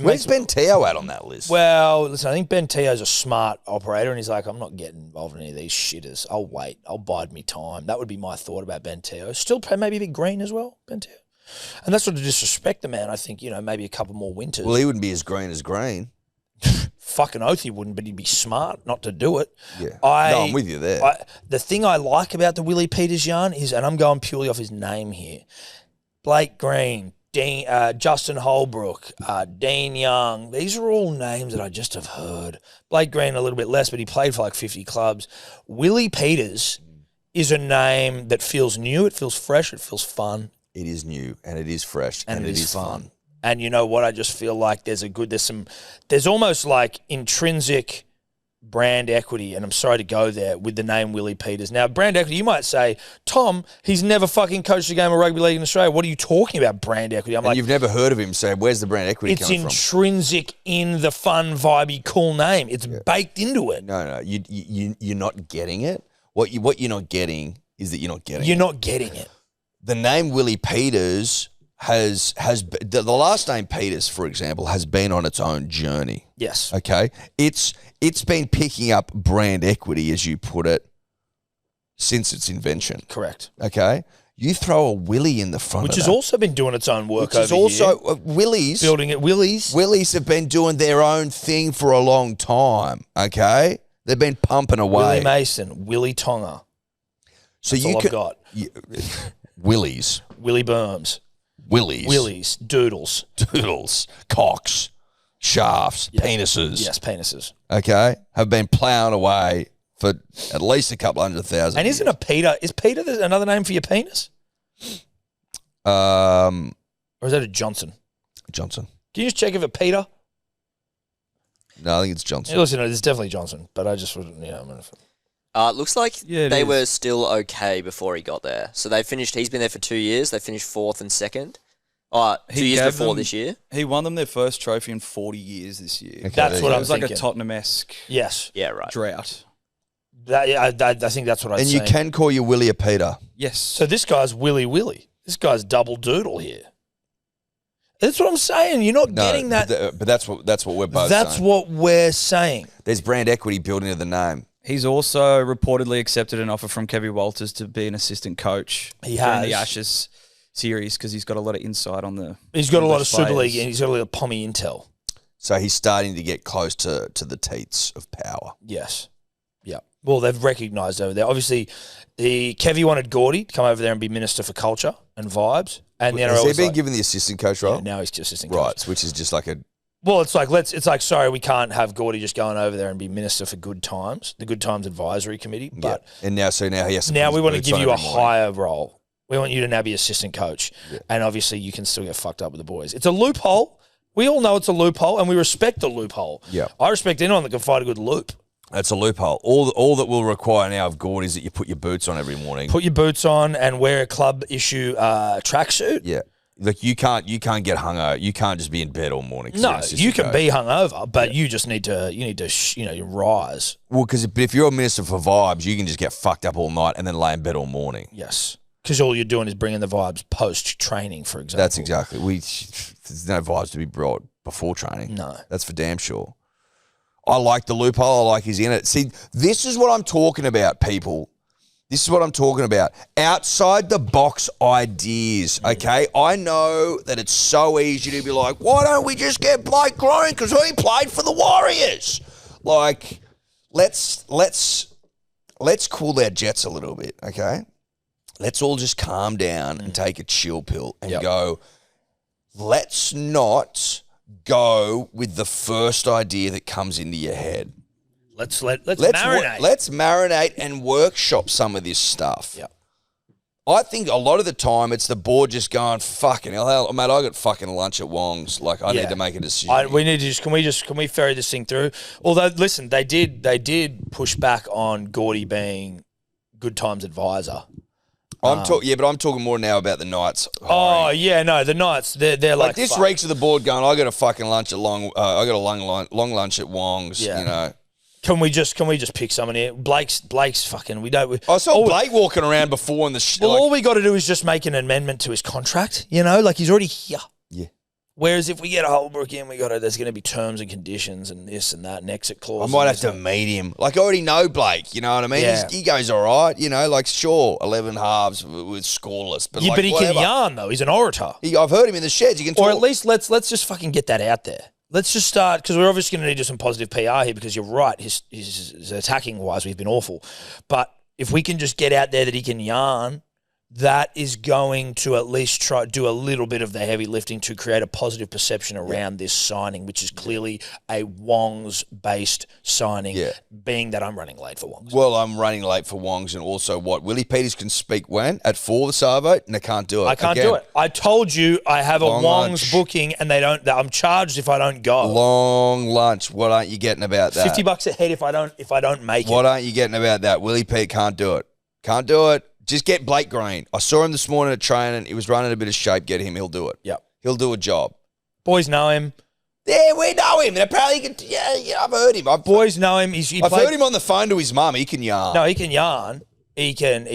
Where's Ben Teo at on that list? Well, listen, I think Ben Teo's a smart operator, and he's like, I'm not getting involved in any of these shitters. I'll wait. I'll bide me time. That would be my thought about Ben Teo. Still maybe a bit green as well, Ben Teo. And that's sort of disrespect the man. I think, maybe a couple more winters. Well, he wouldn't be as green as green. Fucking oath he wouldn't, but he'd be smart not to do it. Yeah. No, I'm with you there. The thing I like about the Willie Peters yarn is, and I'm going purely off his name here, Blake Green, Justin Holbrook, Dean Young. These are all names that I just have heard. Blake Green a little bit less, but he played for like 50 clubs. Willie Peters is a name that feels new. It feels fresh. It feels fun. It is new and it is fresh and it is fun. And you know what? I just feel like there's almost like intrinsic brand equity, and I'm sorry to go there, with the name Willie Peters. Now, brand equity, you might say, Tom, he's never fucking coached a game of rugby league in Australia. What are you talking about, brand equity? I'm and you've never heard of him, so where's the brand equity coming from? It's intrinsic in the fun, vibey, cool name. It's baked into it. No, you're not getting it. What you're not getting is that you're not getting it. You're not getting it. The name Willie Peters has the last name Peters, for example, has been on its own journey. Yes. Okay. It's been picking up brand equity, as you put it, since its invention. Correct. Okay. You throw a Willie in the front Which of has also been doing its own work which is over also here. Willie's Building it. Willies have been doing their own thing for a long time. Okay. They've been pumping away. Willie Mason, Willie Tonga. So That's you all can I've got. Willies. Willie Burns. Willies. Doodles. Cocks. Shafts. Penises. Yes, penises. Okay. Have been ploughing away for at least a couple 100,000. And isn't a Peter, is Peter another name for your penis? Or is that a Johnson? Johnson. Can you just check if it's Peter? No, I think it's Johnson. Yeah, listen, it's definitely Johnson, but I just wouldn't, It looks like Yeah, it they is. were still okay before he got there. So he's been there for 2 years. They finished 4th and 2nd. 2 years gave before them- this year. He won them their first trophy in 40 years this year. Okay, That's what It I'm was like thinking. a Tottenham-esque Yes. Yeah, right. drought. I think that's what I'd And say. you can call you Willie a Peter. Yes. So this guy's Willie. This guy's double doodle here. That's what I'm saying. You're not getting that. But that's what we're both That's saying. what we're saying. There's brand equity built into the name. He's also reportedly accepted an offer from Kevin Walters to be an assistant coach He during has. the Ashes series because he's got a lot of insight on the. He's got a lot of Super players. League and he's got a lot of pommy intel. So he's starting to get close to the teats of power. Yes. Yeah. Well, they've recognised over there. Obviously, Kevy wanted Gordy to come over there and be Minister for Culture and Vibes. And the Has NRL he was been like, given the assistant coach role? yeah, now he's just assistant Right, coach. which is just like a... Well, it's like sorry, we can't have Gordy just going over there and be Minister for Good Times, the Good Times Advisory Committee. But yeah. And now he has to now put we his want to boots give on you a every morning. higher role. We want you to now be assistant coach. And obviously you can still get fucked up with the boys. It's a loophole, We all know it's a loophole, and we respect the loophole. Yeah. I respect anyone that can find a good loop. That's a loophole. All that will require now of Gord is that you put your boots on every morning. Put your boots on and wear a club issue tracksuit. Yeah. Like you can't get hungover. You can't just be in bed all morning. 'cause No, you're an you assistant can coach. be hungover, but you just need to rise. Well, because if you're a minister for vibes, you can just get fucked up all night and then lay in bed all morning. Yes. Because all you're doing is bringing the vibes post-training, for example. That's exactly. There's no vibes to be brought before training. No. That's for damn sure. I like the loophole. I like he's in it. See, this is what I'm talking about, people. This is what I'm talking about. Outside the box ideas, okay? I know that it's so easy to be like, why don't we just get Blake Green because he played for the Warriors? Like, let's cool our jets a little bit, okay? Let's all just calm down and take a chill pill and go, let's not go with the first idea that comes into your head. Let's marinate. Let's marinate and workshop some of this stuff. Yeah. I think a lot of the time it's the board just going, fucking hell, mate, I got fucking lunch at Wong's. Like, I need to make a decision. We need to can we ferry this thing through? Although, listen, they did push back on Gordy being Good Times advisor. I'm talking more now about the Knights. Oh hiring. yeah, no, the Knights they're Like like this fuck. reeks of the board going, I got a fucking lunch at long lunch at Wong's, Yeah. you know. Can we just pick someone here? Blake's fucking. We don't. I saw Blake walking around before in the Well, all we got to do is just make an amendment to his contract. You know, like he's already here. Yeah. Whereas if we get Holbrook in, there's going to be terms and conditions and this and that and exit I clause. might have to meet him. Like, I already know Blake, you know what I mean? Yeah. He goes all right, you know, like, sure, 11 halves with scoreless. But, like, but he whatever. can yarn, though. He's an orator. I've heard him in the sheds. He can talk. Or at least let's just fucking get that out there. Let's just start, because we're obviously going to need to do some positive PR here, because you're right, his attacking-wise, we've been awful. But if we can just get out there that he can yarn, that is going to at least try do a little bit of the heavy lifting to create a positive perception around this signing, which is clearly a Wong's-based signing, being that I'm running late for Wong's. Well, I'm running late for Wong's, and also what? Willie Peters can speak when? At 4 the Savo? And they can't do it. I can't do it. I told you I have a Long Wong's lunch. booking, and I'm charged if I don't go. Long lunch. What aren't you getting about that? $50 a head if I don't make What it. aren't you getting about that? Willie Pete can't do it. Can't do it. Just get Blake Green. I saw him this morning at training. He was running a bit of shape. Get him. He'll do it. Yep. He'll do a job. Boys know him. Yeah, we know him. And apparently, he can, I've heard him. Boys know him. I've heard him on the phone to his mum. He can yarn. No, he can yarn. He can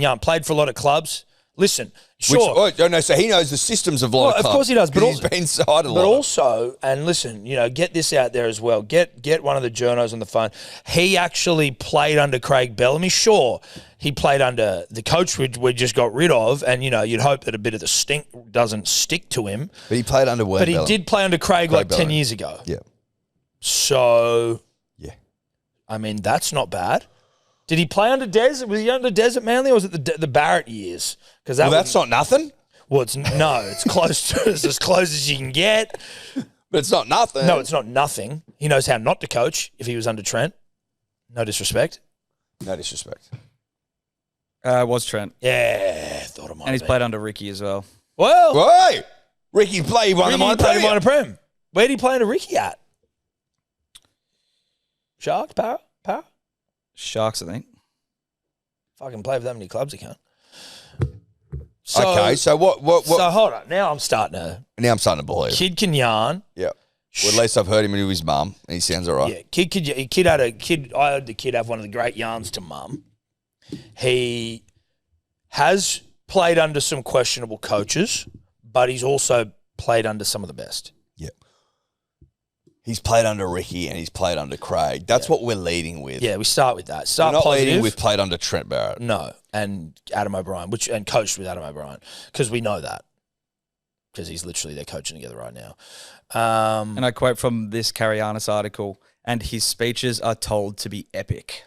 yarn. Played for a lot of clubs. Listen, sure. So he knows the systems of a lot of clubs. Of course he does. But he's been inside a lot. But also, and listen, get this out there as well. Get one of the journos on the phone. He actually played under Craig Bellamy. Sure, he played under the coach we just got rid of, and you'd hope that a bit of the stink doesn't stick to him. But he played under But he did play under Craig like Bellamy. 10 years ago. Yeah. So, Yeah. I mean, that's not bad. Did he play under Des? Was he under Des at Manly, or was it the Barrett years? Because That's not nothing. Well, it's close to it's as close as you can get. But it's not nothing. No, it's not nothing. He knows how not to coach if he was under Trent. No disrespect. No disrespect. Was Trent. Yeah, thought it might. And he's have played under Ricky as well. been. Well, Hey! Ricky played. He won the Ricky minor played him premier. on a prem. Where did he play under Ricky at? Sharks, Para? Sharks, I think. Fucking play for that many clubs he can't. So, Okay, so what? So hold on. Now I'm starting to. Now I'm starting to believe. Kid can yarn. Yeah. Well, at least I've heard him to his mum, and he sounds all right. Yeah, I heard the kid have one of the great yarns to mum. He has played under some questionable coaches, but he's also played under some of the best. Yeah. He's played under Ricky and he's played under Craig. That's what we're leading with. Yeah, we start with that. We're Start not positive. leading with played under Trent Barrett. No, and Adam O'Brien, and coached with Adam O'Brien, because we know that. Because he's literally, they're coaching together right now. And I quote from this Carianis article, and his speeches are told to be epic.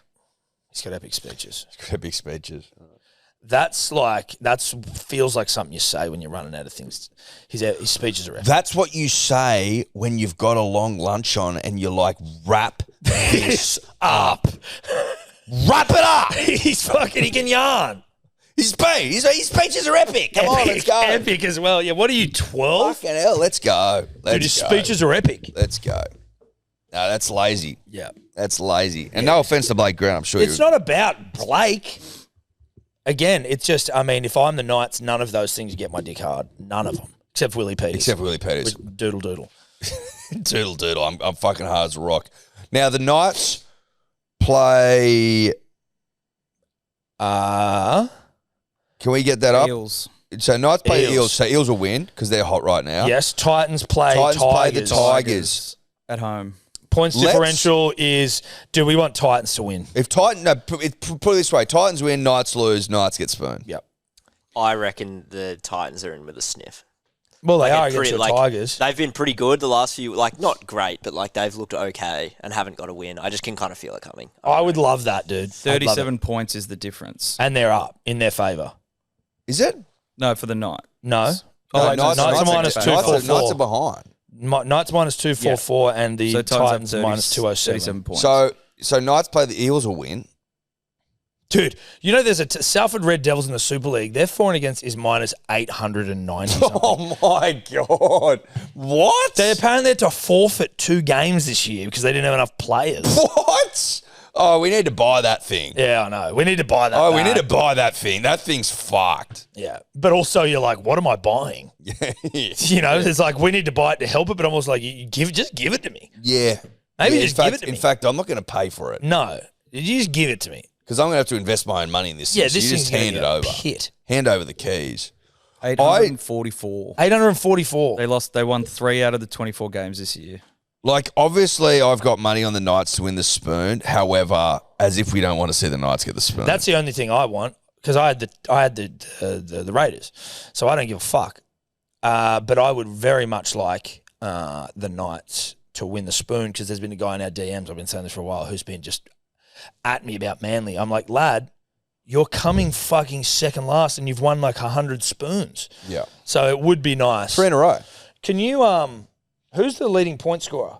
He's got epic speeches. Epic speeches. That feels like something you say when you're running out of things. His speeches are epic. That's what you say when you've got a long lunch on and you're like, wrap this up. Wrap it up. He can yarn. His speeches are epic. Come on, let's go. Epic as well. Yeah, what are you, 12? Fucking hell, let's go. Dude, his speeches are epic. Let's go. No, that's lazy. Yeah. That's lazy. And no offense to Blake Grant, I'm sure It's not about Blake. Again, it's just, I mean, if I'm the Knights, none of those things get my dick hard. None of them. Except Willie Peters. Except Willie Peters. Doodle doodle. Doodle doodle. I'm fucking hard as a rock. Now, the Knights play... Can we get that up? Eels. So Knights play Eels. Eels. So Eels will win because they're hot right now. Yes, Titans play the Tigers. Tigers. At home. Points differential is, do we want Titans to win? If put it this way, Titans win, Knights lose, Knights get spooned. Yep. I reckon the Titans are in with a sniff. Well, they are Like, against the Tigers. They've been pretty good the last few, like not great, but like they've looked okay and haven't got a win. I just can kind of feel it coming. I would love that, dude. I'd love it. 37 points is the difference. And they're up in their favour. Is it? No, for the night. No. Oh, Knights are minus 244. Knights are behind. Knights minus 244 and the So Titans have minus 207. 37 points. So Knights play the Eels will win. Dude, you know there's Salford Red Devils in the Super League. Their for and against is minus 890 something. Oh my God. What? They apparently had to forfeit 2 games this year because they didn't have enough players. What? Oh, we need to buy that thing. Yeah, I know. We need to buy that. Oh, we back. need to buy that thing. That thing's fucked. Yeah. But also you're like, what am I buying? You know, it's like we need to buy it to help it, but almost like just give it to me. Yeah. Maybe Yeah, just in give fact, it to me. In fact, I'm not going to pay for it No. You just give it to me. because I'm going to have to invest my own money in this. Yeah, thing, this so you thing's just gonna hand be it a over. pit. Hand over the keys. 844. 844. They won 3 out of the 24 games this year. Like, obviously, I've got money on the Knights to win the spoon. However, as if we don't want to see the Knights get the spoon. That's the only thing I want because I had the Raiders, so I don't give a fuck. But I would very much like the Knights to win the spoon because there's been a guy in our DMs, I've been saying this for a while, who's been just at me about Manly. I'm like, lad, you're coming fucking second last and you've won like 100 spoons. Yeah. So it would be nice. 3 in a row. Can you who's the leading point scorer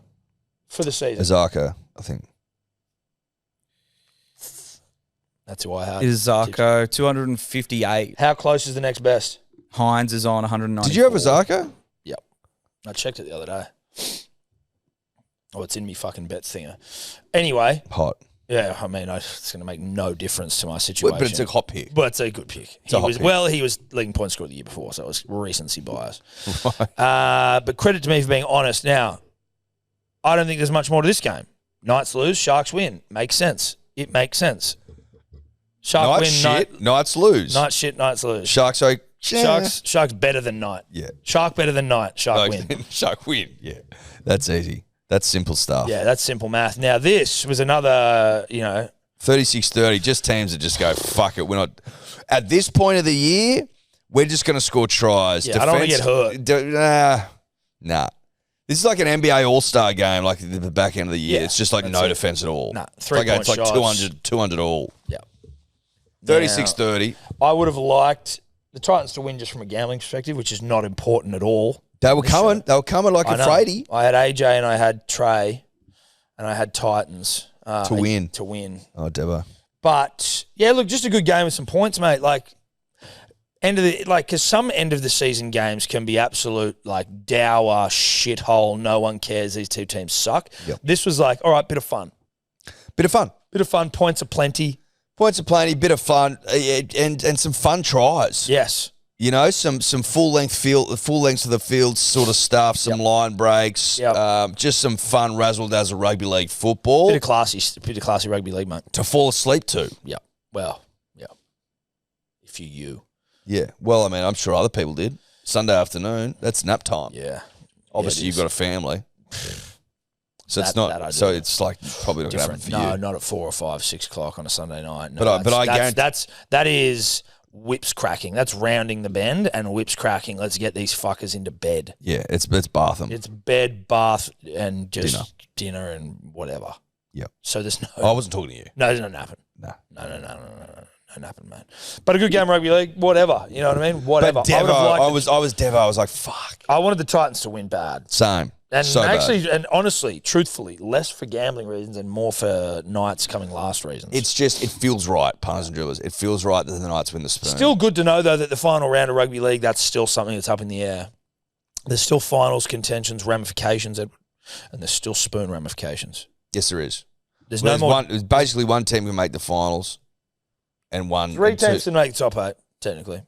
for the season? Azarko, I think. That's who I had. It is Zarko, 258. How close is the next best? Hines is on 190. Did you have Azarko? Yep. I checked it the other day. Oh, it's in me fucking bets thinger. Anyway, Hot. yeah, I mean, it's going to make no difference to my situation. But it's a hot pick. But it's a good pick. a hot pick. He was leading point scorer the year before, so it was recency bias. But credit to me for being honest. Now, I don't think there's much more to this game. Knights lose, Sharks win. Makes sense. It makes sense. Shark Knights win, shit, Knights lose. Knights shit, Knights lose. Sharks are... Sharks better than Knight. Yeah. Shark better than Knight. Shark win. Shark win. Yeah. That's easy. That's simple stuff. Yeah, that's simple math. Now, this was another, 36-30, just teams that just go, fuck it. We're not... At this point of the year, we're just going to score tries. Yeah, I don't wanna get hurt. Nah. This is like an NBA All-Star game, like the back end of the year. Yeah, it's just like no defense at all. Nah, it's like 200 all. Yeah. 36-30. I would have liked the Titans to win just from a gambling perspective, which is not important at all. They were coming. They were coming like I a know. Frady. I had AJ and I had Trey and I had Titans. To win. To win. Oh, Devo. But, yeah, look, just a good game with some points, mate. Because some end of the season games can be absolute, dour shithole. No one cares. These two teams suck. Yep. This was like, all right, bit of fun. Bit of fun. Bit of fun. Points are plenty. Points are plenty, bit of fun, and some fun tries. Yes. You know, some full lengths of the field sort of stuff, some line breaks, just some fun razzle dazzle rugby league football Bit of classy rugby league, mate. to fall asleep to. Yeah. Well, yeah. If you. Yeah. Well, I mean, I'm sure other people did. Sunday afternoon, that's nap time. Yeah. Obviously, you've got a family. So it's That not. I do. So it's like probably not going to happen Different. for No, you. not at 4 or 5, 6 o'clock on a Sunday night. No, But I guarantee that is whips cracking. That's rounding the bend and whips cracking. Let's get these fuckers into bed. Yeah, it's Batham. It's bed, bath, and just dinner and whatever. Yep. So there's no. I wasn't talking to you. No, there's no napping. No. No napping, man. But a good game of rugby league, whatever. You know what I mean? Whatever. But Devo, I was Devo. I was like, fuck. I wanted the Titans to win bad. Same. And So actually, and honestly, truthfully, less for gambling reasons and more for Knights coming last reasons. It's just, it feels right, punters and dribblers. It feels right that the Knights win the spoon. Still good to know, though, that the final round of rugby league, that's still something that's up in the air. There's still finals, contentions, ramifications, and there's still spoon ramifications. Yes, there is. There's Well, no more. basically one team can make the finals and one. Three and two- teams can make the top 8, technically.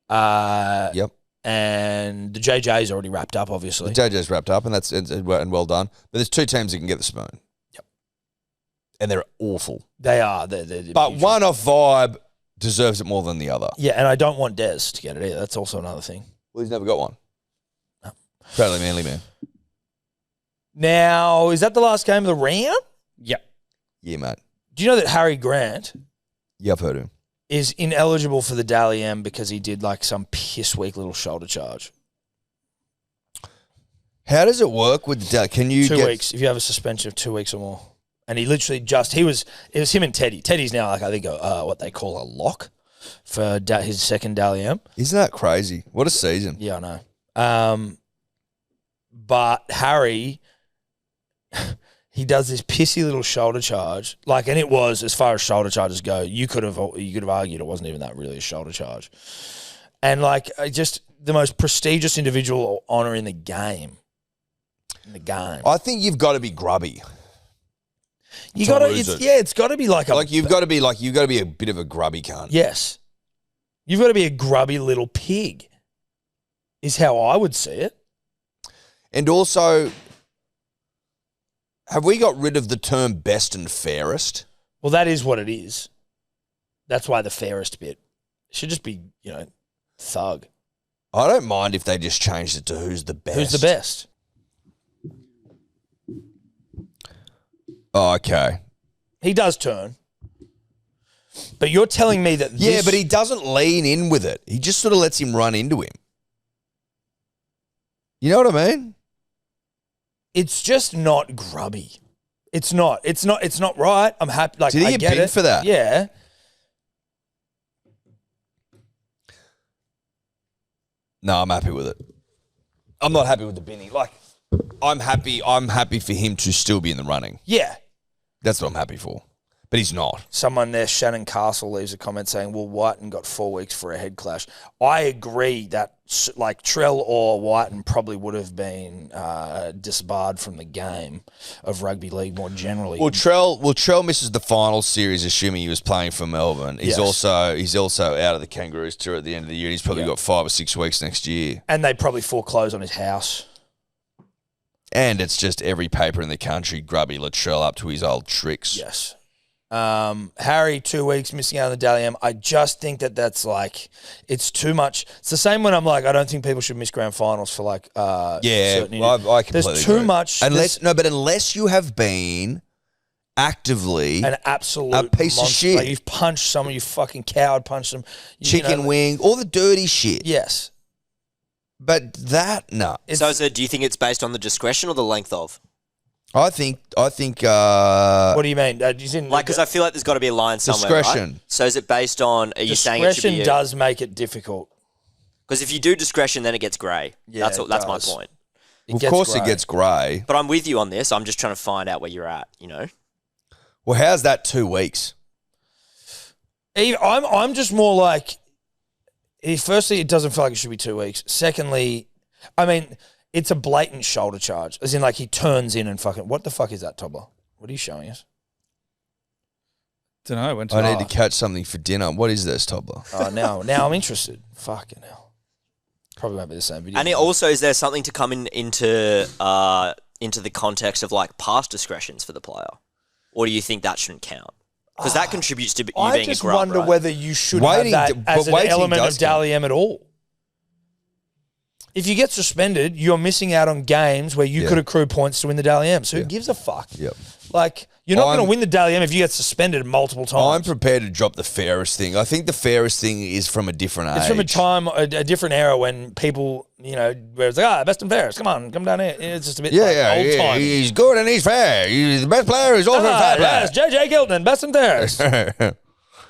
Yep. And the JJ's already wrapped up, obviously. The JJ's wrapped up, and that's and well done. But there's 2 teams that can get the spoon. Yep. And they're awful. They are. They're But huge. one off vibe deserves it more than the other. Yeah, and I don't want Des to get it either. That's also another thing. Well, he's never got one. No. Totally manly man. Now, is that the last game of the round? Yep. Yeah, mate. Do you know that Harry Grant Yeah, I've heard of him. is ineligible for the Dally M because he did like some piss weak little shoulder charge? How does it work with the Can you 2 get weeks, if you have a suspension of 2 weeks or more. And he literally it was him and Teddy. Teddy's now like, I think, what they call a lock for his second Dally M. Isn't that crazy? What a season. Yeah, I know. But Harry, he does this pissy little shoulder charge, and it was, as far as shoulder charges go, you could have argued it wasn't even that really a shoulder charge, and just the most prestigious individual honor in the game. I think you've got to be grubby. You to got to, lose it. it's got to be You've got to be a bit of a grubby cunt. yes, you've got to be a grubby little pig, is how I would see it. And also, have we got rid of the term best and fairest? Well, that is what it is. That's why the fairest bit. It should just be, thug. I don't mind if they just changed it to who's the best. Who's the best? Oh, okay. He does turn. But you're telling me that Yeah, but he doesn't lean in with it. He just sort of lets him run into him. You know what I mean? it's just not grubby. It's not right. I'm happy. Like, Did he I get get binned it. for that? Yeah. No, I'm happy with it. I'm not happy with the binning. Like, I'm happy for him to still be in the running. Yeah. That's what I'm happy for. But he's not. Someone there, Shannon Castle, leaves a comment saying, well, Whiten got 4 weeks for a head clash. I agree that, like, Trell or Whiten probably would have been disbarred from the game of rugby league more generally. Well, Trell misses the final series, assuming he was playing for Melbourne. He's Yes. also out of the Kangaroos tour at the end of the year. He's probably got 5 or 6 weeks next year. And they probably foreclose on his house. And it's just every paper in the country grubby Latrell up to his old tricks. Yes. Harry, 2 weeks missing out on the Dally M. I just think that's like, it's too much. It's the same when I'm like, I don't think people should miss grand finals for like, Yeah, certain I completely There's too agree. much. Unless you have been actively an absolute a piece of monster. shit. Like, you've punched someone, you fucking coward punched them. chicken wing, all the dirty shit. Yes. But that, no. So do you think it's based on the discretion or the length of? I think. What do you mean? Because I feel like there's got to be a line somewhere, Discretion. right? So is it based on, are you saying it should be... discretion does make it difficult. Because if you do discretion, then it gets grey. Yeah, That's my does. point. Of course it gets grey. But I'm with you on this. I'm just trying to find out where you're at, you know? Well, how's that 2 weeks? I'm just more like, firstly, it doesn't feel like it should be 2 weeks. Secondly, I mean, it's a blatant shoulder charge. As in, like, he turns in and fucking... What the fuck is that, Tobler? What are you showing us? Don't know. I need to catch something for dinner. What is this, Tobler? Oh, now I'm interested. Fucking hell. Probably won't be the same video. And is there something to come into the context of, like, past discretions for the player? Or do you think that shouldn't count? Because that contributes to you being a grub, I just wonder right? whether you should Waiting- have that as but an waiting element does of Dally M at all. If you get suspended, you're missing out on games where you could accrue points to win the Dally M. So who gives a fuck? Yep. Like, you're not going to win the Dally M if you get suspended multiple times. I'm prepared to drop the fairest thing. I think the fairest thing is from a different age. It's from a time, a different era when people, where it's like, best and fairest, come on, come down here. It's just a bit old time. He's good and he's fair. He's the best player. He's also a fair player. Yes, JJ Gilton, best and fairest.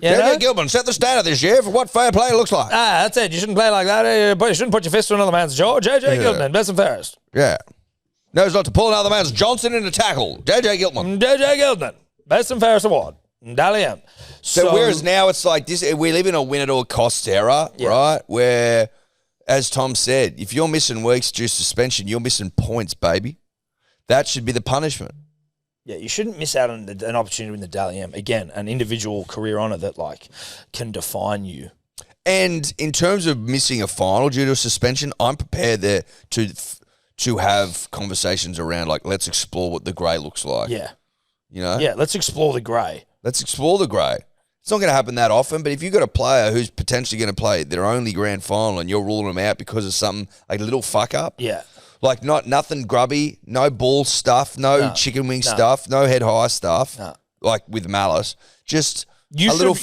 You know? JJ Gilman set the standard this year for what fair play looks like. That's it. You shouldn't play like that. You shouldn't put your fist to another man's jaw. JJ Gilton, best and fairest. Yeah. Knows not to pull another man's Johnson in a tackle. JJ Giltman. JJ Giltman. Best and fairest award. Dally M. So whereas now it's like this, we live in a win at all costs era, right? Where, as Tom said, if you're missing weeks due to suspension, you're missing points, baby. That should be the punishment. Yeah, you shouldn't miss out on an opportunity to win the Dally M. Again, an individual career honour that like can define you. And in terms of missing a final due to a suspension, I'm prepared there to have conversations around like, let's explore what the grey looks like. Yeah. You know? Yeah, let's explore the grey. Let's explore the grey. It's not going to happen that often, but if you've got a player who's potentially going to play their only grand final and you're ruling them out because of something, like a little fuck up. Yeah. Like nothing grubby, no ball stuff, no chicken wing stuff, no head high stuff, like with malice. Just a little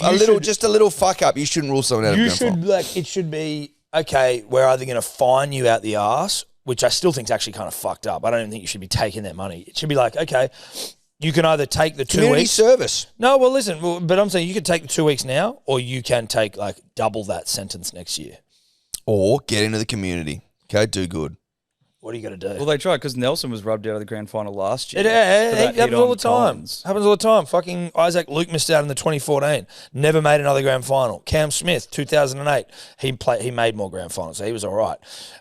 fuck up. You shouldn't rule someone out of grand final. It should be, okay, we're either going to fine you out the arse, which I still think is actually kind of fucked up. I don't even think you should be taking that money. It should be like, okay, you can either take the 2 Community weeks. service. No, well, listen, but I'm saying you can take the 2 weeks now, or you can take like double that sentence next year. Or get into the community. Okay, do good. What are you going to do? Well, they tried because Nelson was rubbed out of the grand final last year. It happens all the time. Happens all the time. Fucking Isaac Luke missed out in the 2014. Never made another grand final. Cam Smith, 2008. He made more grand finals, so he was all right.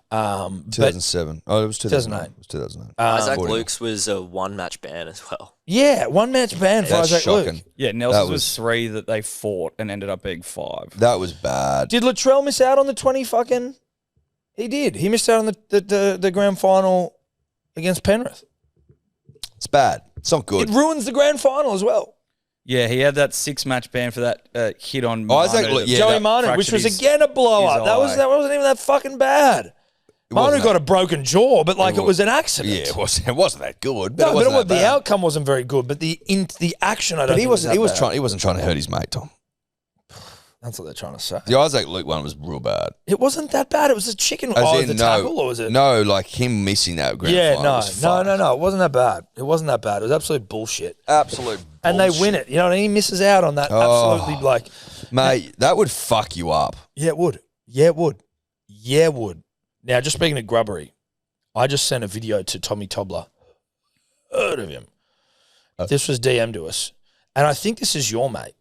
2007. It was 2008. It was 2008. Isaac Luke's was a one-match ban as well. Yeah, one-match ban for That's Isaac shocking. Luke. Yeah, Nelson's was 3 that they fought and ended up being 5. That was bad. Did Latrell miss out on the 20 fucking... He did. He missed out on the grand final against Penrith. It's bad. It's not good. It ruins the grand final as well. Yeah, he had that 6-match ban for that hit on Isaac, Manu, yeah, Joey that Manu, which fractured was again a blow up. That wasn't even that fucking bad. Manu wasn't got that- a broken jaw, but like it was an accident. Yeah, it wasn't that good. But No, it but wasn't that the bad. outcome wasn't very good. But the action, I don't. But he think wasn't. He was was trying. He wasn't trying to hurt his mate, Tom. That's what they're trying to say. The Isaac Luke one was real bad. It wasn't that bad. It was a chicken. The tackle, or was it? No, like him missing that grand Yeah, final. was no. fucked. It wasn't that bad. It wasn't that bad. It was absolute bullshit. Absolute. And they win it. You know what I mean? He misses out on that. Oh. Absolutely, like, Mate, that would fuck you up. yeah, it would. Yeah, it would. Yeah, it would. Now, just speaking of grubbery, I just sent a video to Tommy Tobler. Heard of him. This was DM to us. And I think this is your mate.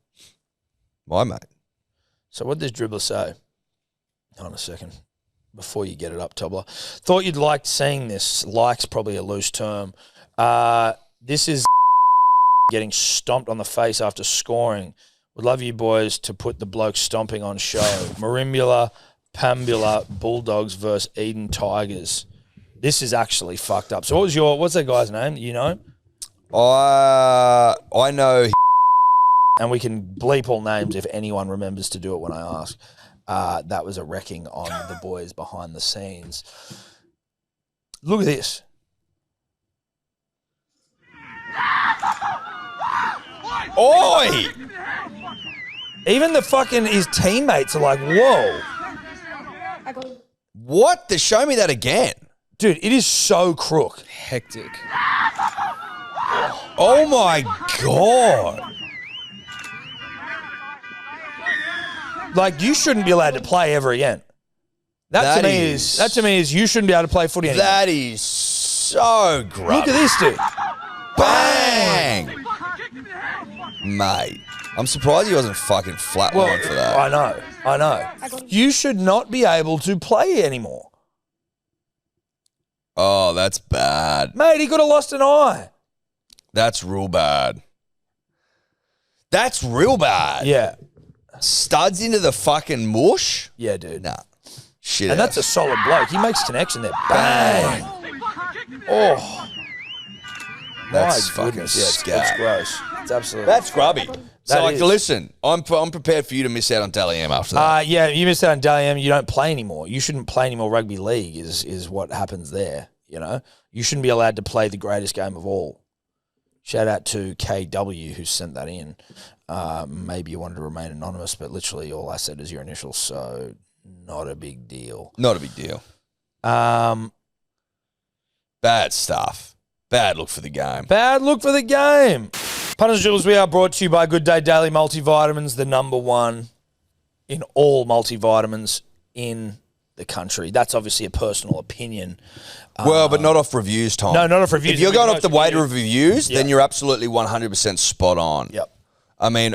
My mate. So what does Dribbler say? Hold on a second. Before you get it up, Tobler. Thought you'd like seeing this. Like's probably a loose term. This is getting stomped on the face after scoring. Would love you boys to put the bloke stomping on show. Marimbula, Pambula, Bulldogs versus Eden Tigers. This is actually fucked up. So what's that guy's name? You know? I know. And we can bleep all names if anyone remembers to do it when I ask. That was a wrecking on the boys behind the scenes. Look at this. Oi! Even his teammates are like, whoa. What? Show me that again. Dude, it is so crook. Hectic. Oh my God. Like, you shouldn't be allowed to play ever again. That to me is you shouldn't be able to play footy anymore. That is so gross. Look at this, dude. Bang! Mate, I'm surprised he wasn't fucking flatlined for that. I know. You should not be able to play anymore. Oh, that's bad. Mate, he could have lost an eye. That's real bad. That's real bad. Yeah. Studs into the fucking mush? Yeah, dude. Nah. Shit. And that's a solid bloke. He makes connection there. Bang. Oh. That's My fucking goodness. Yeah, scat. it's gross. It's absolutely. That's grubby. So, That like, is. listen, I'm prepared for you to miss out on Dally M after that. Yeah, you missed out on Dally M. You don't play anymore. You shouldn't play any more rugby league is what happens there, you know? You shouldn't be allowed to play the greatest game of all. Shout out to KW who sent that in. Maybe you wanted to remain anonymous, but literally all I said is your initials, so not a big deal. Not a big deal. Bad Bad stuff. Bad look for the game. look for the game. Punters and Dribblers, we are brought to you by Good Day Daily Multivitamins, the number one in all multivitamins in the country. That's obviously a personal opinion. Well, but not off reviews, Tom. No, not off reviews. If you're going off the weight reviews. of reviews, then Yeah. you're absolutely 100% spot on. Yep. I mean,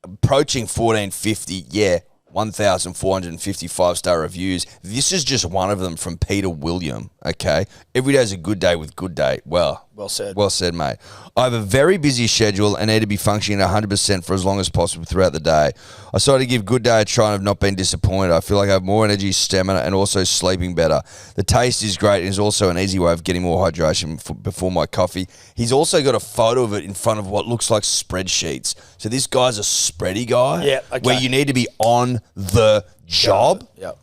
approaching 1450, yeah, 1,450 five-star reviews. This is just one of them from Peter William, okay? Every day's a good day with Good Day. Well said. Well said, mate. I have a very busy schedule and need to be functioning 100% for as long as possible throughout the day. I started to give Good Day a try and have not been disappointed. I feel like I have more energy, stamina, and also sleeping better. The taste is great and is also an easy way of getting more hydration before my coffee. He's also got a photo of it in front of what looks like spreadsheets. So this guy's a spready guy. Yeah, okay. Where you need to be on the job. Yep.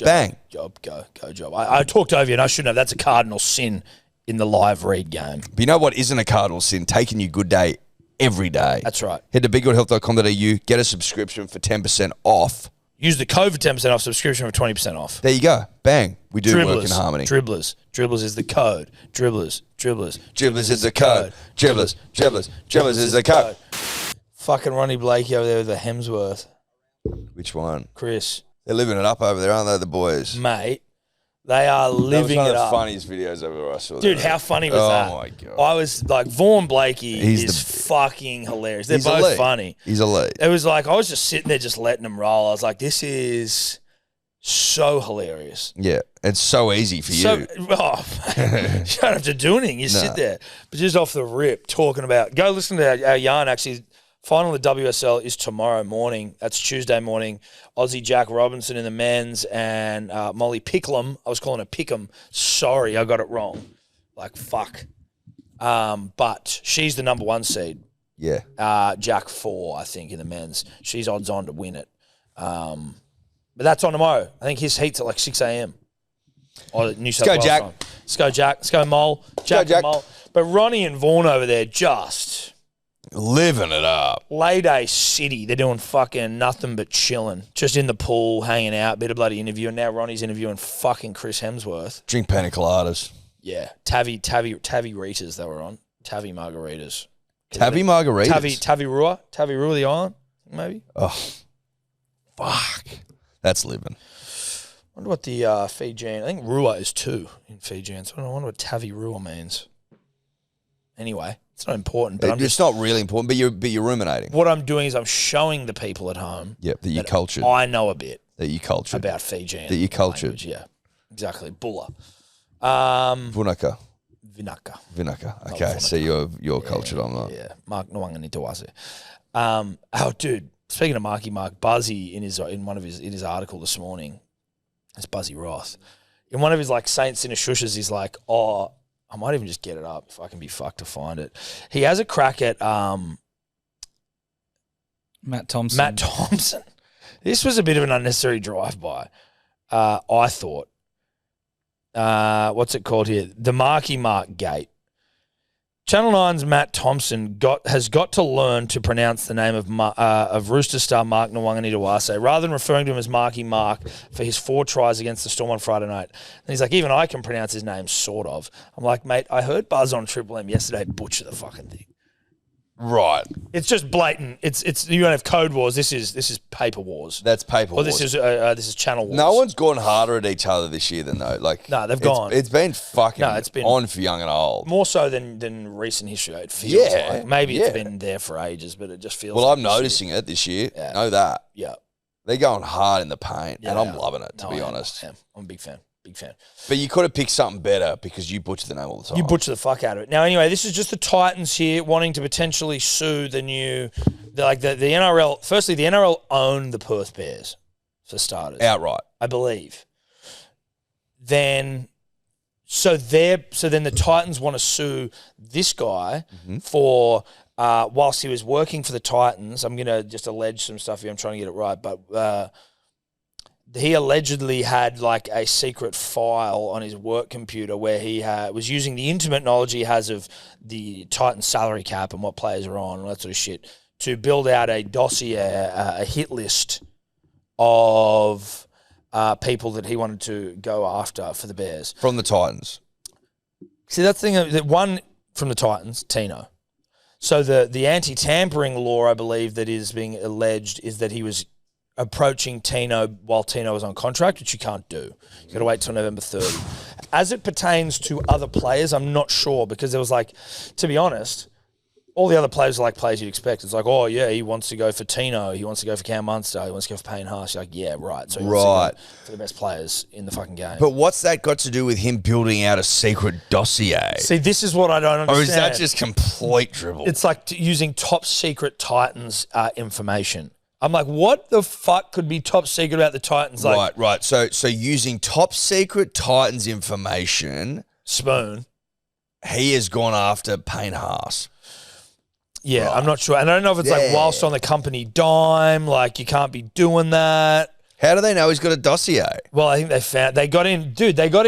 Bang. Job. Go job. I talked over you and I shouldn't have. That's a cardinal sin in the live read game. But you know what isn't a cardinal sin? Taking you Good Day every day. That's right. Head to biggoodhealth.com.au, get a subscription for 10% off. Use the code for 10% off, subscription for 20% off. There you go. Bang. We do work in harmony. Dribblers is the code. Dribblers Dribblers is the code. Dribblers is the code. Fucking Ronnie Blakey over there with the Hemsworth. Which one? Chris. They're living it up over there, aren't they, the boys? Mate, they are living that was one it of the up. funniest videos I've ever saw. Dude, how funny was that? Oh, my God. I was like, Vaughn Blakey He's is the- fucking hilarious. They're He's both elite. funny. He's elite. It was like, I was just sitting there just letting them roll. I was like, this is so hilarious. Yeah. It's so easy for you. You don't have to do anything. You sit there. But just off the rip, talking about, go listen to our yarn. Actually, final of the WSL is tomorrow morning. That's Tuesday morning. Aussie Jack Robinson in the men's and Molly Picklum. I was calling her Pickham. Sorry, I got it wrong. Like, fuck. But she's the number 1 seed. Yeah. Jack 4, I think, in the men's. She's odds on to win it. But that's on tomorrow. I think his heat's at like 6 a.m. Or New South Wales Jack. time. Let's go, Jack. Let's go, Mole. Jack. Jack. And Mole. But Ronnie and Vaughn over there just Living it up. Lay-Day City. They're doing fucking nothing but chilling. Just in the pool, hanging out, bit of bloody interview. And now Ronnie's interviewing fucking Chris Hemsworth. Drink pina coladas. Yeah. Tavi Ritas they were on. Tavi Margaritas. Tavi margaritas. Tavi Rua the island, maybe. Oh, fuck. That's living. I wonder what the Fijian, I think Rua is 2 in Fijian, so I wonder what Tavi Rua means. Anyway, it's not important, but It's not really important, but you're ruminating. what I'm doing is I'm showing the people at home Yep, that you cultured. I know a bit That you cultured. about Fijian. That you cultured. language, yeah, exactly. Bulla. Vunaka. Vinaka. Okay, Vunaka. so you're cultured on that. Yeah, Mark Nwanga Nitawase. Oh, dude. Speaking of Mark Buzzy in his article this morning, it's Buzzy Ross. In one of his like Saint Sinashushes, he's like, oh, I might even just get it up if I can be fucked to find it. He has a crack at Matt Thompson. This was a bit of an unnecessary drive-by, I thought. What's it called here? The Marky Mark Gate. Channel 9's Matt Thompson has got to learn to pronounce the name of Rooster star Mark Nwanganitawase rather than referring to him as Marky Mark for his 4 tries against the Storm on Friday night. And he's like, even I can pronounce his name, sort of. I'm like, mate, I heard Buzz on Triple M yesterday butcher the fucking thing. Right. It's just blatant. It's you don't have Code Wars. This is Paper Wars. That's paper Or wars. this is Channel Wars. No one's gone harder at each other this year than though. Like No, they've gone. It's been fucking it's been- on for young and old. More so than recent history. It feels Yeah, like. Maybe it's yeah. been there for ages, but it just feels Well, like I'm this year. noticing it this year. Yeah. Know that. Yeah. They're going hard in the paint, Yeah, and they I'm are. loving it, to No, be I am. honest. I am. I'm a big fan. Big fan. But you could have picked something better because you butcher the name all the time. You butcher the fuck out of it. Now, anyway, this is just the Titans here wanting to potentially sue the NRL. Firstly, the NRL own the Perth Bears, for starters. outright. I believe. Then the Titans want to sue this guy for whilst he was working for the Titans. I'm going to just allege some stuff here. I'm trying to get it right, but he allegedly had like a secret file on his work computer where he was using the intimate knowledge he has of the Titans salary cap and what players are on and all that sort of shit to build out a dossier, a hit list of people that he wanted to go after for the Bears. From the Titans. See, that's the thing, that one from the Titans, Tino. So the anti-tampering law, I believe, that is being alleged is that he was approaching Tino while Tino was on contract, which you can't do. You got to wait till November 30. As it pertains to other players, I'm not sure because there was like, to be honest, all the other players are like players you'd expect. It's like, oh yeah, he wants to go for Tino, he wants to go for Cam Munster, he wants to go for Payne Haas. You're like, yeah, right. So he wants to go for the best players in the fucking game. But what's that got to do with him building out a secret dossier? See, this is what I don't understand. Or is that just complete dribble? It's like using top secret Titans information. I'm like, what the fuck could be top secret about the Titans? Like, right. So using top secret Titans information, Spoon. he has gone after Payne Haas. Yeah, Right. I'm not sure. And I don't know if it's like whilst on the company dime, like you can't be doing that. How do they know he's got a dossier? Well, I think they got in, who'd they get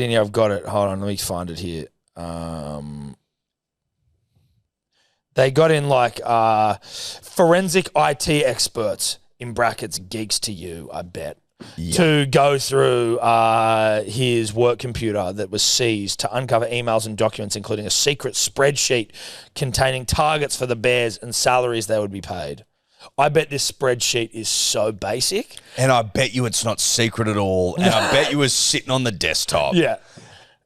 in here? I've got it. Hold on, let me find it here. They got in like forensic IT experts, in brackets, geeks to you, I bet, to go through his work computer that was seized to uncover emails and documents, including a secret spreadsheet containing targets for the Bears and salaries they would be paid. I bet this spreadsheet is so basic. And I bet you it's not secret at all. And I bet you was sitting on the desktop. Yeah.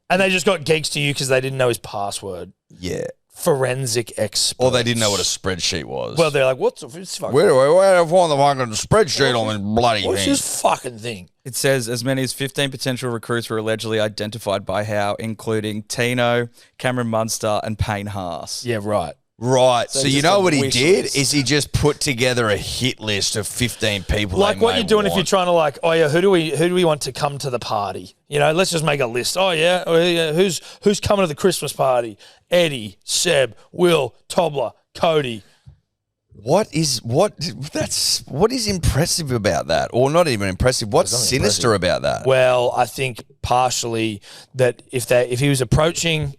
And they just got geeks to you because they didn't know his password. Yeah. Forensic experts. Or they didn't know what a spreadsheet was. Well, they're like, what's this fucking Where do I find the fucking spreadsheet on this bloody What's thing? this fucking thing? It says as many as 15 potential recruits were allegedly identified by Howe, including Tino, Cameron Munster, and Payne Haas. Yeah, right. Right. So you just know a what he wish did list. is he just put together a hit list of 15 people. Like they what may you're doing if want. you're trying to like, oh yeah, who do we want to come to the party? You know, let's just make a list. Oh yeah, who's coming to the Christmas party? Eddie, Seb, Will, Tobler, Cody. What is impressive about that? Or not even impressive. What's sinister about that? Well, I think partially that if he's approaching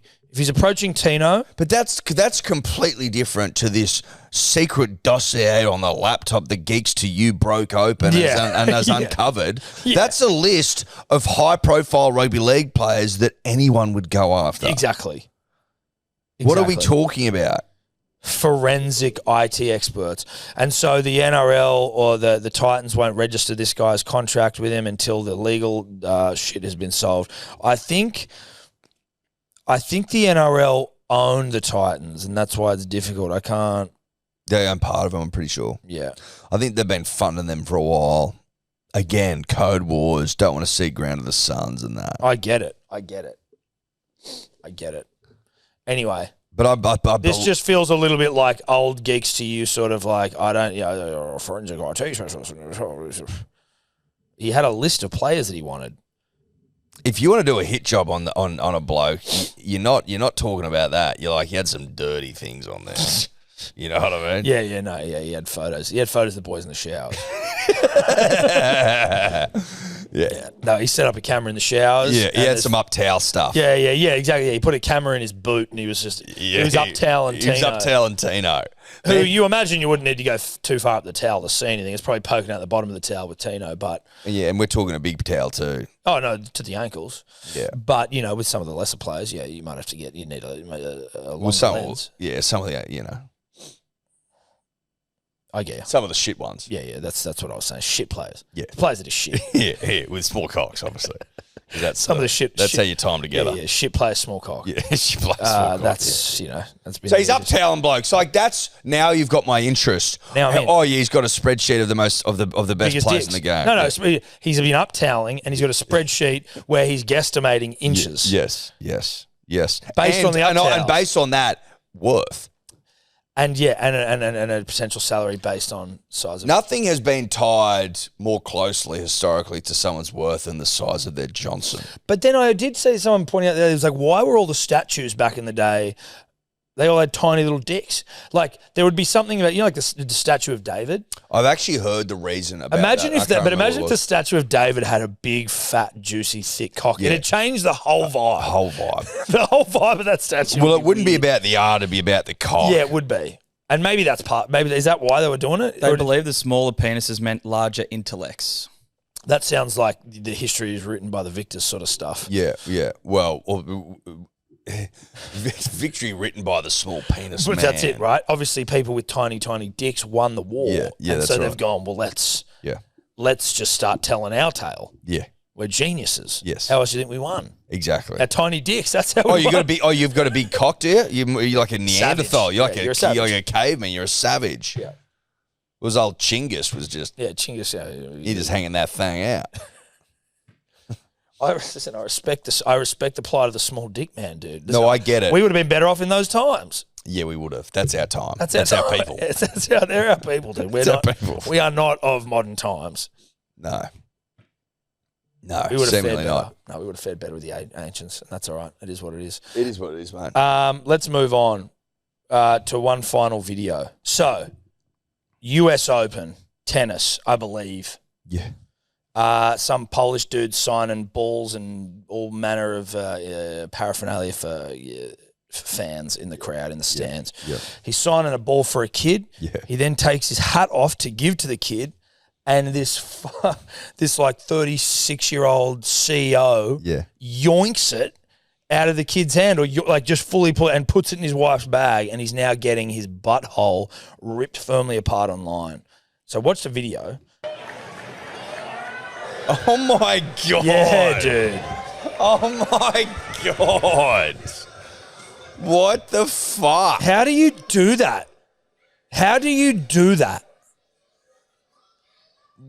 Tino, But that's completely different to this secret dossier on the laptop that Geeks to You broke open and has uncovered. Yeah. That's a list of high-profile rugby league players that anyone would go after. exactly. What are we Exactly. talking about? Forensic IT experts. And so the NRL or the Titans won't register this guy's contract with him until the legal shit has been solved. I think the NRL own the Titans, and that's why it's difficult. I can't. They own part of them, I'm pretty sure. Yeah. I think they've been funding them for a while. Again, Code Wars, don't want to see Ground of the Suns and that. I get it. Anyway, But this just feels a little bit like old Geeks to You, sort of like, I don't, forensic IT specialist. He had a list of players that he wanted. if you want to do a hit job on a bloke, you're not talking about that. You're like, he had some dirty things on there. You know what I mean? Yeah, he had photos. He had photos of the boys in the showers. Yeah. No, he set up a camera in the showers. Yeah, he had some up towel stuff. Yeah, exactly. Yeah, he put a camera in his boot and he was just, he was up toweling Tino. He was up toweling Tino. Who you imagine you wouldn't need to go too far up the towel to see anything. It's probably poking out the bottom of the towel with Tino, but... Yeah, and we're talking a big towel too. Oh, no, to the ankles. Yeah. But, with some of the lesser players, yeah, you might have to you need a longer lens. Yeah, some of the, I get you. some of the shit ones. Yeah, that's what I was saying. Shit players. Yeah. Players that are shit. Yeah, with small cocks, obviously. That's Some of the shit. That's shit, how you time together. Yeah, shit players, small cock. Yeah, she plays small cock, That's, that's been... So he's up toweling blokes. Like that's now you've got my interest. Now I'm in. Oh yeah, he's got a spreadsheet of the best biggest players dicks. in the game. No, he's been up toweling and he's got a spreadsheet where he's guesstimating inches. Yes. Based on the up and towels. based on that worth. And a potential salary based on size of... Nothing has been tied more closely historically to someone's worth than the size of their Johnson. But then I did see someone pointing out that it was like, why were all the statues back in the day, they all had tiny little dicks? Like, there would be something about, like the statue of David. I've actually heard the reason about Imagine that. imagine if the statue of David had a big, fat, juicy, thick cock. Yeah. It'd change the whole vibe. whole vibe. The whole vibe of that statue. Well, would it wouldn't be weird. about the art, it'd be about the cock. Yeah, it would be. And maybe that's part. Maybe is that why they were doing it? They Or believe the smaller penises meant larger intellects. that sounds like the history is written by the victors sort of stuff. Yeah. Well, Victory written by the small penis But man. that's it, right? Obviously, people with tiny, tiny dicks won the war. Yeah, and that's so they've right. gone, well, let's Yeah, just start telling our tale. yeah, We're geniuses. Yes. How else do you think we won? exactly. Our tiny dicks. That's how Oh, we you won. got to be. Oh, you've got a big cock, do you? You're like a Neanderthal. Savage. You're like Yeah, a you're a savage. you're like a caveman. You're a savage. Yeah. Was old Chinggis was just Yeah, Chinggis. he just hanging that thing out. I respect this. I respect the plight of the small dick man, dude. No, I get it. We would have been better off in those times. Yeah, we would have. That's our time. That's our time. people. That's how they're our people, dude. We're That's our not. people. We are not of modern times. No, no, We would have fared seemingly better. not. No, we would have fared better with the ancients, and that's all right. It is what it is. It is what it is, mate. Let's move on to one final video. So, U.S. Open tennis, I believe. Yeah. Some Polish dude signing balls and all manner of paraphernalia for fans in the crowd, in the stands. Yeah. He's signing a ball for a kid. Yeah. He then takes his hat off to give to the kid, and this like 36-year-old CEO Yeah. yoinks it out of the kid's hand, or like just fully and puts it in his wife's bag, and he's now getting his butthole ripped firmly apart online. So watch the video. Oh my god. Yeah, dude. Oh my god. What the fuck? How do you do that? How do you do that?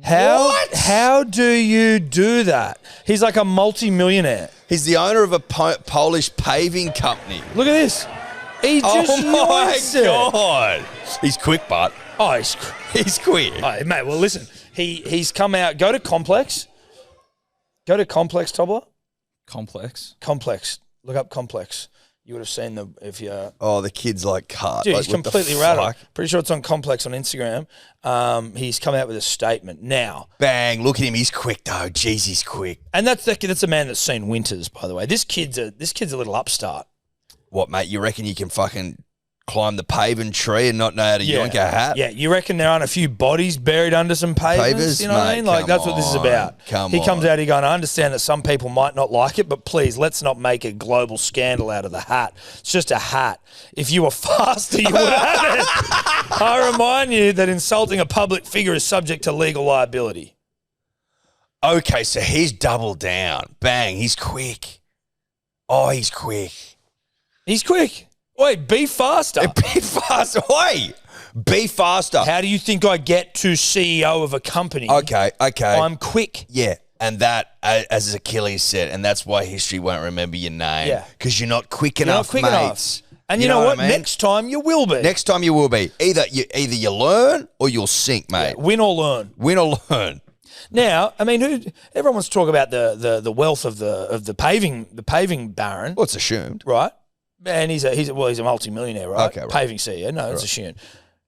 How do you do that? He's like a multi-millionaire. He's the owner of a Polish paving company. Look at this. He just Oh my yoinks it. god. He's quick, but Oh, he's quick. oh, mate, well, listen. He's come out. Go to Complex. Go to Complex, Tobler. Complex. Complex. Look up Complex. You would have seen the if you. Oh, the kid's like cut. Dude, like, he's what the completely rattled. fuck? Pretty sure it's on Complex on Instagram. He's come out with a statement now. Bang! Look at him. He's quick though. Jeez, he's quick. And that's a man that's seen winters, by the way. This kid's a little upstart. What, mate? You reckon you can fucking climb the paving tree and not know how to yoink a hat? Yeah, you reckon there aren't a few bodies buried under some pavements? Pavers? You know what I Mate, mean? Like, come that's what this is on. about. Come He comes on. out here going, I understand that some people might not like it, but please, let's not make a global scandal out of the hat. It's just a hat. If you were faster, you would have it. I remind you that insulting a public figure is subject to legal liability. Okay, so he's doubled down. Bang! He's quick. Oh, he's quick. He's quick. Wait, be faster. Be faster. Wait. Be faster. How do you think I get to CEO of a company? Okay. I'm quick. Yeah, and that, as Achilles said, and that's why history won't remember your name. Yeah. Because you're not quick You're enough, not quick mates. enough. And you know what? I mean? Next time you will be. Next time you will be. Either you learn or you'll sink, mate. Win or learn. Win or learn. Now, I mean, everyone wants to talk about the wealth of the paving baron, Well, it's assumed. right? And he's a multi-millionaire, right? Okay, right. Paving CEO. No, it's a shit.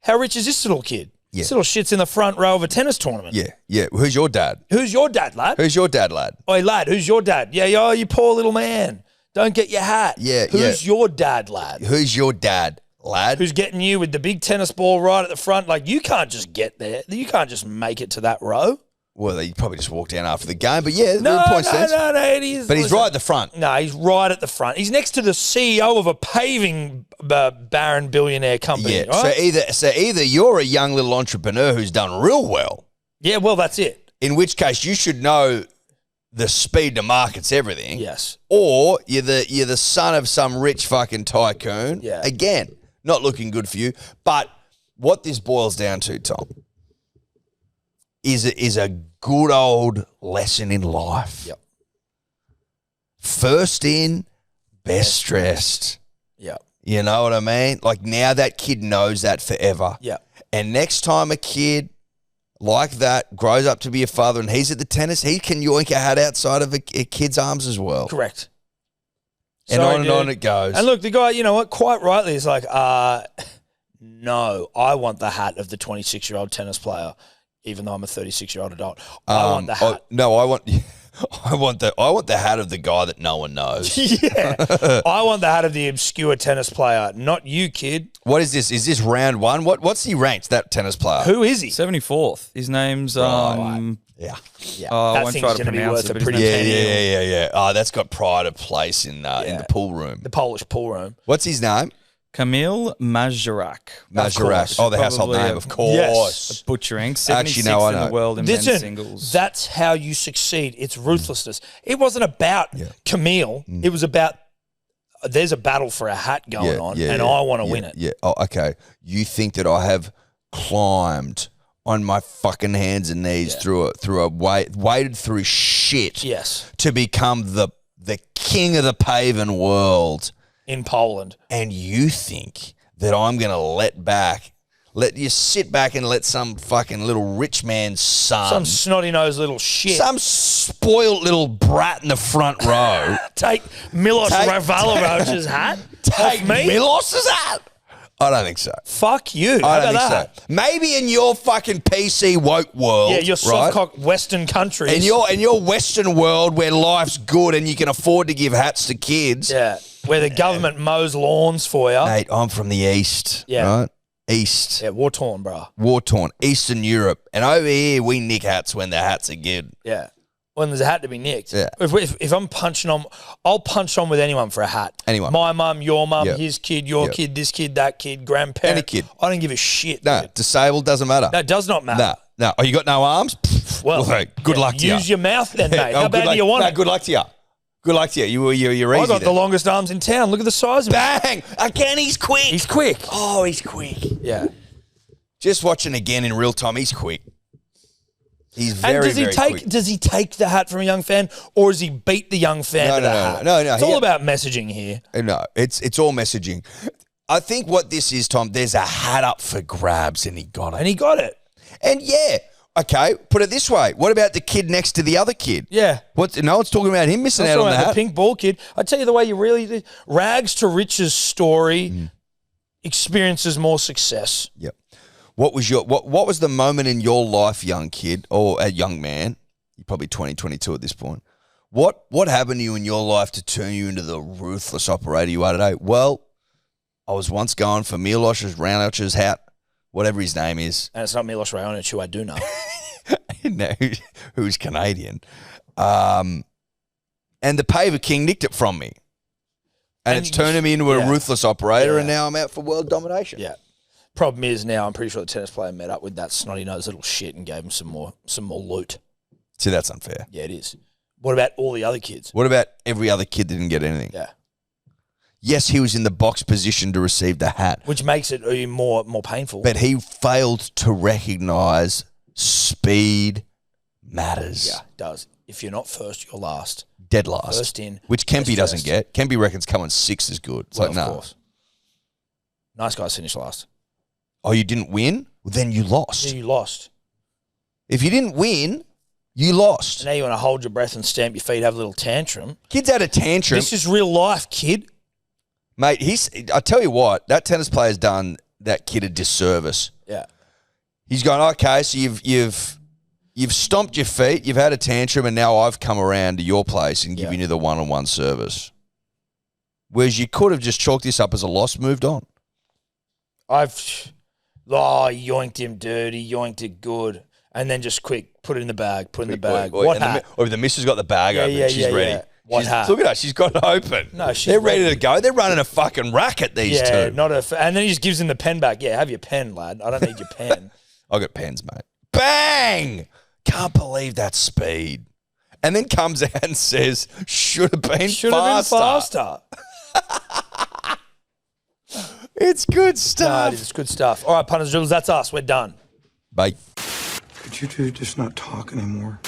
How rich is this little kid? Yeah. This little shit's in the front row of a tennis tournament. Yeah. Who's your dad? Who's your dad, lad? Who's your dad, lad? Oi, lad, who's your dad? Yeah, yo, you poor little man. Don't get your hat. Yeah, Who's your dad, lad? Who's your dad, lad? Who's getting you with the big tennis ball right at the front? Like, you can't just get there. You can't just make it to that row. Well, he probably just walked down after the game, but yeah, No, point stands. no, Eddie is. But he's listen. right at the front. No, he's right at the front. He's next to the CEO of a paving baron billionaire company. Yeah. Right? So either you're a young little entrepreneur who's done real well, Yeah, well, that's it. in which case you should know the speed to market's everything. Yes. Or you're the son of some rich fucking tycoon. Yeah. Again, not looking good for you. But what this boils down to, Tom, is a good old lesson in life. Yep. First in, best dressed. Yeah. You know what I mean? Like, now that kid knows that forever. Yeah. And next time a kid like that grows up to be a father and he's at the tennis, he can yoink a hat outside of a kid's arms as well. Correct. And Sorry, on and dude. on it goes. And look, the guy, you know what? Quite rightly, is like, no, I want the hat of the 26-year-old tennis player, even though I'm a 36-year-old adult. I want the hat. I want the hat of the guy that no one knows. Yeah. I want the hat of the obscure tennis player, not you, kid. What is this? Is this round one? What's he ranked, that tennis player? Who is he? 74th. His name's Yeah. Yeah, Oh, I that won't thing's try to going to be pronounce worth it, a but pretty isn't penny. Yeah. Oh, that's got pride of place in the pool room. The Polish pool room. What's his name? Camille Majorak. Majorak. Oh, the household Probably name, of course. Yes. Butchering. Actually, 76th no, I in know. the world in Listen, men's singles. that's how you succeed. It's ruthlessness. It wasn't about Camille. It was about there's a battle for a hat going on, and I want to win it. Yeah. Oh, okay. You think that I have climbed on my fucking hands and knees through a waded through shit Yes, to become the king of the paven world, in Poland. and you think that I'm going to let you sit back and let some fucking little rich man's son, Some snotty-nosed little shit. some spoiled little brat in the front row, Take Milos Take- Ravalovich's hat take off me? Milos's hat? I don't think so. Fuck you. How I don't about think that? so. Maybe in your fucking PC woke world, Yeah, your right? softcock Western countries. In your Western world where life's good and you can afford to give hats to kids. yeah, where the government mows lawns for you. Mate, I'm from the East, Yeah. right? East. Yeah, war torn, bro. War-torn. Eastern Europe. And over here, we nick hats when the hats are good. Yeah. When there's a hat to be nicked. Yeah. If I'm punching on, I'll punch on with anyone for a hat. Anyone. My mum, your mum, Yep. his kid, your Yep. kid, this kid, that kid, grandparent. Any kid. I don't give a shit. No, dude. disabled doesn't matter. No, it does not matter. No. Oh, you got no arms? Pfft. Well, hey, good luck to you. Use your mouth then, mate. Oh, How good bad luck- do you want no, it? good luck to you. Good luck to you. You're easy I got the then. longest arms in town. Look at the size of him. Bang! Again, he's quick. He's quick. Oh, he's quick. Yeah. Just watching again in real time, he's quick. He's And very, does he very take quick. does he take the hat from a young fan, or does he beat the young fan to the hat? No. It's all about messaging here. No, it's all messaging. I think what this is, Tom, there's a hat up for grabs and he got it. And he got it. And yeah, okay, put it this way. What about the kid next to the other kid? Yeah. No one's talking about him missing That's out on right, that. the pink ball kid. I tell you the way you really did. Rags to riches story experiences more success. Yep. What was the moment in your life, young kid or a young man? You're probably 20, 22 at this point. What happened to you in your life to turn you into the ruthless operator you are today? Well, I was once going for Milos Raonich's hat, whatever his name is. And it's not Milos Raonic, who I do know. No, who's Canadian. And the Paver King nicked it from me. And it's turning me into a ruthless operator, and now I'm out for world domination. Yeah. Problem is now I'm pretty sure the tennis player met up with that snotty-nosed little shit and gave him some more loot. See, that's unfair. Yeah, it is. What about all the other kids? What about every other kid that didn't get anything? Yeah. Yes, he was in the box position to receive the hat, Which makes it even more painful. but he failed to recognise speed matters. Yeah, it does. If you're not first, you're last. Dead last. First in. Which Kempy best doesn't first. get. Kempy reckons coming sixth is good. It's Well, like, of no. course. Nice guys finish last. Oh, you didn't win? Well, then you lost. Yeah, you lost. If you didn't win, you lost. And now you want to hold your breath and stamp your feet, have a little tantrum. Kids had a tantrum. This is real life, kid. Mate, I tell you what, that tennis player's done that kid a disservice. Yeah. He's gone, okay, so you've stomped your feet, you've had a tantrum, and now I've come around to your place and given you the one-on-one service. Whereas you could have just chalked this up as a loss, moved on. Yoinked him dirty, yoinked it good, and then just quick, put it in the bag, put it in the bag. What hat? Or the missus got the bag open, she's ready. Yeah. What hat? Look at her, she's got it open. No, she's They're ready ready. to go. They're running a fucking racket, these Yeah, two. and then he just gives him the pen back. Yeah, have your pen, lad. I don't need your pen. I got pens, mate. Bang! Can't believe that speed. And then comes out and says, should have been Should have been faster. It's good No, stuff. it is good stuff. All right, punters, dribbles, that's us. We're done. Bye. Could you two just not talk anymore?